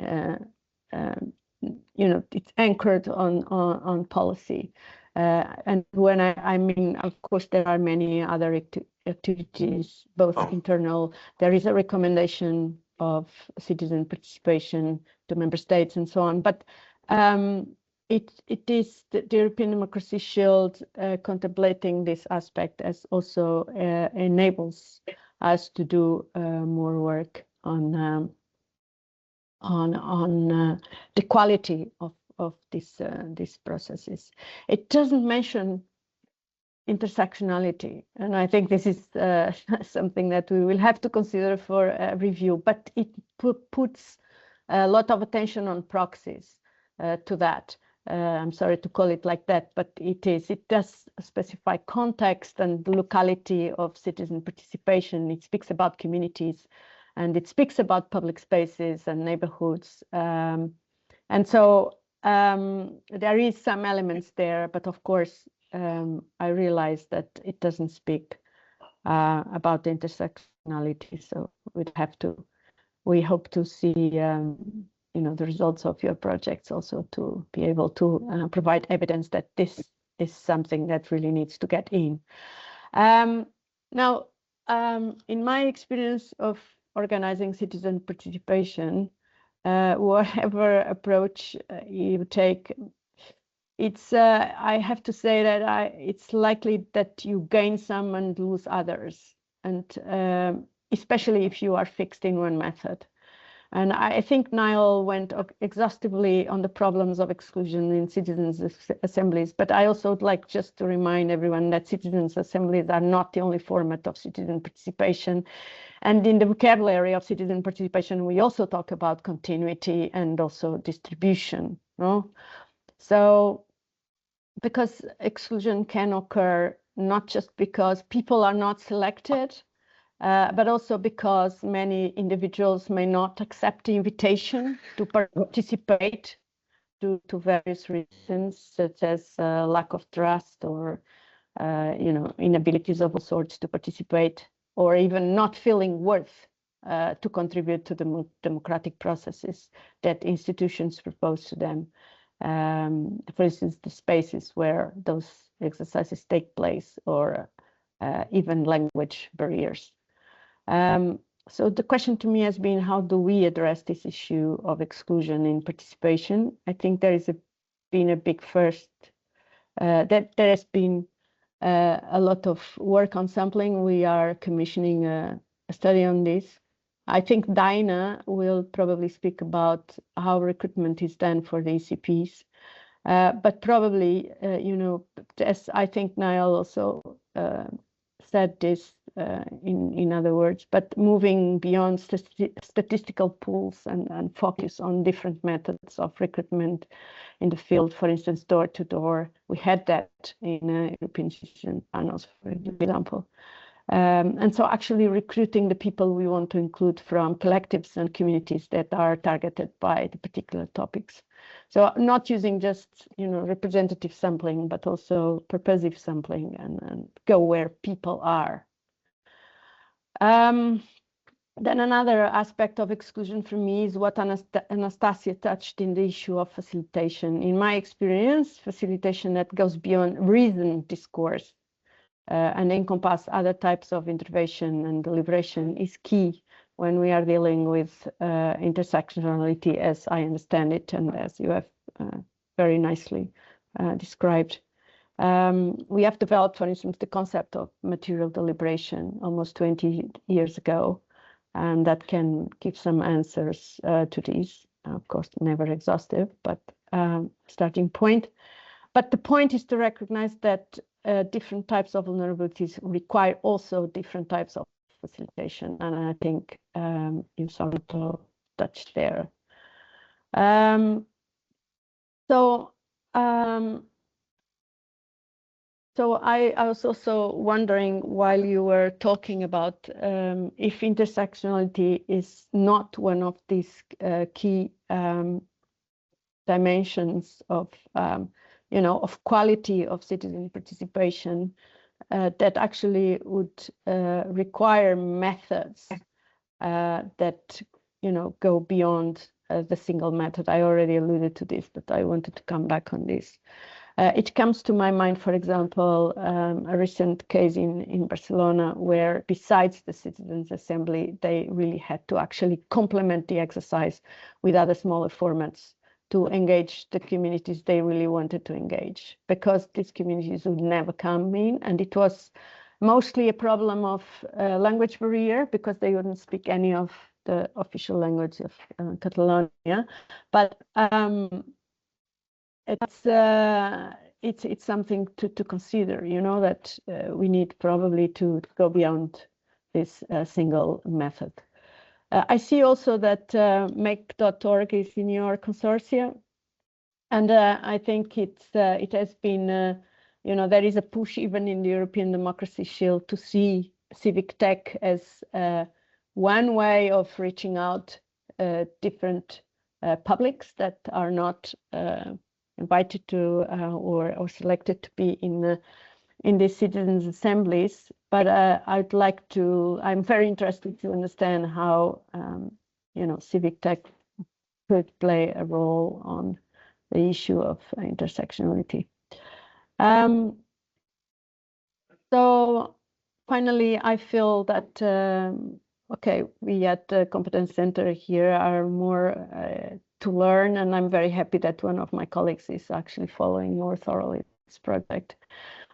it's anchored on policy. And when I mean, of course, there are many other activities, both internal. There is a recommendation of citizen participation to member states and so on. But it is the European Democracy Shield contemplating this aspect as also enables us to do more work on the quality of these processes. It doesn't mention intersectionality, and I think this is something that we will have to consider for a review, but it puts a lot of attention on proxies to that. I'm sorry to call it like that, but it does specify context and the locality of citizen participation. It speaks about communities, and it speaks about public spaces and neighborhoods. And so there is some elements there, but of course, I realize that it doesn't speak about the intersectionality. So we hope to see, the results of your projects also to be able to provide evidence that this is something that really needs to get in. Now, in my experience of organizing citizen participation, whatever approach you take, I have to say that it's likely that you gain some and lose others, and especially if you are fixed in one method. And I think Niall went exhaustively on the problems of exclusion in citizens' assemblies, but I also would like just to remind everyone that citizens' assemblies are not the only format of citizen participation. And in the vocabulary of citizen participation, we also talk about continuity and also distribution. No? So, because exclusion can occur not just because people are not selected, but also because many individuals may not accept the invitation to participate due to various reasons, such as lack of trust or inabilities of all sorts to participate, or even not feeling worth to contribute to the democratic processes that institutions propose to them. For instance, the spaces where those exercises take place, or even language barriers. So the question to me has been, how do we address this issue of exclusion in participation? I think there has been a big first, that there has been a lot of work on sampling. We are commissioning a study on this. I think Dinah will probably speak about how recruitment is done for the ECPs. But probably, as I think Niall also said this, in other words, but moving beyond statistical pools and focus on different methods of recruitment in the field, for instance, door-to-door. We had that in European citizen panels, for example. And so actually recruiting the people we want to include from collectives and communities that are targeted by the particular topics. So not using just, representative sampling, but also purposive sampling and go where people are. Then another aspect of exclusion for me is what Anastasia touched in the issue of facilitation. In my experience, facilitation that goes beyond reasoned discourse and encompass other types of intervention and deliberation is key when we are dealing with intersectionality, as I understand it, and as you have very nicely described. We have developed, for instance, the concept of material deliberation almost 20 years ago, and that can give some answers to these. Of course, never exhaustive, but starting point. But the point is to recognize that different types of vulnerabilities require also different types of facilitation, and I think you sort of touched there. So I was also wondering, while you were talking about if intersectionality is not one of these key dimensions of of quality of citizen participation, that actually would require methods that go beyond the single method. I already alluded to this, but I wanted to come back on this. It comes to my mind, for example, a recent case in Barcelona, where besides the Citizens' Assembly, they really had to actually complement the exercise with other smaller formats to engage the communities they really wanted to engage, because these communities would never come in, and it was mostly a problem of language barrier, because they wouldn't speak any of the official language of Catalonia. But it's something to consider, that we need probably to go beyond this single method. I see also that make.org is in your consortia, and I think it has been, there is a push even in the European Democracy Shield to see civic tech as one way of reaching out different publics that are not invited to or selected to be in the citizens' assemblies. But I'm very interested to understand how, civic tech could play a role on the issue of intersectionality. So finally, I feel that, we at the Competence Centre here are more to learn, and I'm very happy that one of my colleagues is actually following more thoroughly this project.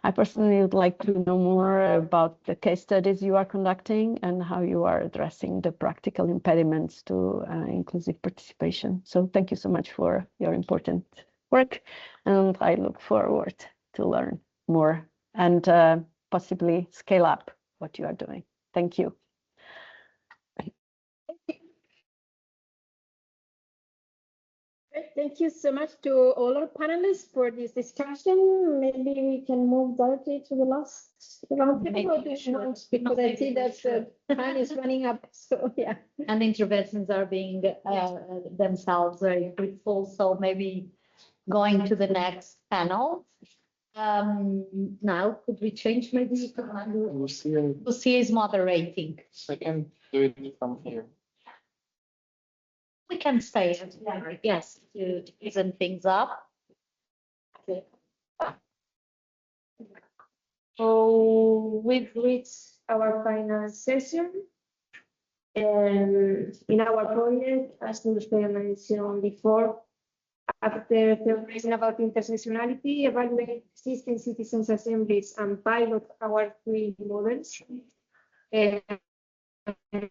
I personally would like to know more about the case studies you are conducting and how you are addressing the practical impediments to inclusive participation. So thank you so much for your important work, and I look forward to learn more and possibly scale up what you are doing. Thank you. Thank you so much to all our panelists for this discussion. Maybe we can move directly to the last roundtable, because I see that the time is running up. So yeah. And interventions are being themselves very fruitful. So maybe going to the next panel. Now, could we change maybe? Lucia is moderating. I can do it from here. We can stay, yes, to even things up. Okay. So we've reached our final session. And in our project, as Lucia mentioned before, after theorizing about intersectionality, evaluate existing citizens' assemblies and pilot our 3 models.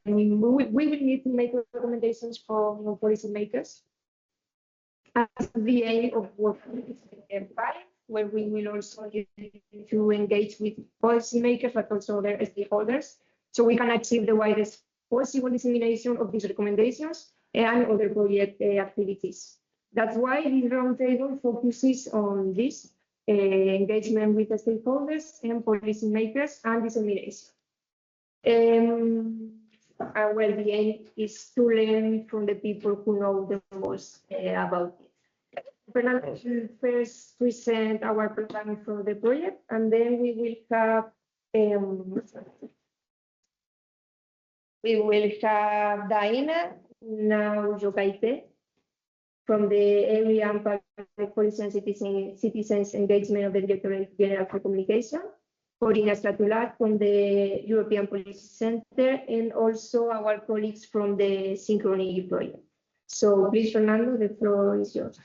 We will need to make recommendations for policymakers. As the aim of work 5, where we will also use to engage with policymakers, but also other stakeholders, so we can achieve the widest possible dissemination of these recommendations and other project activities. That's why this roundtable focuses on this engagement with the stakeholders and policymakers and dissemination. And well, the aim is to learn from the people who know the most about it. Fernando will first present our plan for the project, and then we will have Daina Neiiendam from the Area and Public Policy and Citizens Engagement of the Directorate General for Communication, Corina Stratulat from the European Policy Centre, and also our colleagues from the Synchrony project. So please, Fernando, the floor is yours.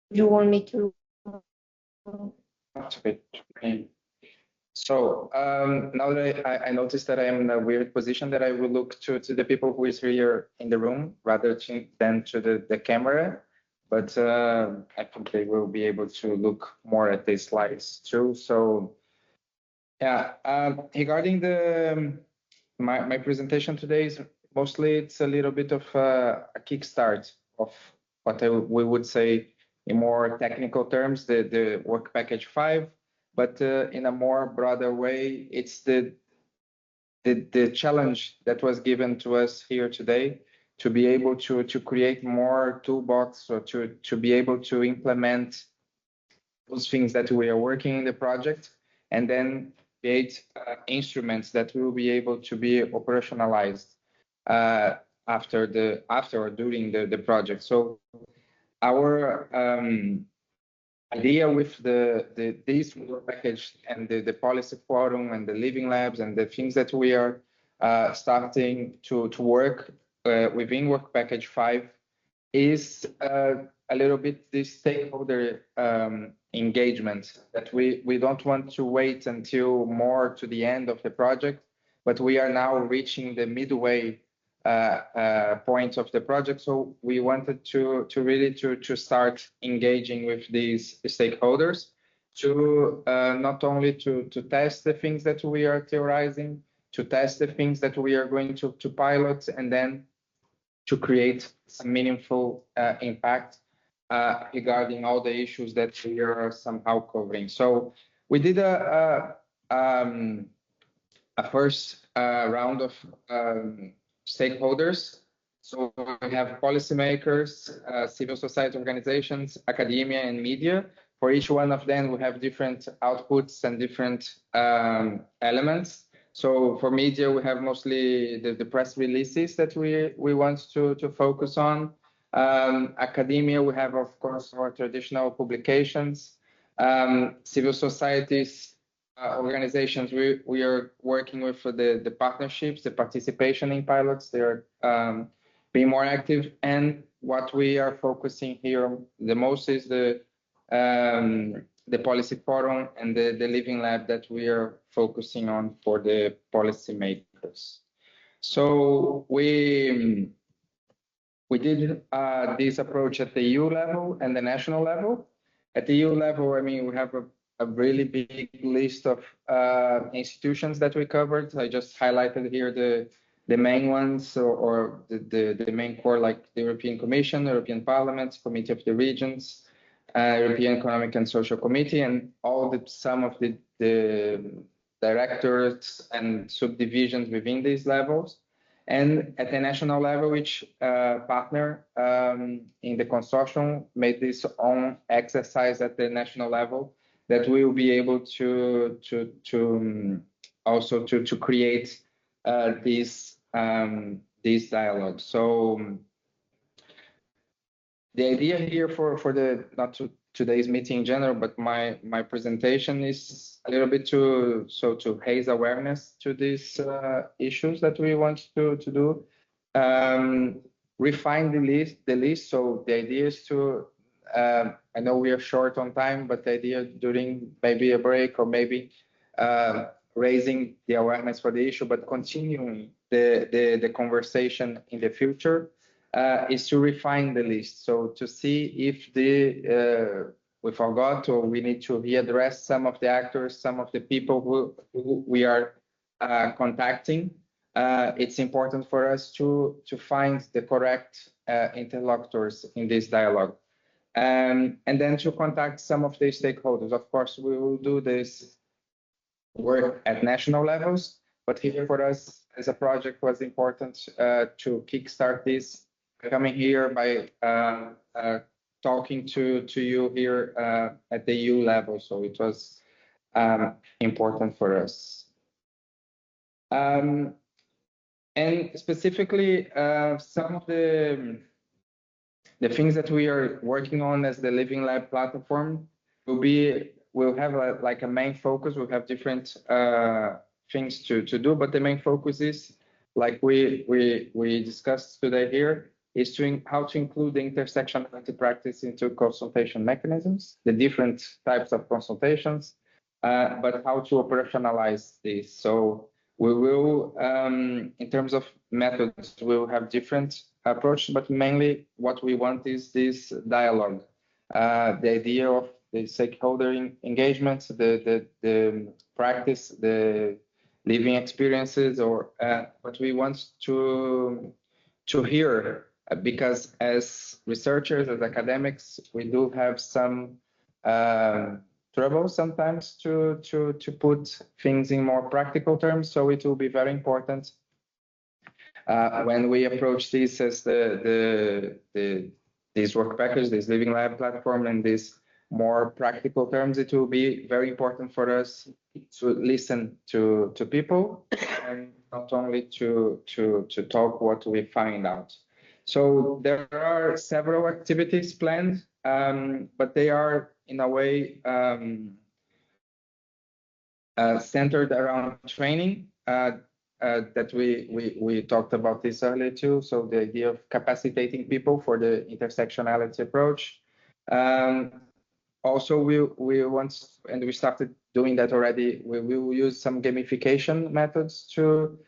You want me to? Okay. So now that I noticed that I'm in a weird position, that I will look to the people who is here in the room rather than to the camera. But I think they will be able to look more at the slides too. So yeah, regarding my presentation today is mostly it's a little bit of a kickstart of what we would say in more technical terms, the work package 5, but in a more broader way, it's the challenge that was given to us here today to be able to create more toolbox, or to be able to implement those things that we are working in the project, and then create instruments that will be able to be operationalized after or during the project. So our idea with this work package and the policy forum and the living labs and the things that we are starting to work within work package 5 is a little bit this stakeholder engagement, that we don't want to wait until more to the end of the project, but we are now reaching the midway point of the project. So we wanted to really to start engaging with these stakeholders to not only to test the things that we are theorizing, to test the things that we are going to pilot, and then to create some meaningful impact regarding all the issues that we are somehow covering. So we did a first round of stakeholders. So we have policymakers, civil society organizations, academia, and media. For each one of them, we have different outputs and different elements. So for media, we have mostly the press releases that we want to focus on. Academia, we have, of course, our traditional publications. Civil societies, organizations, we are working with the partnerships, the participation in pilots. They are being more active. And what we are focusing here the most is the policy forum and the living lab that we are focusing on for the policymakers. So we did this approach at the EU level and the national level. At the EU level, I mean, we have a really big list of institutions that we covered. I just highlighted here the main ones, or the main core, like the European Commission, the European Parliament, Committee of the Regions, European Economic and Social Committee, and some of the directorates and subdivisions within these levels. And at the national level, each partner in the consortium made this own exercise at the national level that we will be able to also create this dialogue. So the idea here for the, not to today's meeting in general, but my presentation is a little bit to raise awareness to these issues that we want to do. Refine the list. So the idea is to, I know we are short on time, but the idea during maybe a break or maybe raising the awareness for the issue, but continuing the conversation in the future is to refine the list. So to see if we forgot or we need to readdress some of the actors, some of the people who we are contacting. It's important for us to find the correct interlocutors in this dialogue. And then to contact some of the stakeholders. Of course, we will do this work at national levels, but here for us as a project was important to kickstart this, coming here by talking to you here at the EU level. So it was important for us. And specifically, some of the things that we are working on as the Living Lab platform we'll have like a main focus. We'll have different things to do, but the main focus is, like we discussed today here, is how to include the intersectionality practice into consultation mechanisms, the different types of consultations, but how to operationalize this. So we will, in terms of methods, we will have different approaches, but mainly what we want is this dialogue, the idea of the stakeholder engagement, the practice, the living experiences, or what we want to hear, because as researchers, as academics, we do have some trouble sometimes to put things in more practical terms. So it will be very important when we approach this as this work package, this Living Lab platform, and this more practical terms, it will be very important for us to listen to people and not only to talk what we find out. So there are several activities planned, but they are in a way centered around training. That we talked about this earlier too. So the idea of capacitating people for the intersectionality approach. Also, we want, and we started doing that already. We will use some gamification methods to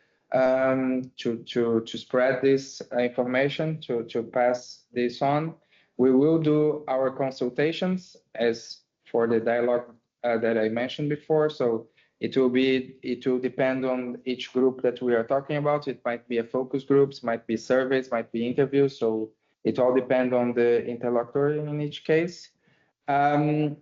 spread this information, to pass this on. We will do our consultations as for the dialogue that I mentioned before. So it will depend on each group that we are talking about. It might be a focus groups, might be surveys, might be interviews. So it all depends on the interlocutor in each case. And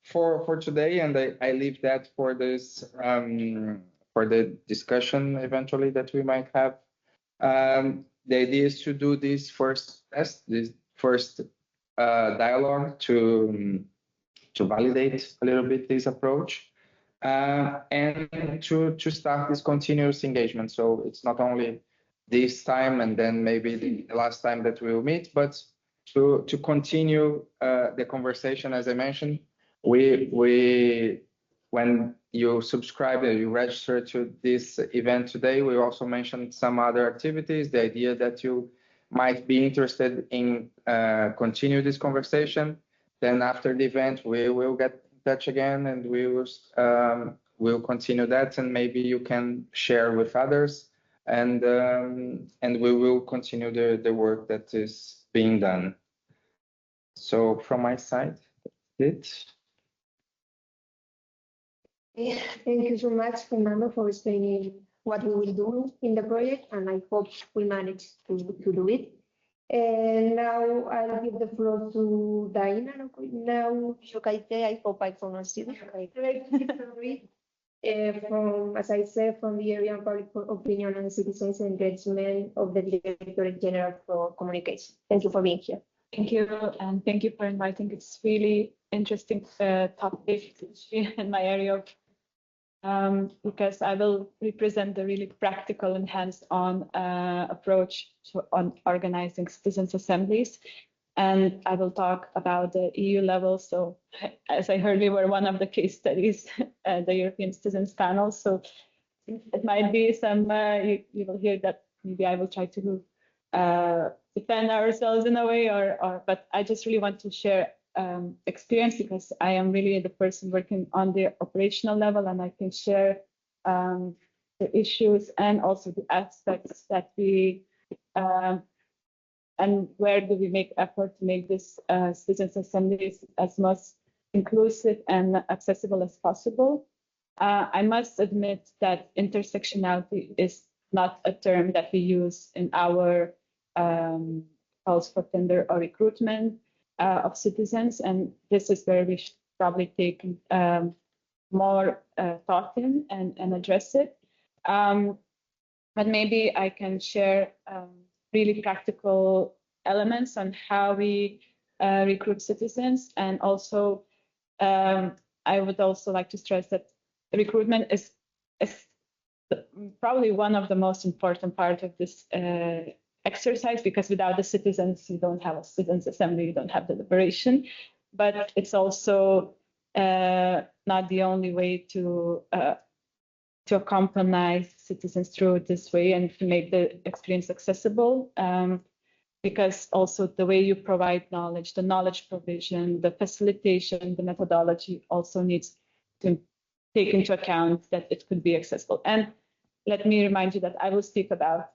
for today, and I leave that for this for the discussion eventually that we might have. The idea is to do this first test, this first dialogue to validate a little bit this approach, and to start this continuous engagement. So it's not only this time and then maybe the last time that we will meet, but to continue the conversation. As I mentioned, when you subscribe and you register to this event today, we also mentioned some other activities. The idea that you might be interested in continue this conversation. Then after the event, we will get in touch again and we will we'll continue that, and maybe you can share with others, and we will continue the work that is being done. So from my side, that's it. Thank you so much, Fernando, for explaining what we will do in the project, and I hope we manage to do it. And now I'll give the floor to Diana. Now, I hope I pronounced it correctly. From, as I said, from the area of public opinion and citizens engagement of the Directorate General for Communication. Thank you for being here. Thank you, and thank you for inviting. It's really interesting topic in my area, because I will represent the really practical and hands-on approach on organizing citizens' assemblies. And I will talk about the EU level. So as I heard, we were one of the case studies at the European Citizens Panel. So it might be some, you will hear that maybe I will try to defend ourselves in a way, but I just really want to share experience because I am really the person working on the operational level, and I can share the issues and also the aspects that we and where do we make effort to make this citizens assemblies as most inclusive and accessible as possible. I must admit that intersectionality is not a term that we use in our calls for tender or recruitment of citizens, and this is where we should probably take more thought in and address it. But maybe I can share really practical elements on how we recruit citizens, and also I would also like to stress that recruitment is probably one of the most important part of this exercise, because without the citizens, you don't have a citizens assembly, you don't have deliberation. But it's also not the only way to accompany citizens through this way and to make the experience accessible. Because also the way you provide knowledge, the knowledge provision, the facilitation, the methodology also needs to take into account that it could be accessible. And let me remind you that I will speak about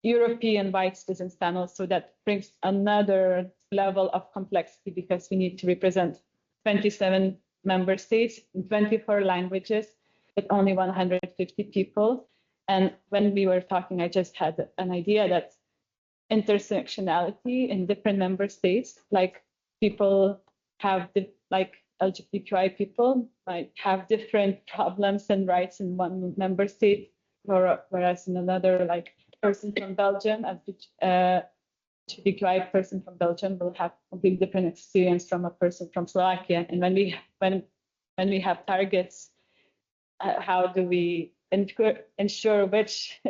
European-wide citizens panels, so that brings another level of complexity because we need to represent 27 member states in 24 languages with only 150 people. And when we were talking, I just had an idea that intersectionality in different member states, like people have, like LGBTQI people might have different problems and rights in one member state, whereas in another, like person from Belgium, LGBTQI person from Belgium will have completely different experience from a person from Slovakia. And when we have targets, how do we ensure which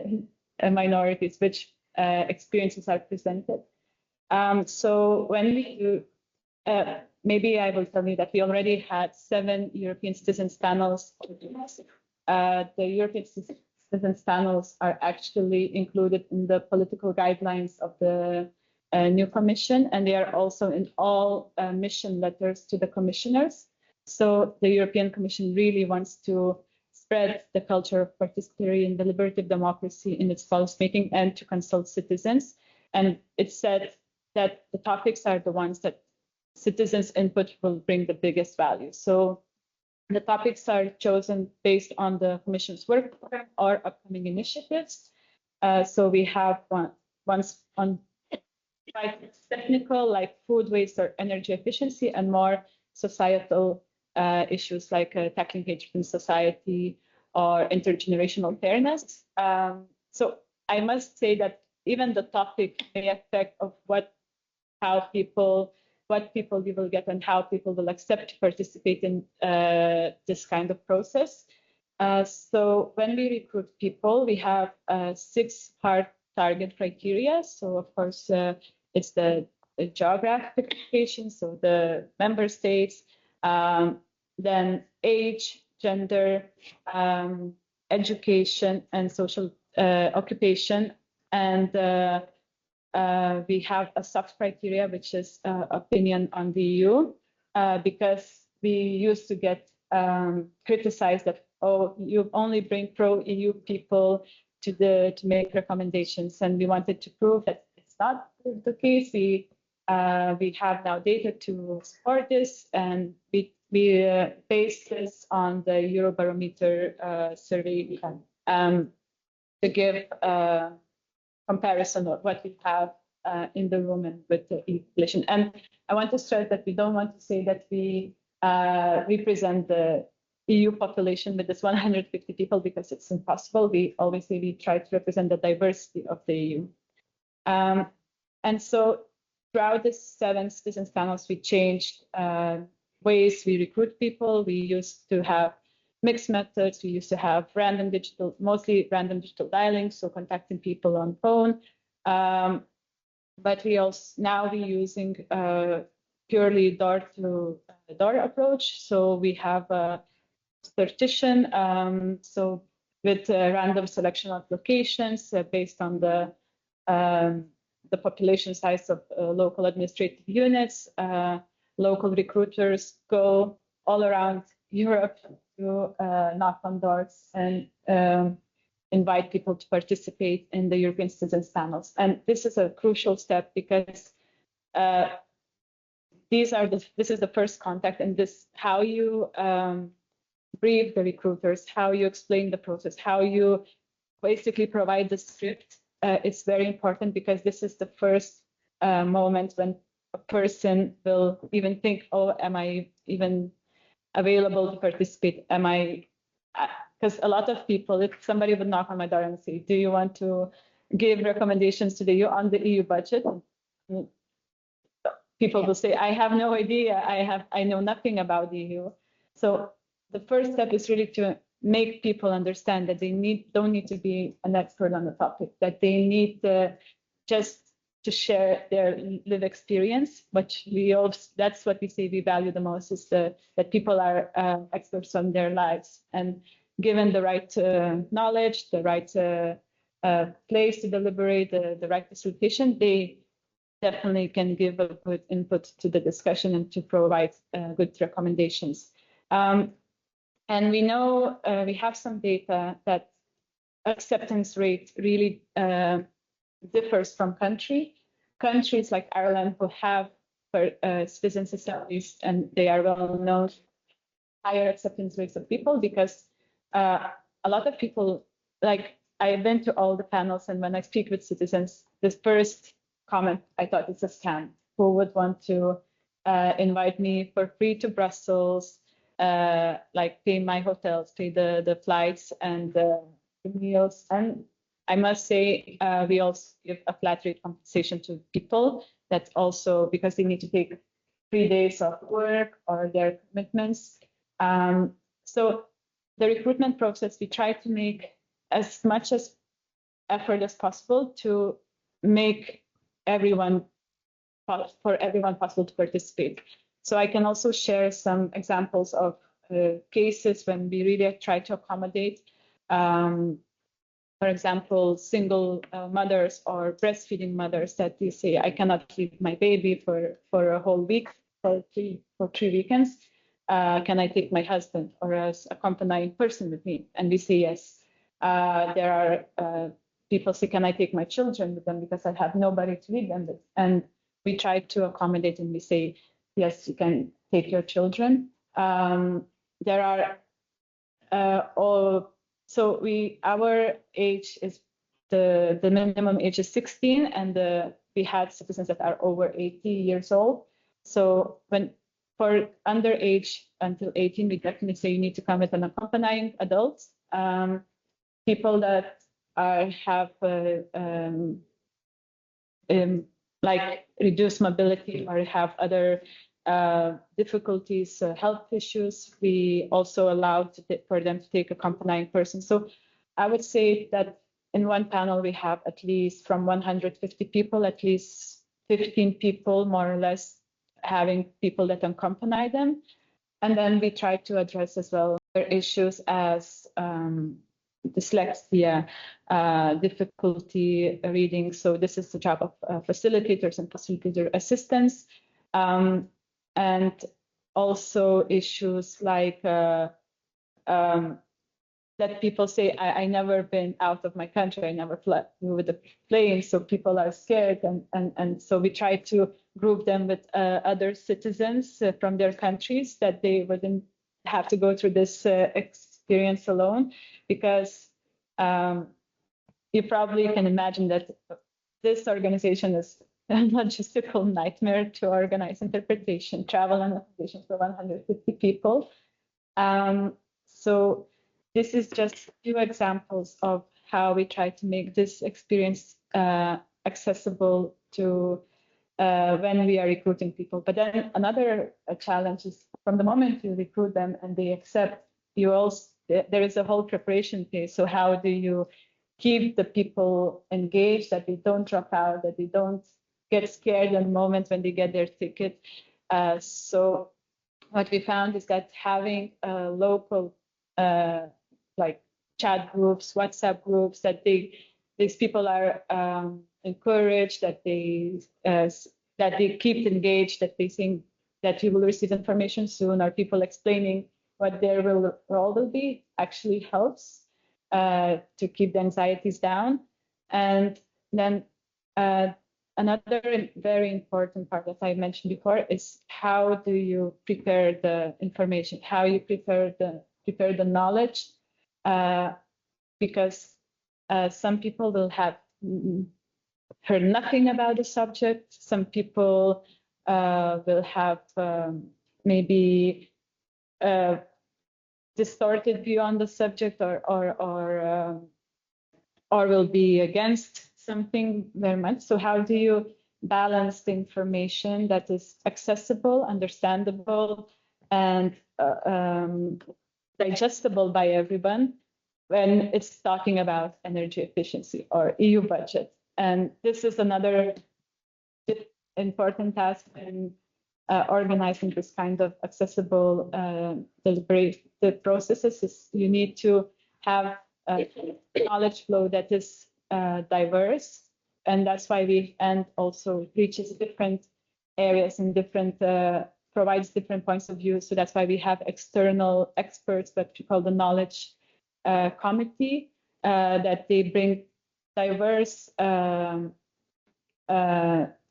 minorities, which experiences are presented? So when we do, maybe I will tell you that we already had 7 European citizens panels. The European citizens panels are actually included in the political guidelines of the new commission, and they are also in all mission letters to the commissioners. So the European Commission really wants to spread the culture of participatory and deliberative democracy in its policymaking and to consult citizens. And it said that the topics are the ones that citizens' input will bring the biggest value. So the topics are chosen based on the Commission's work program or upcoming initiatives. So we have ones on quite technical, like food waste or energy efficiency, and more societal issues like tackling hate in society or intergenerational fairness. So I must say that even the topic may affect of what people we will get and how people will accept to participate in this kind of process. So when we recruit people, we have 6 hard target criteria. So of course, it's the geographic location, so the member states, then age, gender, education, and social occupation. And we have a soft criteria, which is opinion on the EU, because we used to get criticized that, oh, you only bring pro-EU people to make recommendations, and we wanted to prove that it's not the case. We have now data to support this, and we base this on the Eurobarometer survey to give comparison of what we have in the room and with the EU population. And I want to stress that we don't want to say that we represent the EU population with this 150 people, because it's impossible. We always say we try to represent the diversity of the EU. And so throughout the 7 citizens panels, we changed ways we recruit people. We used to have mixed methods. We used to have mostly random digital dialing, so contacting people on phone. but we also now we're using purely door-to-door approach. So we have a statistician, so with a random selection of locations based on the population size of local administrative units. Local recruiters go all around Europe to knock on doors and invite people to participate in the European citizens panels. And this is a crucial step because this is the first contact, and this how you brief the recruiters, how you explain the process, how you basically provide the script. It's very important because this is the first moment when a person will even think, oh, am I even available to participate? Am I, because a lot of people, if somebody would knock on my door and say, do you want to give recommendations to the EU on the EU budget? People will say, I have no idea, I know nothing about the EU. So the first step is really to make people understand that they don't need to be an expert on the topic, that they need just to share their lived experience. But that's what we say we value the most, is that people are experts on their lives, and given the right knowledge, the right place to deliberate, the right facilitation, they definitely can give a good input to the discussion and to provide good recommendations. And we know we have some data that acceptance rate really differs from country. Countries like Ireland who have citizens assemblies, and they are well known, higher acceptance rates of people, because a lot of people, like I've been to all the panels, and when I speak with citizens, this first comment, I thought it's a scam. Who would want to invite me for free to Brussels, like pay my hotels, pay the flights and the meals? And I must say, we also give a flat rate compensation to people. That's also because they need to take 3 days of work or their commitments. So the recruitment process, we try to make as much as effort as possible to make everyone possible to participate. So I can also share some examples of cases when we really try to accommodate. For example, single mothers or breastfeeding mothers that they say, I cannot leave my baby for a whole week, for three weekends. Can I take my husband or as accompanying person with me? And we say yes. There are people say, can I take my children with them because I have nobody to leave them with? And we try to accommodate, and we say, yes, you can take your children. There are our age is the minimum age is 16, and we had citizens that are over 80 years old. So for underage until 18, we definitely say you need to come with an accompanying adult. People that have like reduced mobility or have other difficulties, health issues, we also allow for them to take accompanying person. So I would say that in one panel we have at least from 150 people, at least 15 people more or less having people that accompany them. And then we try to address as well other issues as dyslexia, difficulty reading. So this is the job of facilitators and facilitator assistants. And also issues like that people say, I never been out of my country, I never flew with a plane, so people are scared. And so we try to group them with other citizens from their countries, that they wouldn't have to go through this experience alone, because you probably can imagine that this organization is a logistical nightmare to organize interpretation, travel and accommodation for 150 people. So this is just a few examples of how we try to make this experience accessible to when we are recruiting people. But then another challenge is from the moment you recruit them and they accept, there is a whole preparation phase. So how do you keep the people engaged, that they don't drop out, that they don't get scared in the moment when they get their ticket. So what we found is that having local like chat groups, WhatsApp groups, that these people are encouraged, that they keep engaged, that they think that we will receive information soon, or people explaining what their role will be, actually helps to keep the anxieties down. And then another very important part that I mentioned before is how do you prepare the information, how you prepare the knowledge, because some people will have heard nothing about the subject. Some people will have maybe distorted view on the subject, or will be against something very much. So how do you balance the information that is accessible, understandable, and digestible by everyone when it's talking about energy efficiency or EU budget? And this is another important task in organizing this kind of accessible deliberative processes. Is you need to have a knowledge flow that is diverse, and that's why and also reaches different areas and different provides different points of view. So that's why we have external experts that we call the knowledge committee, that they bring diverse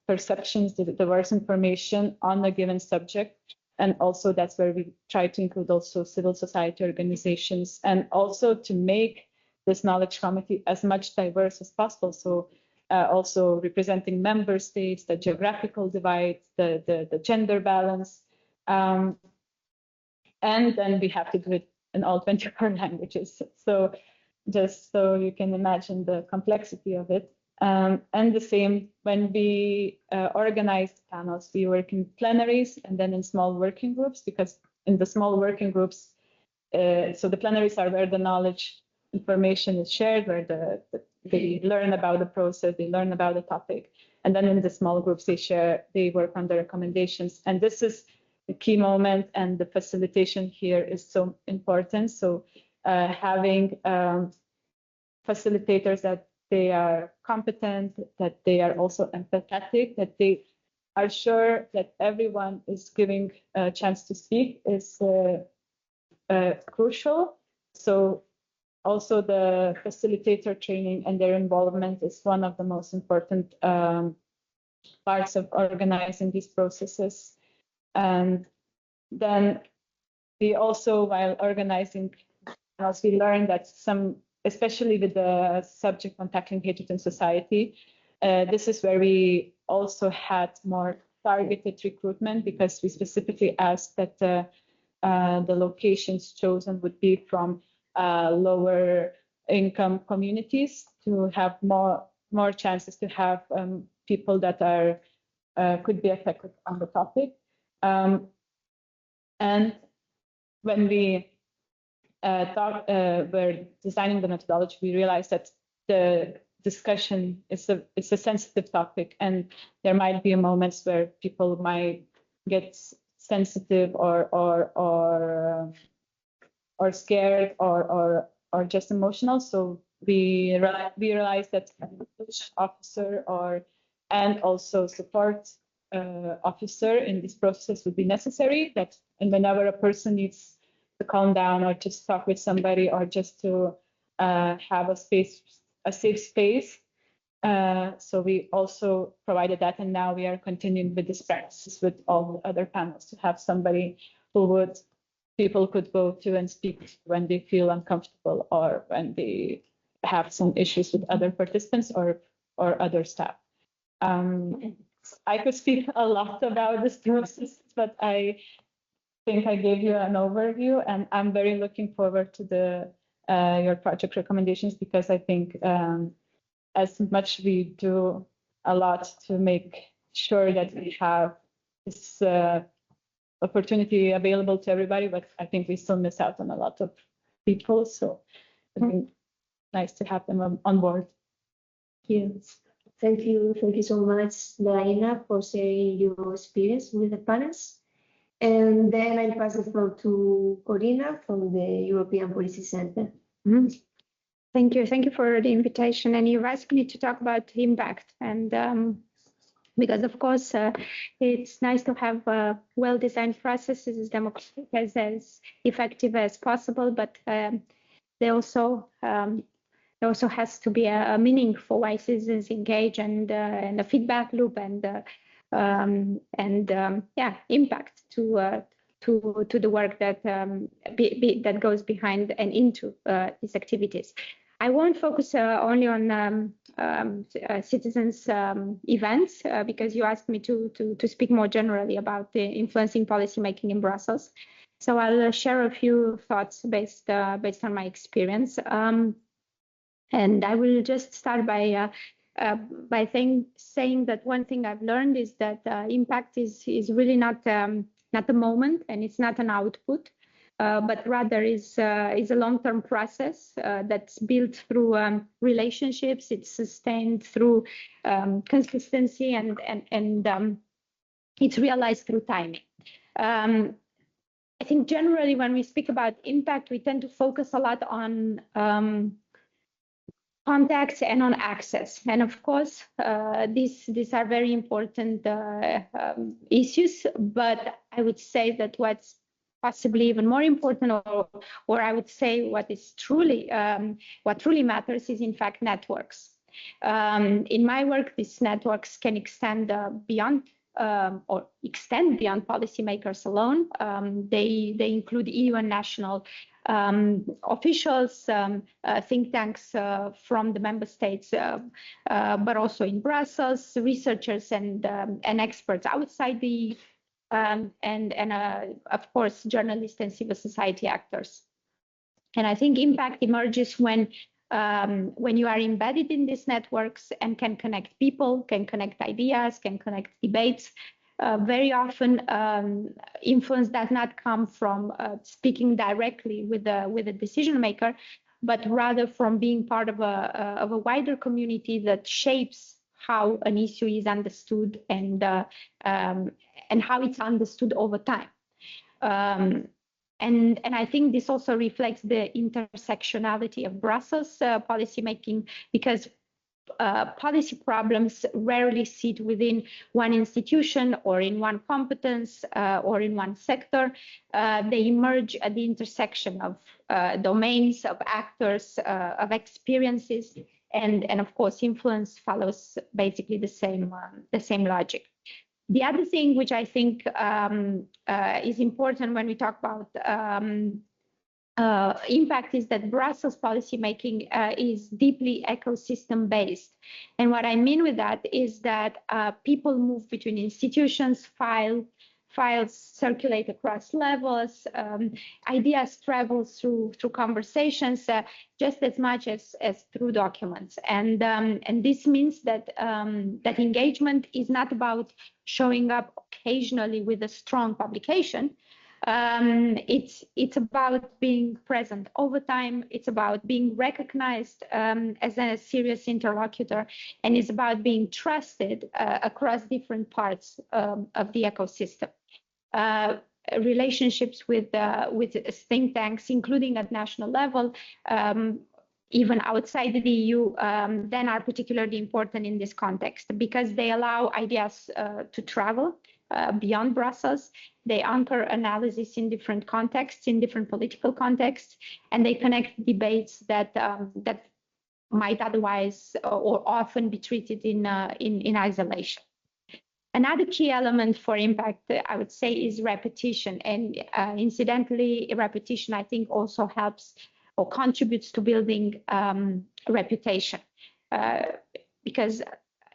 perceptions, diverse information on a given subject. And also that's where we try to include also civil society organizations, and also to make this knowledge committee as much diverse as possible. So also representing member states, the geographical divide, the gender balance. And then we have to do it in all 24 languages. So just so you can imagine the complexity of it. And the same when we organize panels, we work in plenaries and then in small working groups, because in the small working groups, so the plenaries are where the knowledge information is shared, where they learn about the process, they learn about the topic. And then in the small groups, they work on the recommendations. And this is the key moment, and the facilitation here is so important. So having facilitators that they are competent, that they are also empathetic, that they are sure that everyone is giving a chance to speak is crucial. So also the facilitator training and their involvement is one of the most important parts of organizing these processes. And then we also, while organizing, we learned that especially with the subject on tackling hatred in society, this is where we also had more targeted recruitment, because we specifically asked that the locations chosen would be from lower income communities, to have more chances to have people that could be affected on the topic. And when we were designing the methodology, we realized that the discussion is a sensitive topic, and there might be moments where people might get sensitive or scared or just emotional. So we realized that each officer and also support officer in this process would be necessary. And whenever a person needs to calm down, or just talk with somebody, or just to have a safe space. So we also provided that, and now we are continuing with this practice with all other panels, to have somebody people could go to and speak when they feel uncomfortable, or when they have some issues with other participants or other staff. I could speak a lot about this process, but I think I gave you an overview, and I'm very looking forward to your project recommendations, because I think as much we do a lot to make sure that we have this opportunity available to everybody, but I think we still miss out on a lot of people. So it'd be nice to have them on board. Yes. Thank you so much, Diana, for sharing your experience with the panels. And then I'll pass the floor to Corina from the European Policy Centre. Thank you for the invitation. And you've asked me to talk about impact, and because of course it's nice to have well-designed processes as democratic as effective as possible, but there also has to be a meaningful way citizens engage and a feedback loop and impact to the work that that goes behind and into these activities. I won't focus only on citizens events because you asked me to speak more generally about the influencing policymaking in Brussels. So I'll share a few thoughts based on my experience. And I will just start by saying that one thing I've learned is that impact is really not a moment, and it's not an output, but rather is a long-term process that's built through relationships. It's sustained through consistency, and it's realized through timing. I think generally when we speak about impact, we tend to focus a lot on context and on access. And of course, these are very important issues, but I would say that what's possibly even more important, or I would say what truly matters is in fact networks. In my work, these networks can extend beyond policymakers alone. They include EU and national officials, think tanks from the member states, but also in Brussels, researchers and experts outside the EU, and of course, journalists and civil society actors. And I think impact emerges when you are embedded in these networks and can connect people, can connect ideas, can connect debates. Very often, influence does not come from speaking directly with a decision maker, but rather from being part of a wider community that shapes how an issue is understood and how it's understood over time. And I think this also reflects the intersectionality of Brussels policymaking, because policy problems rarely sit within one institution or in one competence or in one sector. They emerge at the intersection of domains, of actors, of experiences, and of course, influence follows basically the same logic. The other thing which I think is important when we talk about impact is that Brussels policymaking is deeply ecosystem based. And what I mean with that is that people move between institutions, files circulate across levels, ideas travel through conversations just as much as through documents. And this means that that engagement is not about showing up occasionally with a strong publication. It's about being present over time. It's about being recognized as a serious interlocutor, and it's about being trusted across different parts of the ecosystem. Relationships with think tanks, including at national level, even outside the EU, then are particularly important in this context because they allow ideas to travel beyond Brussels. They anchor analysis in different contexts, in different political contexts, and they connect debates that might otherwise or often be treated in isolation. Another key element for impact, I would say, is repetition. And incidentally, repetition, I think, also helps or contributes to building reputation. Because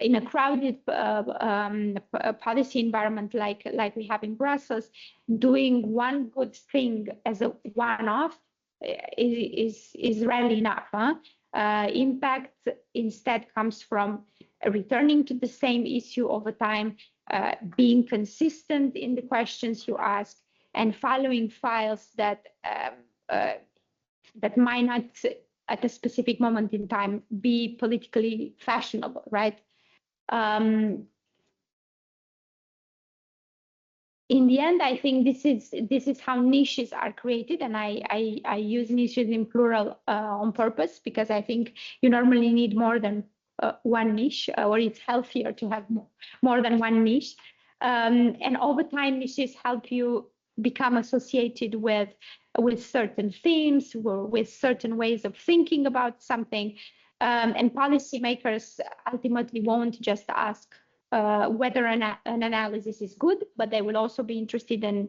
in a crowded policy environment like we have in Brussels, doing one good thing as a one-off is rarely enough. Impact instead comes from returning to the same issue over time, being consistent in the questions you ask, and following files that might not, at a specific moment in time, be politically fashionable, right? In the end, I think this is how niches are created, and I use niches in plural on purpose, because I think you normally need more than one niche, or it's healthier to have more than one niche. And over time, niches help you become associated with certain themes or with certain ways of thinking about something. And policymakers ultimately won't just ask whether an analysis is good, but they will also be interested in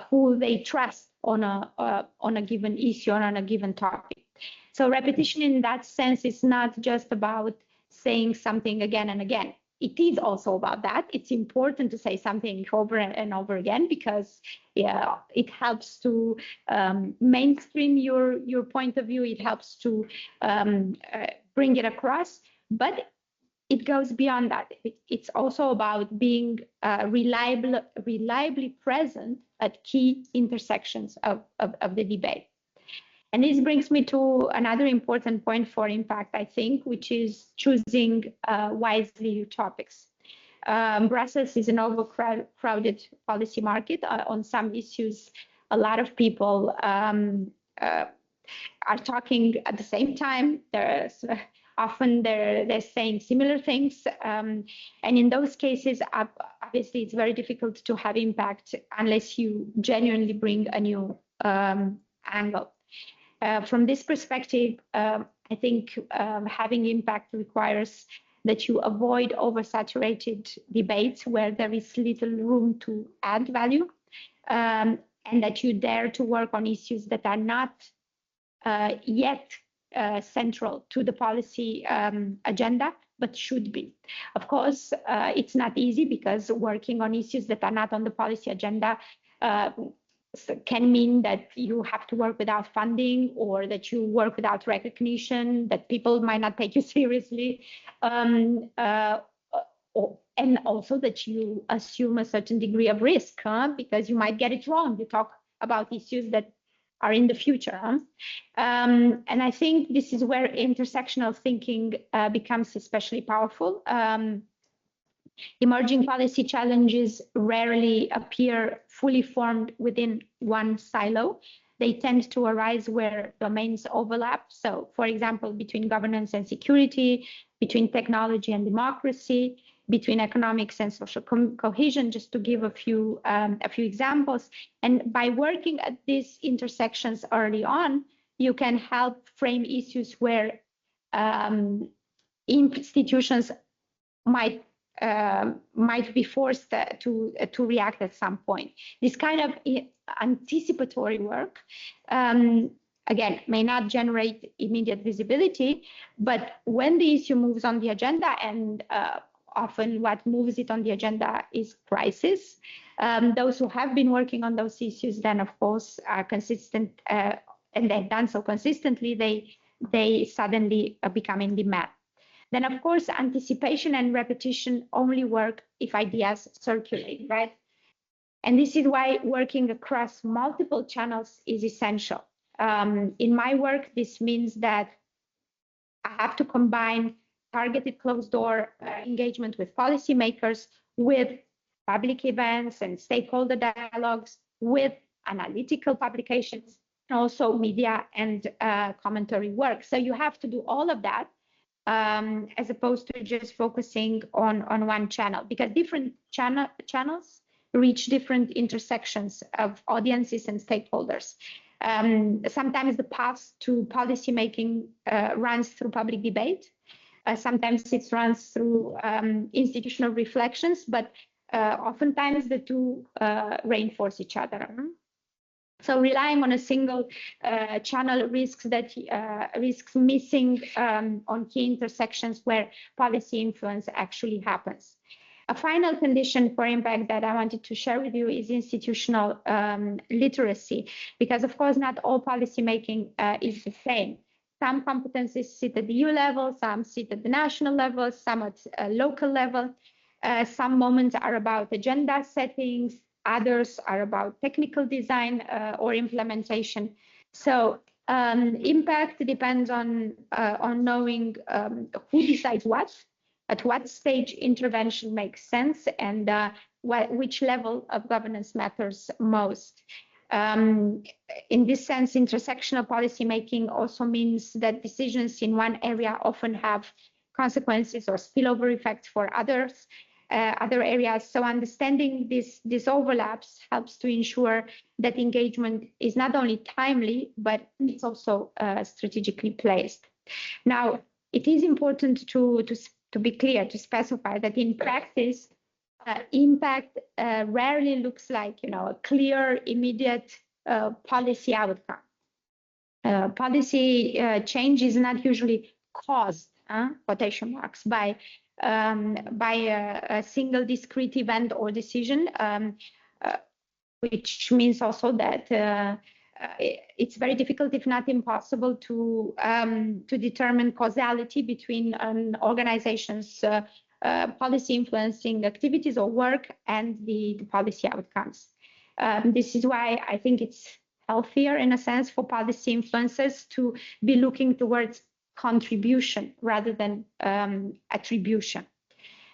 who they trust on a given issue or on a given topic. So repetition in that sense is not just about saying something again and again. It is also about that. It's important to say something over and over again, because it helps to mainstream your point of view. It helps to bring it across, but it goes beyond that. It's also about being reliably present at key intersections of the debate. And this brings me to another important point for impact, I think, which is choosing wisely your topics. Brussels is an overcrowded policy market. On some issues, a lot of people are talking at the same time. Often they're saying similar things. And in those cases, obviously, it's very difficult to have impact unless you genuinely bring a new angle. From this perspective, I think having impact requires that you avoid oversaturated debates where there is little room to add value, and that you dare to work on issues that are not yet central to the policy agenda, but should be. Of course, it's not easy, because working on issues that are not on the policy agenda can mean that you have to work without funding, or that you work without recognition, that people might not take you seriously, and also that you assume a certain degree of risk, because you might get it wrong. You talk about issues that are in the future. And I think this is where intersectional thinking becomes especially powerful. Emerging policy challenges rarely appear fully formed within one silo. They tend to arise where domains overlap. So, for example, between governance and security, between technology and democracy, between economics and social cohesion, just to give a few examples. And by working at these intersections early on, you can help frame issues where institutions might be forced to react at some point. This kind of anticipatory work, again, may not generate immediate visibility, but when the issue moves on the agenda, and often what moves it on the agenda is crisis, those who have been working on those issues then, of course, are consistent, and they've done so consistently, they suddenly become in demand. Then, of course, anticipation and repetition only work if ideas circulate, right? And this is why working across multiple channels is essential. In my work, this means that I have to combine targeted closed-door engagement with policymakers, with public events and stakeholder dialogues, with analytical publications, and also media and commentary work. So you have to do all of that, as opposed to just focusing on one channel, because different channels reach different intersections of audiences and stakeholders. Sometimes the path to policymaking runs through public debate. Sometimes it runs through institutional reflections, but oftentimes the two reinforce each other. So relying on a single channel risks missing on key intersections where policy influence actually happens. A final condition for impact that I wanted to share with you is institutional literacy, because of course not all policymaking is the same. Some competencies sit at the EU level, some sit at the national level, some at a local level. Some moments are about agenda settings, others are about technical design or implementation. So impact depends on knowing who decides what, at what stage intervention makes sense, and which level of governance matters most. In this sense, intersectional policymaking also means that decisions in one area often have consequences or spillover effects for other areas. So understanding these overlaps helps to ensure that engagement is not only timely, but it's also strategically placed. Now, it is important to be clear, to specify that in practice, impact rarely looks like, a clear, immediate policy outcome. Policy change is not usually caused, quotation marks, by a single discrete event or decision, which means also that it's very difficult, if not impossible, to determine causality between an organization's policy influencing activities or work and the policy outcomes. This is why I think it's healthier, in a sense, for policy influencers to be looking towards contribution rather than attribution.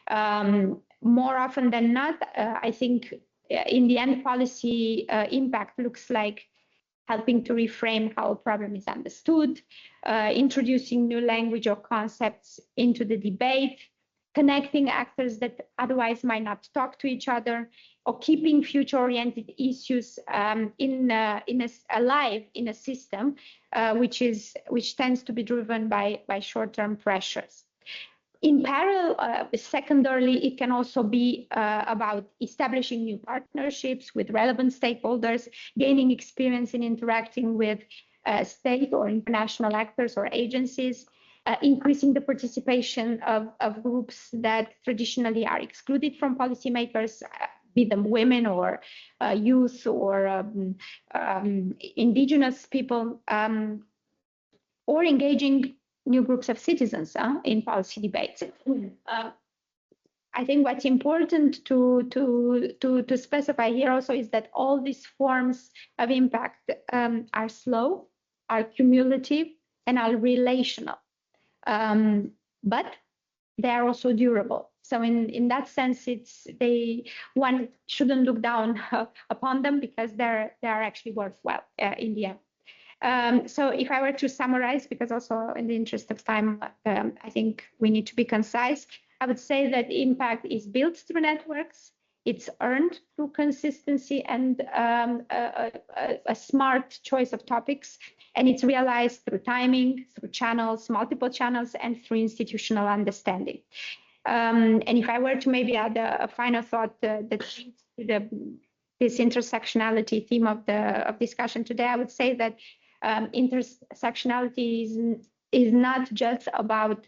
More often than not, I think in the end, policy impact looks like helping to reframe how a problem is understood, introducing new language or concepts into the debate, connecting actors that otherwise might not talk to each other, or keeping future-oriented issues alive in a system which tends to be driven by short-term pressures. In parallel, secondarily, it can also be about establishing new partnerships with relevant stakeholders, gaining experience in interacting with state or international actors or agencies, increasing the participation of groups that traditionally are excluded from policymakers, be them women or youth or indigenous people, or engaging new groups of citizens in policy debates. I think what's important to specify here also is that all these forms of impact are slow, are cumulative, and are relational. But they are also durable. So in that sense, one shouldn't look down upon them because they are actually worthwhile in the end. So if I were to summarize, because also in the interest of time, I think we need to be concise, I would say that impact is built through networks, it's earned through consistency and a smart choice of topics, and it's realized through timing, through channels, multiple channels, and through institutional understanding. And if I were to maybe add a final thought that leads to this intersectionality theme of discussion today, I would say that intersectionality is not just about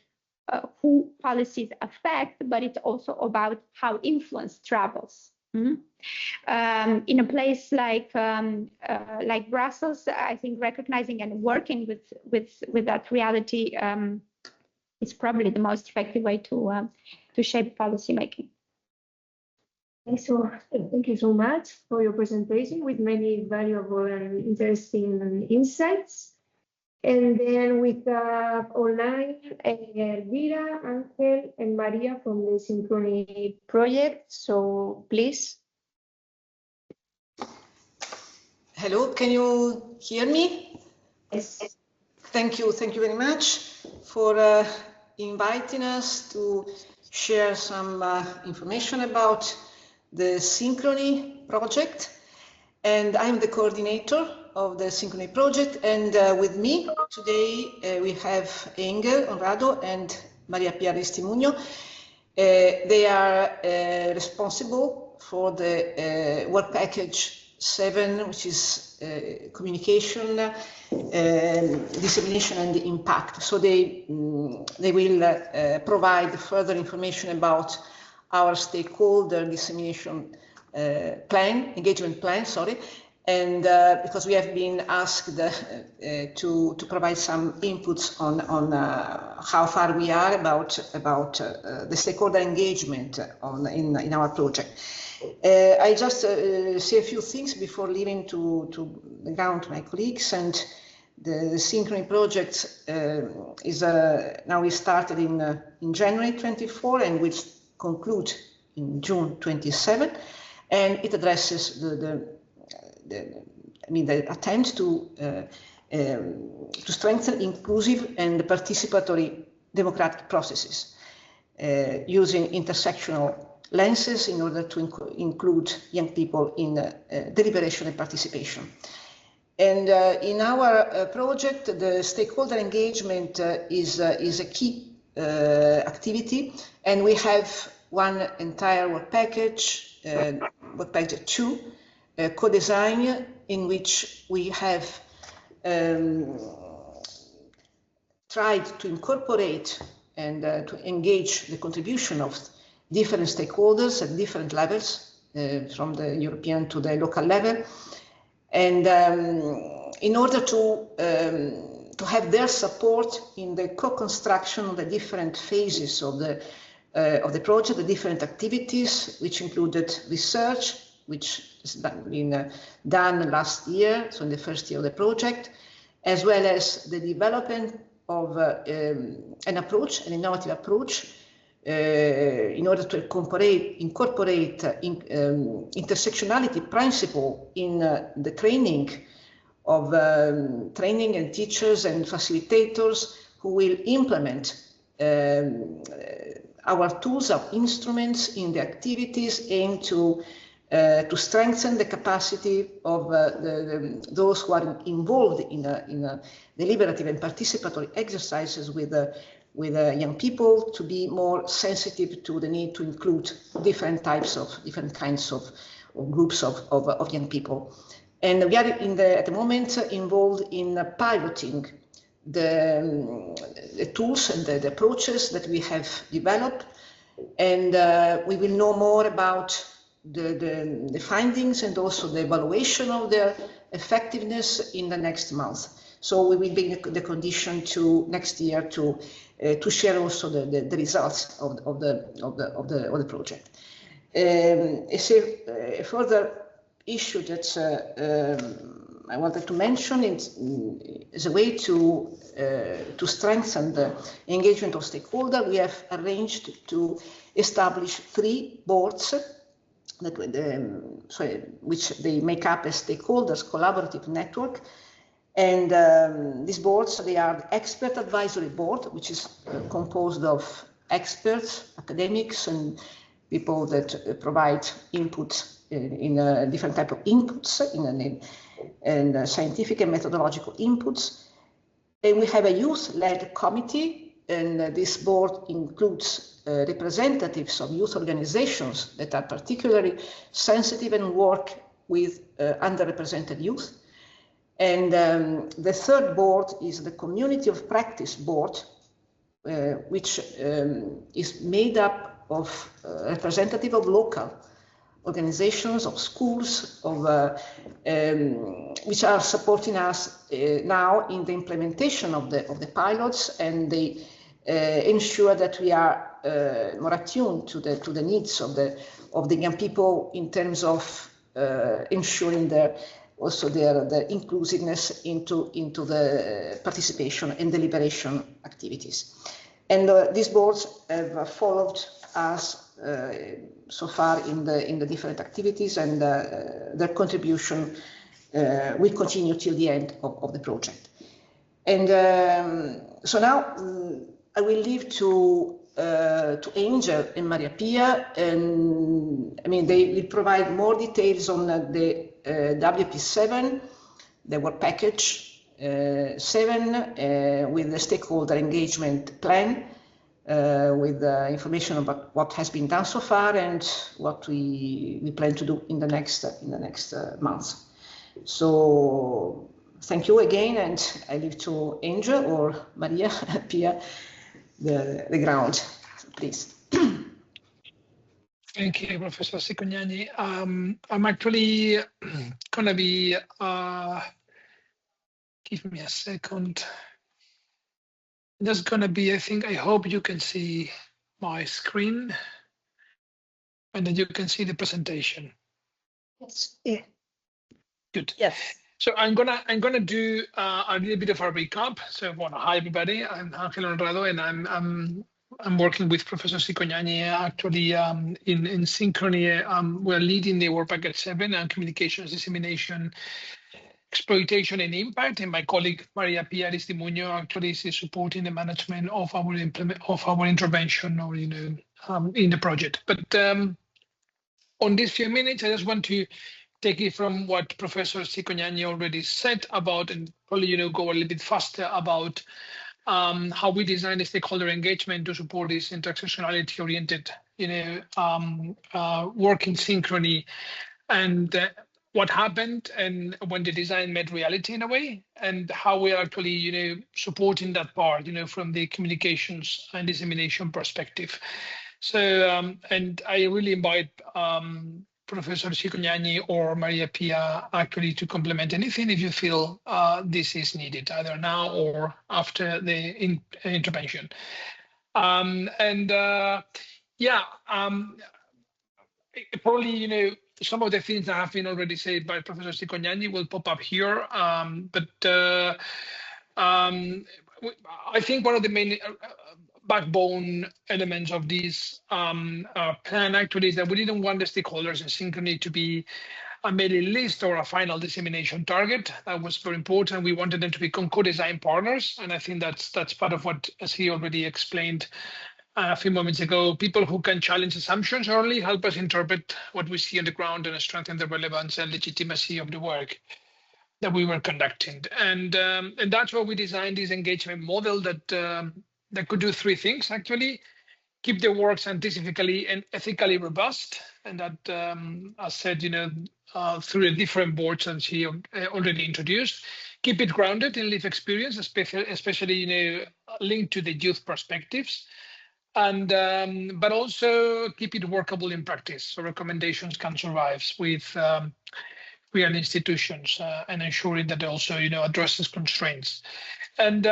who policies affect, but it's also about how influence travels. In a place like Brussels, I think recognizing and working with that reality is probably the most effective way to shape policy making. So thank you so much for your presentation with many valuable and interesting insights. And then we have online Elvira, Ángel, and Maria from the Synchrony project. So please. Hello, can you hear me? Yes. Thank you very much for inviting us to share some information about the Synchrony project. And I'm the coordinator of the Synchrony project, and with me today we have Engel Honrado and Maria Pia Ristimuño. They are responsible for the work package 7, which is communication, dissemination and impact. So they will provide further information about our stakeholder dissemination engagement plan, and because we have been asked to provide some inputs on how far we are about the stakeholder engagement in our project. I just say a few things before leaving to the ground to my colleagues, and The Synchrony project is now we started in January 24 and will conclude in June 27, and it addresses the attempt to strengthen inclusive and participatory democratic processes using intersectional lenses in order to include young people in deliberation and participation. And in our project, the stakeholder engagement is a key activity, and we have one entire work package 2, co-design, in which we have tried to incorporate and to engage the contribution of different stakeholders at different levels, from the European to the local level, and in order to have their support in the co-construction of the different phases of the project, the different activities, which included research, which has been done last year, so in the first year of the project, as well as the development of an innovative approach, in order to incorporate intersectionality principle in the training of training and teachers and facilitators who will implement our tools, our instruments in the activities aimed to strengthen the capacity of those who are involved in deliberative and participatory exercises with young people, to be more sensitive to the need to include different kinds of groups of young people. And we are at the moment involved in piloting the tools and the approaches that we have developed, and we will know more about the findings and also the evaluation of their effectiveness in the next month. So we will be in the condition to next year to share also the results of the project. A further issue that I wanted to mention is a way to strengthen the engagement of stakeholders. We have arranged to establish 3 boards which they make up a stakeholders collaborative network. And these boards, they are the expert advisory board, which is composed of experts, academics, and people that provide input in different type of inputs and scientific and methodological inputs. And we have a youth-led committee, and this board includes representatives of youth organizations that are particularly sensitive and work with underrepresented youth. And the third board is the Community of Practice Board, which is made up of representative of local organizations, of schools, which are supporting us now in the implementation of the pilots, and they ensure that we are more attuned to the needs of the young people in terms of ensuring their inclusiveness into the participation and deliberation activities. And these boards have followed us so far in the different activities, and their contribution will continue till the end of the project. And so now I will leave to Angel and Maria Pia, and they will provide more details on the WP7, the work package 7, with the stakeholder engagement plan, with information about what has been done so far and what we plan to do in the next months. So thank you again, and I leave to Angel or Maria Pia the ground, please. Thank you, Professor Cicognani. I'm actually going to be, give me a second. There's going to be, I hope you can see my screen, and then you can see the presentation. Yes. Yeah. Good. Yes. So I'm gonna do a little bit of a recap. So, well, hi everybody. I'm Ángel Honrado, and I'm working with Professor Cicognani actually in Synchrony. We're leading the Work Package 7 on communications, dissemination, exploitation, and impact. And my colleague Maria Pia Aristimuño actually is supporting the management of our intervention, or in the project. But on these few minutes, I just want to take it from what Professor Cicognani already said about, and probably go a little bit faster about how we design the stakeholder engagement to support this intersectionality-oriented, work in synchrony, and what happened and when the design met reality in a way, and how we are actually, supporting that part, from the communications and dissemination perspective. So, and I really invite Professor Cicognani or Maria Pia actually to complement anything if you feel this is needed, either now or after the intervention. Probably, some of the things that have been already said by Professor Cicognani will pop up here. But I think one of the main backbone elements of this plan actually is that we didn't want the stakeholders in Synchrony to be a mailing list or a final dissemination target. That was very important. We wanted them to be co-design partners, and I think that's part of what, as he already explained a few moments ago, people who can challenge assumptions early, help us interpret what we see on the ground, and strengthen the relevance and legitimacy of the work that we were conducting. And that's why we designed this engagement model that could do three things, actually. Keep the work scientifically and ethically robust. And that, as said, through the different boards that she already introduced. Keep it grounded in lived experience, especially, linked to the youth perspectives. And but also keep it workable in practice, so recommendations can survive with real institutions, and ensuring that it also addresses constraints. And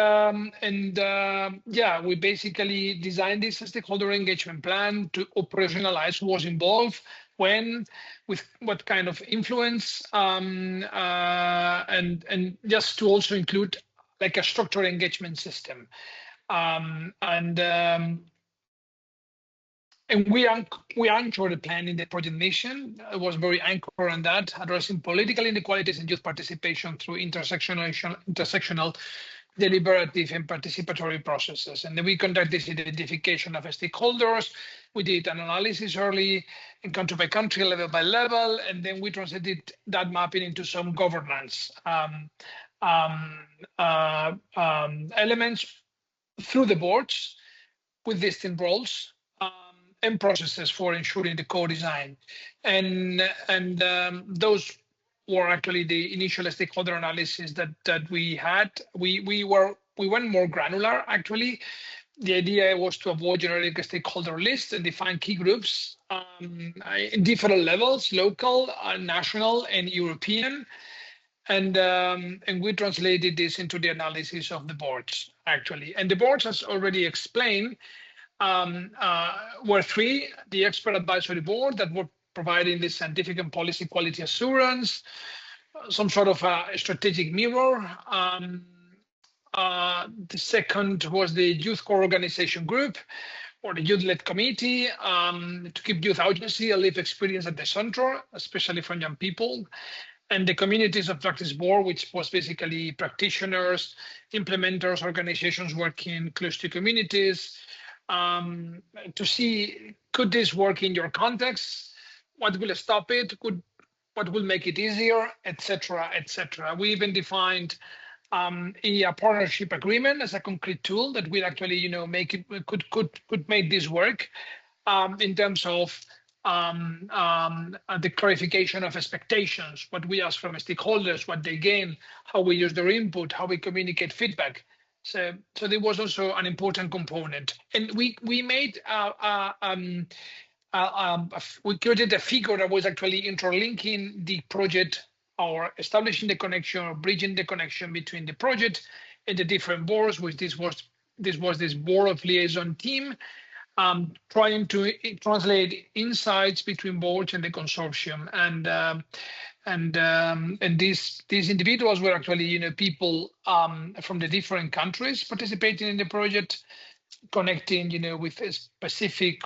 we basically designed this stakeholder engagement plan to operationalize who was involved, when, with what kind of influence, and just to also include like a structured engagement system. And we anchored the plan in the project mission. It was very anchored on that, addressing political inequalities and youth participation through intersectional, deliberative and participatory processes. And then we conducted this identification of stakeholders. We did an analysis early, and country by country, level by level, and then we translated that mapping into some governance elements through the boards with distinct roles. And processes for ensuring the co-design, and those were actually the initial stakeholder analysis that we had. We went more granular. Actually, the idea was to avoid generating a stakeholder list and define key groups in different levels: local, national, and European. And we translated this into the analysis of the boards, actually. And the boards, as already explained, were three: the expert advisory board that were providing the scientific and policy quality assurance, some sort of a strategic mirror. The second was the youth co-organization group, or the youth-led committee, to keep youth agency and live experience at the center, especially from young people. And the communities of practice board, which was basically practitioners, implementers, organizations working close to communities, to see, could this work in your context? What will stop it? What will make it easier, etc., etc. We even defined a partnership agreement as a concrete tool that will actually, make it could make this work in terms of the clarification of expectations, what we ask from stakeholders, what they gain, how we use their input, how we communicate feedback. So there was also an important component, and we made we created a figure that was actually interlinking the project, or establishing the connection, or bridging the connection between the project and the different boards. Which this was this board of liaison team, trying to translate insights between boards and the consortium, and these individuals were actually people from the different countries participating in the project, connecting with a specific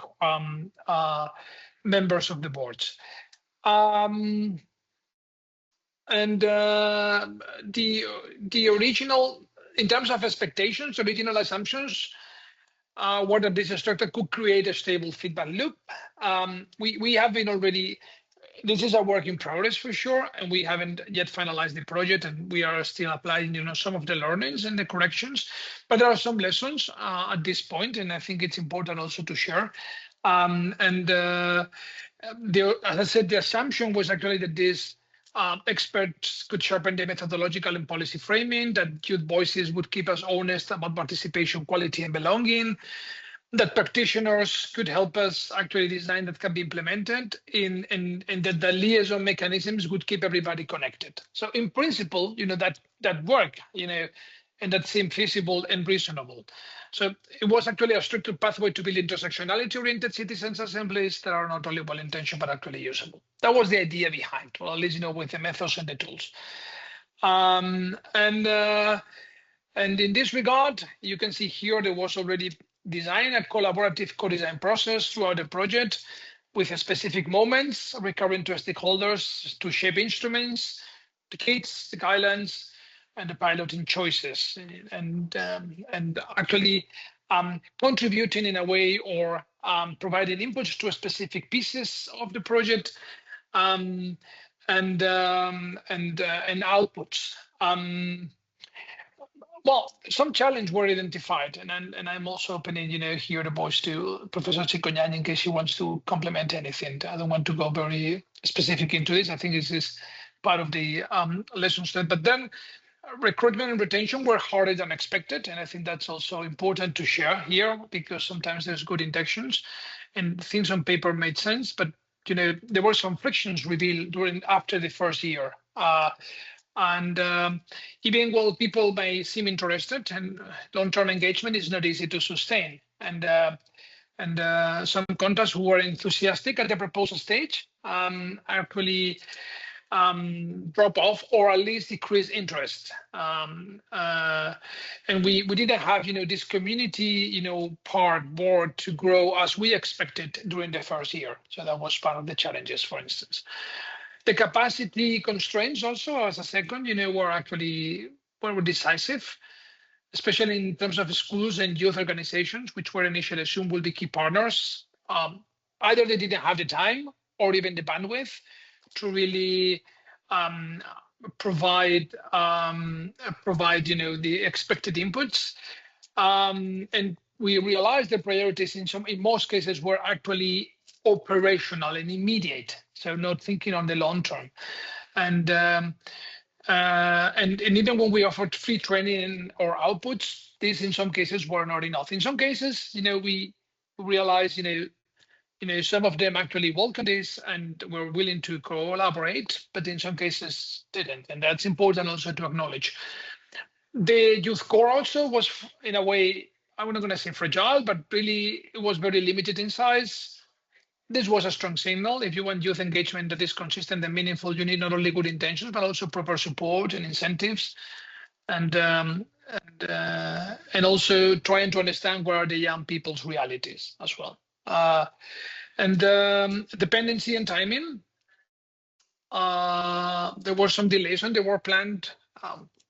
members of the boards. And the original, in terms of expectations, original assumptions were that this structure could create a stable feedback loop. We have been already, this is a work in progress for sure, and we haven't yet finalized the project, and we are still applying some of the learnings and the corrections, but there are some lessons at this point, and I think it's important also to share. As I said, the assumption was actually that these experts could sharpen the methodological and policy framing, that youth voices would keep us honest about participation, quality, and belonging, that practitioners could help us actually design that can be implemented, and that the liaison mechanisms would keep everybody connected. So in principle, that work, and that seemed feasible and reasonable. So it was actually a structured pathway to build intersectionality-oriented citizens' assemblies that are not only well-intentioned, but actually usable. That was the idea behind, well, at least, with the methods and the tools. And in this regard, you can see here, there was already designed a collaborative co-design process throughout the project with specific moments recurring to stakeholders to shape instruments, the kits, the guidelines, and the piloting choices, and actually contributing in a way or providing inputs to specific pieces of the project and outputs. Well, some challenges were identified, and I'm also opening, here the voice to Professor Cicognani in case he wants to complement anything. I don't want to go very specific into this. I think this is part of the lessons learned. But then recruitment and retention were harder than expected, and I think that's also important to share here, because sometimes there's good intentions and things on paper made sense, but there were some frictions revealed after the first year. Even while people may seem interested, and long-term engagement is not easy to sustain, and some contacts who were enthusiastic at the proposal stage actually drop off, or at least decrease interest. And we didn't have this community board to grow as we expected during the first year. So that was part of the challenges, for instance. The capacity constraints also, as a second, were decisive, especially in terms of schools and youth organizations, which were initially assumed will be key partners. Either they didn't have the time or even the bandwidth to really provide the expected inputs. And we realized the priorities in most cases were actually operational and immediate, so not thinking on the long term. And even when we offered free training or outputs, these in some cases were not enough. In some cases, we realized, some of them actually welcomed this and were willing to collaborate, but in some cases didn't. And that's important also to acknowledge. The youth core also was, in a way, I'm not going to say fragile, but really it was very limited in size. This was a strong signal. If you want youth engagement that is consistent and meaningful, you need not only good intentions, but also proper support and incentives, and also trying to understand what are the young people's realities as well. Dependency and timing. There were some delays and they were planned.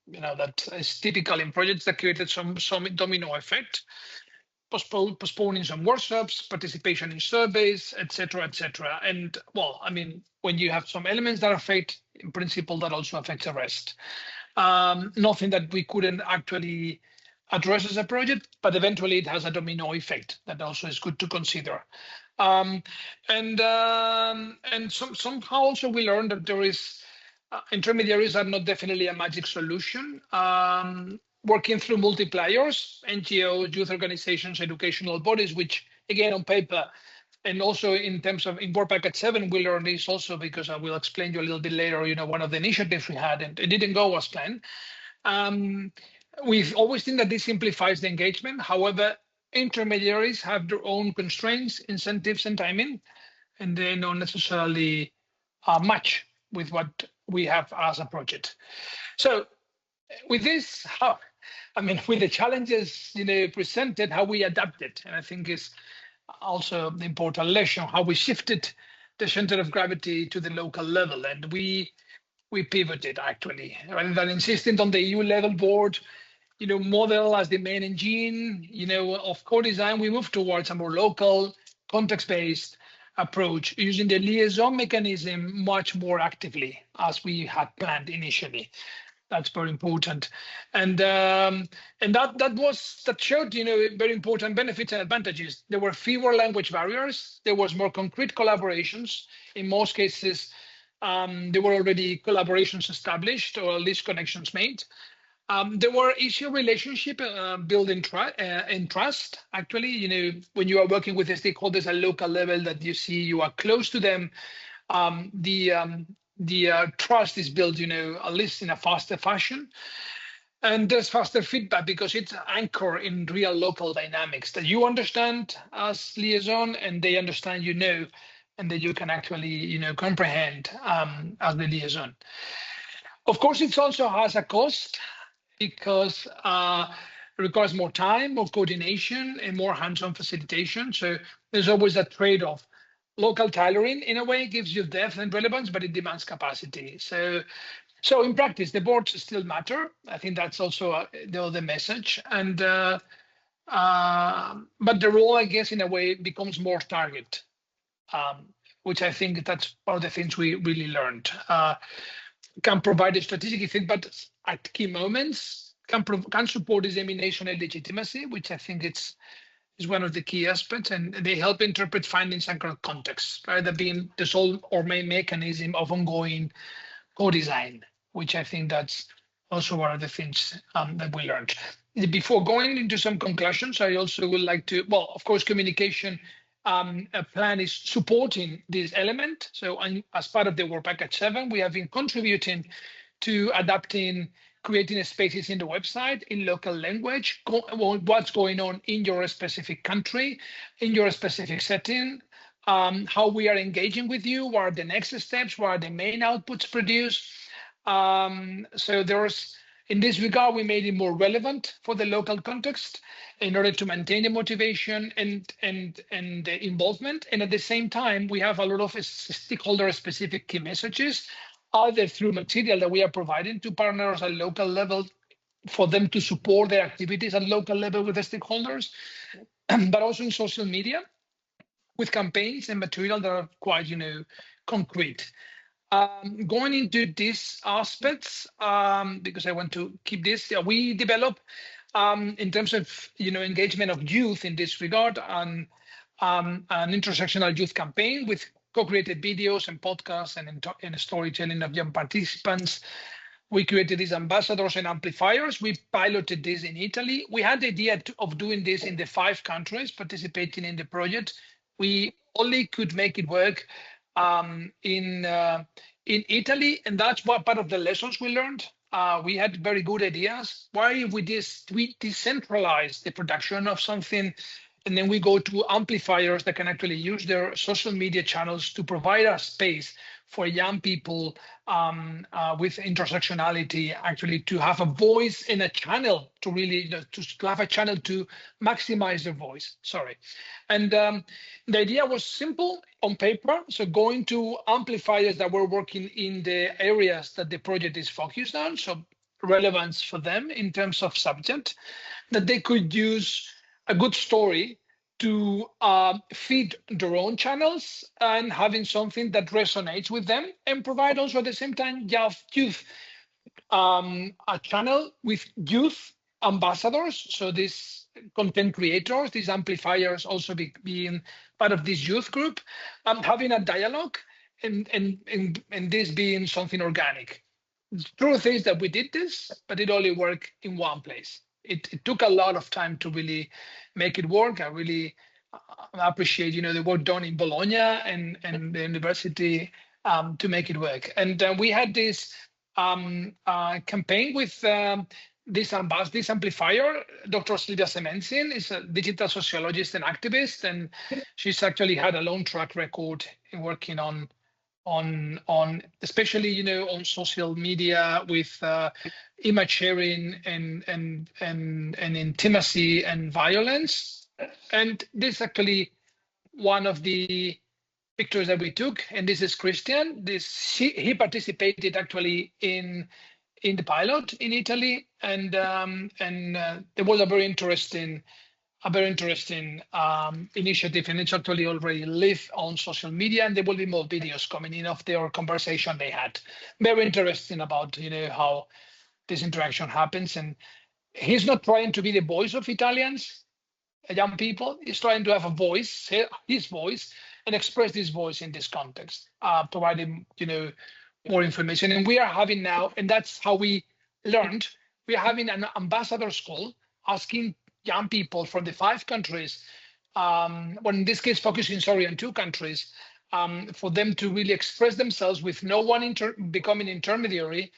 That is typical in projects that created some domino effect. Postponing some workshops, participation in surveys, etc., etc. And well, when you have some elements that affect, in principle, that also affects the rest. Nothing that we couldn't actually address as a project, but eventually it has a domino effect that also is good to consider. Somehow also we learned that there is intermediaries are not definitely a magic solution. Working through multipliers, NGOs, youth organizations, educational bodies, which again on paper, and also in terms of in board package 7, we learned this also because I will explain you a little bit later, one of the initiatives we had, and it didn't go as planned. We've always think that this simplifies the engagement. However, intermediaries have their own constraints, incentives, and timing, and they don't necessarily match with what we have as a project. So with this, with the challenges presented, how we adapted, and I think is also the important lesson, how we shifted the center of gravity to the local level, and we pivoted actually, rather than insisting on the EU level board, model as the main engine, of co-design. We moved towards a more local, context-based approach, using the liaison mechanism much more actively as we had planned initially. That's very important, and that showed very important benefits and advantages. There were fewer language barriers. There was more concrete collaborations. In most cases, there were already collaborations established or at least connections made. There were issue relationship building trust. Actually, when you are working with the stakeholders at local level, that you are close to them, the trust is built, at least in a faster fashion. And there's faster feedback because it's anchored in real local dynamics that you understand as liaison and they understand, and that you can actually, comprehend as the liaison. Of course, it also has a cost because it requires more time, more coordination, and more hands-on facilitation. So there's always a trade-off. Local tailoring, in a way, gives you depth and relevance, but it demands capacity. So in practice, the boards still matter. I think that's also the message. And but the role, I guess, in a way, becomes more target, which I think that's one of the things we really learned. Can provide a strategic feedback at key moments, can support dissemination and legitimacy, which I think is one of the key aspects, and they help interpret findings and context, rather than being the sole or main mechanism of ongoing co-design, which I think that's also one of the things that we learned. Before going into some conclusions, I also would like to, of course, communication plan is supporting this element. So as part of the Work Package 7, we have been contributing to adapting, creating spaces in the website in local language, what's going on in your specific country, in your specific setting, how we are engaging with you, what are the next steps, what are the main outputs produced. So in this regard, we made it more relevant for the local context in order to maintain the motivation and the involvement. And at the same time, we have a lot of stakeholder-specific key messages, either through material that we are providing to partners at local level for them to support their activities at local level with the stakeholders, but also in social media with campaigns and material that are quite, concrete. Going into these aspects, because I want to keep this, we develop in terms of engagement of youth in this regard, an intersectional youth campaign with co-created videos and podcasts and storytelling of young participants. We created these ambassadors and amplifiers. We piloted this in Italy. We had the idea of doing this in the 5 countries participating in the project. We only could make it work in Italy, and that's what part of the lessons we learned. We had very good ideas. Why we decentralize the production of something, and then we go to amplifiers that can actually use their social media channels to provide a space for young people with intersectionality, actually to have a voice in a channel, to really to have a channel to maximize their voice. Sorry. And the idea was simple on paper. So going to amplifiers that were working in the areas that the project is focused on, so relevance for them in terms of subject, that they could use a good story to feed their own channels and having something that resonates with them, and provide also at the same time youth a channel with youth ambassadors. So these content creators, these amplifiers also being part of this youth group, having a dialogue and this being something organic. The truth is that we did this, but it only worked in one place. It took a lot of time to really make it work. I really appreciate, the work done in Bologna and the university to make it work. And we had this campaign with this amplifier, Dr. Silvia Semensin, is a digital sociologist and activist, and she's actually had a long track record in working on especially on social media with image sharing and intimacy and violence. And this is actually one of the pictures that we took, and this is Christian. He participated actually in the pilot in Italy, and there was a very interesting initiative, and it's actually already live on social media, and there will be more videos coming in of their conversation they had. Very interesting about how this interaction happens, and he's not trying to be the voice of Italians, young people. He's trying to have a voice, his voice, and express this voice in this context, providing more information. And we are having now, and that's how we learned, we are having an ambassador school asking young people from the 5 countries, well, in this case focusing on 2 countries, for them to really express themselves with no one becoming intermediary,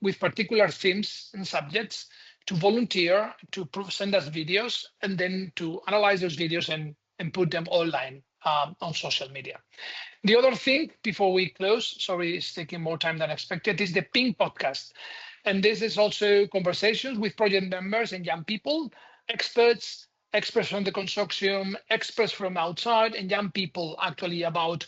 with particular themes and subjects, to volunteer, to send us videos, and then to analyze those videos and put them online on social media. The other thing, before we close, sorry, it's taking more time than expected, is the Pink podcast. And this is also conversations with project members and young people, experts from the consortium, experts from outside, and young people actually about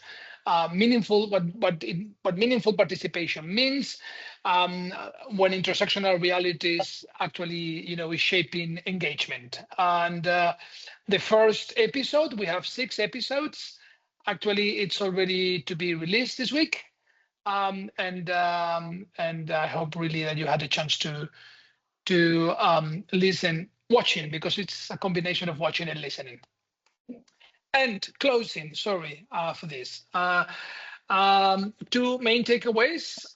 meaningful what meaningful participation means when intersectional realities actually is shaping engagement. And the first episode, we have 6 episodes. Actually, it's already to be released this week. And I hope really that you had a chance to listen, watching, because it's a combination of watching and listening. And closing, sorry for this. 2 main takeaways.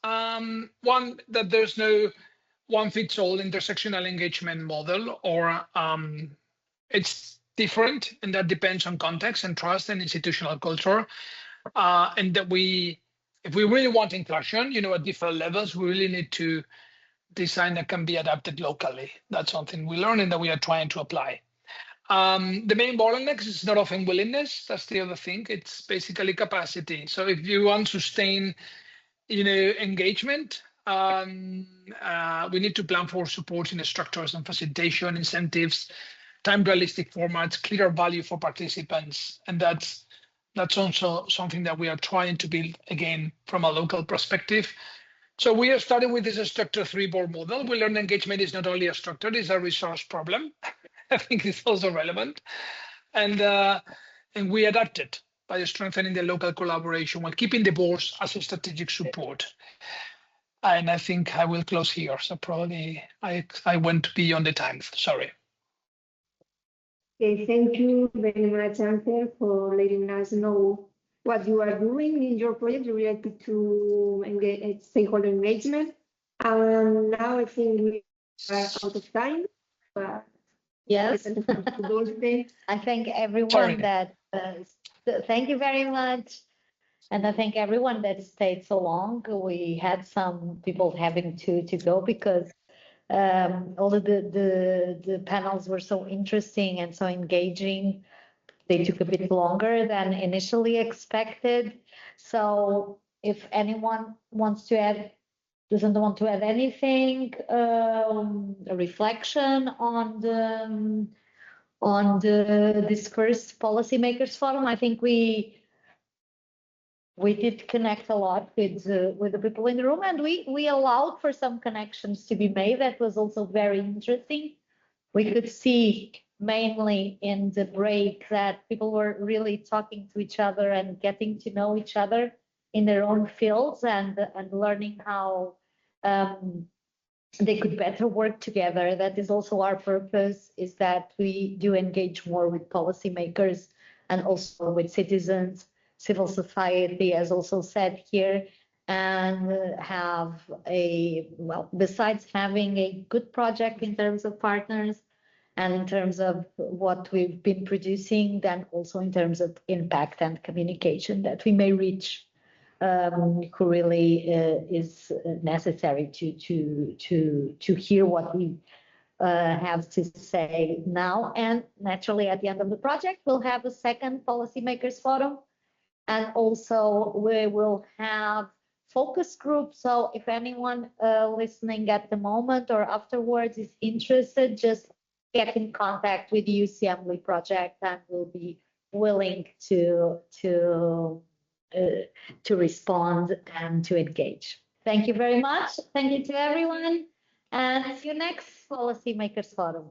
One, that there's no one-fits-all intersectional engagement model, or it's different, and that depends on context and trust and institutional culture. And that if we really want inclusion, at different levels, we really need to design that can be adapted locally. That's something we learned and that we are trying to apply. The main bottleneck is not often willingness. That's the other thing. It's basically capacity. So if you want to sustain, engagement, we need to plan for supporting structures and facilitation, incentives, time-realistic formats, clear value for participants, and that's also something that we are trying to build again from a local perspective. So we are starting with this structure 3 board model. We learn engagement is not only a structure; it's a resource problem. I think it's also relevant, and we adapt it by strengthening the local collaboration while keeping the boards as a strategic support. And I think I will close here. So probably I went beyond the time. Sorry. Okay, thank you very much, Ângela, for letting us know what you are doing in your project related to stakeholder engagement. And now I think we are out of time. Yes. I thank everyone thank you very much. And I thank everyone that stayed so long. We had some people having to go because all of the panels were so interesting and so engaging. They took a bit longer than initially expected. So if anyone doesn't want to add anything, a reflection on this first policymakers forum, I think we did connect a lot with the people in the room, and we allowed for some connections to be made. That was also very interesting. We could see mainly in the break that people were really talking to each other and getting to know each other in their own fields, and learning how they could better work together. That is also our purpose, is that we do engage more with policymakers and also with citizens, civil society, as also said here, and have besides having a good project in terms of partners and in terms of what we've been producing, then also in terms of impact and communication, that we may reach who really is necessary to hear what we have to say now. And naturally, at the end of the project, we'll have a second policymakers forum, and also we will have focus groups. So if anyone listening at the moment or afterwards is interested, just get in contact with the EU-CIEMBLY Project, and we'll be willing to respond and to engage. Thank you very much. Thank you to everyone, and see you next Policymakers Forum.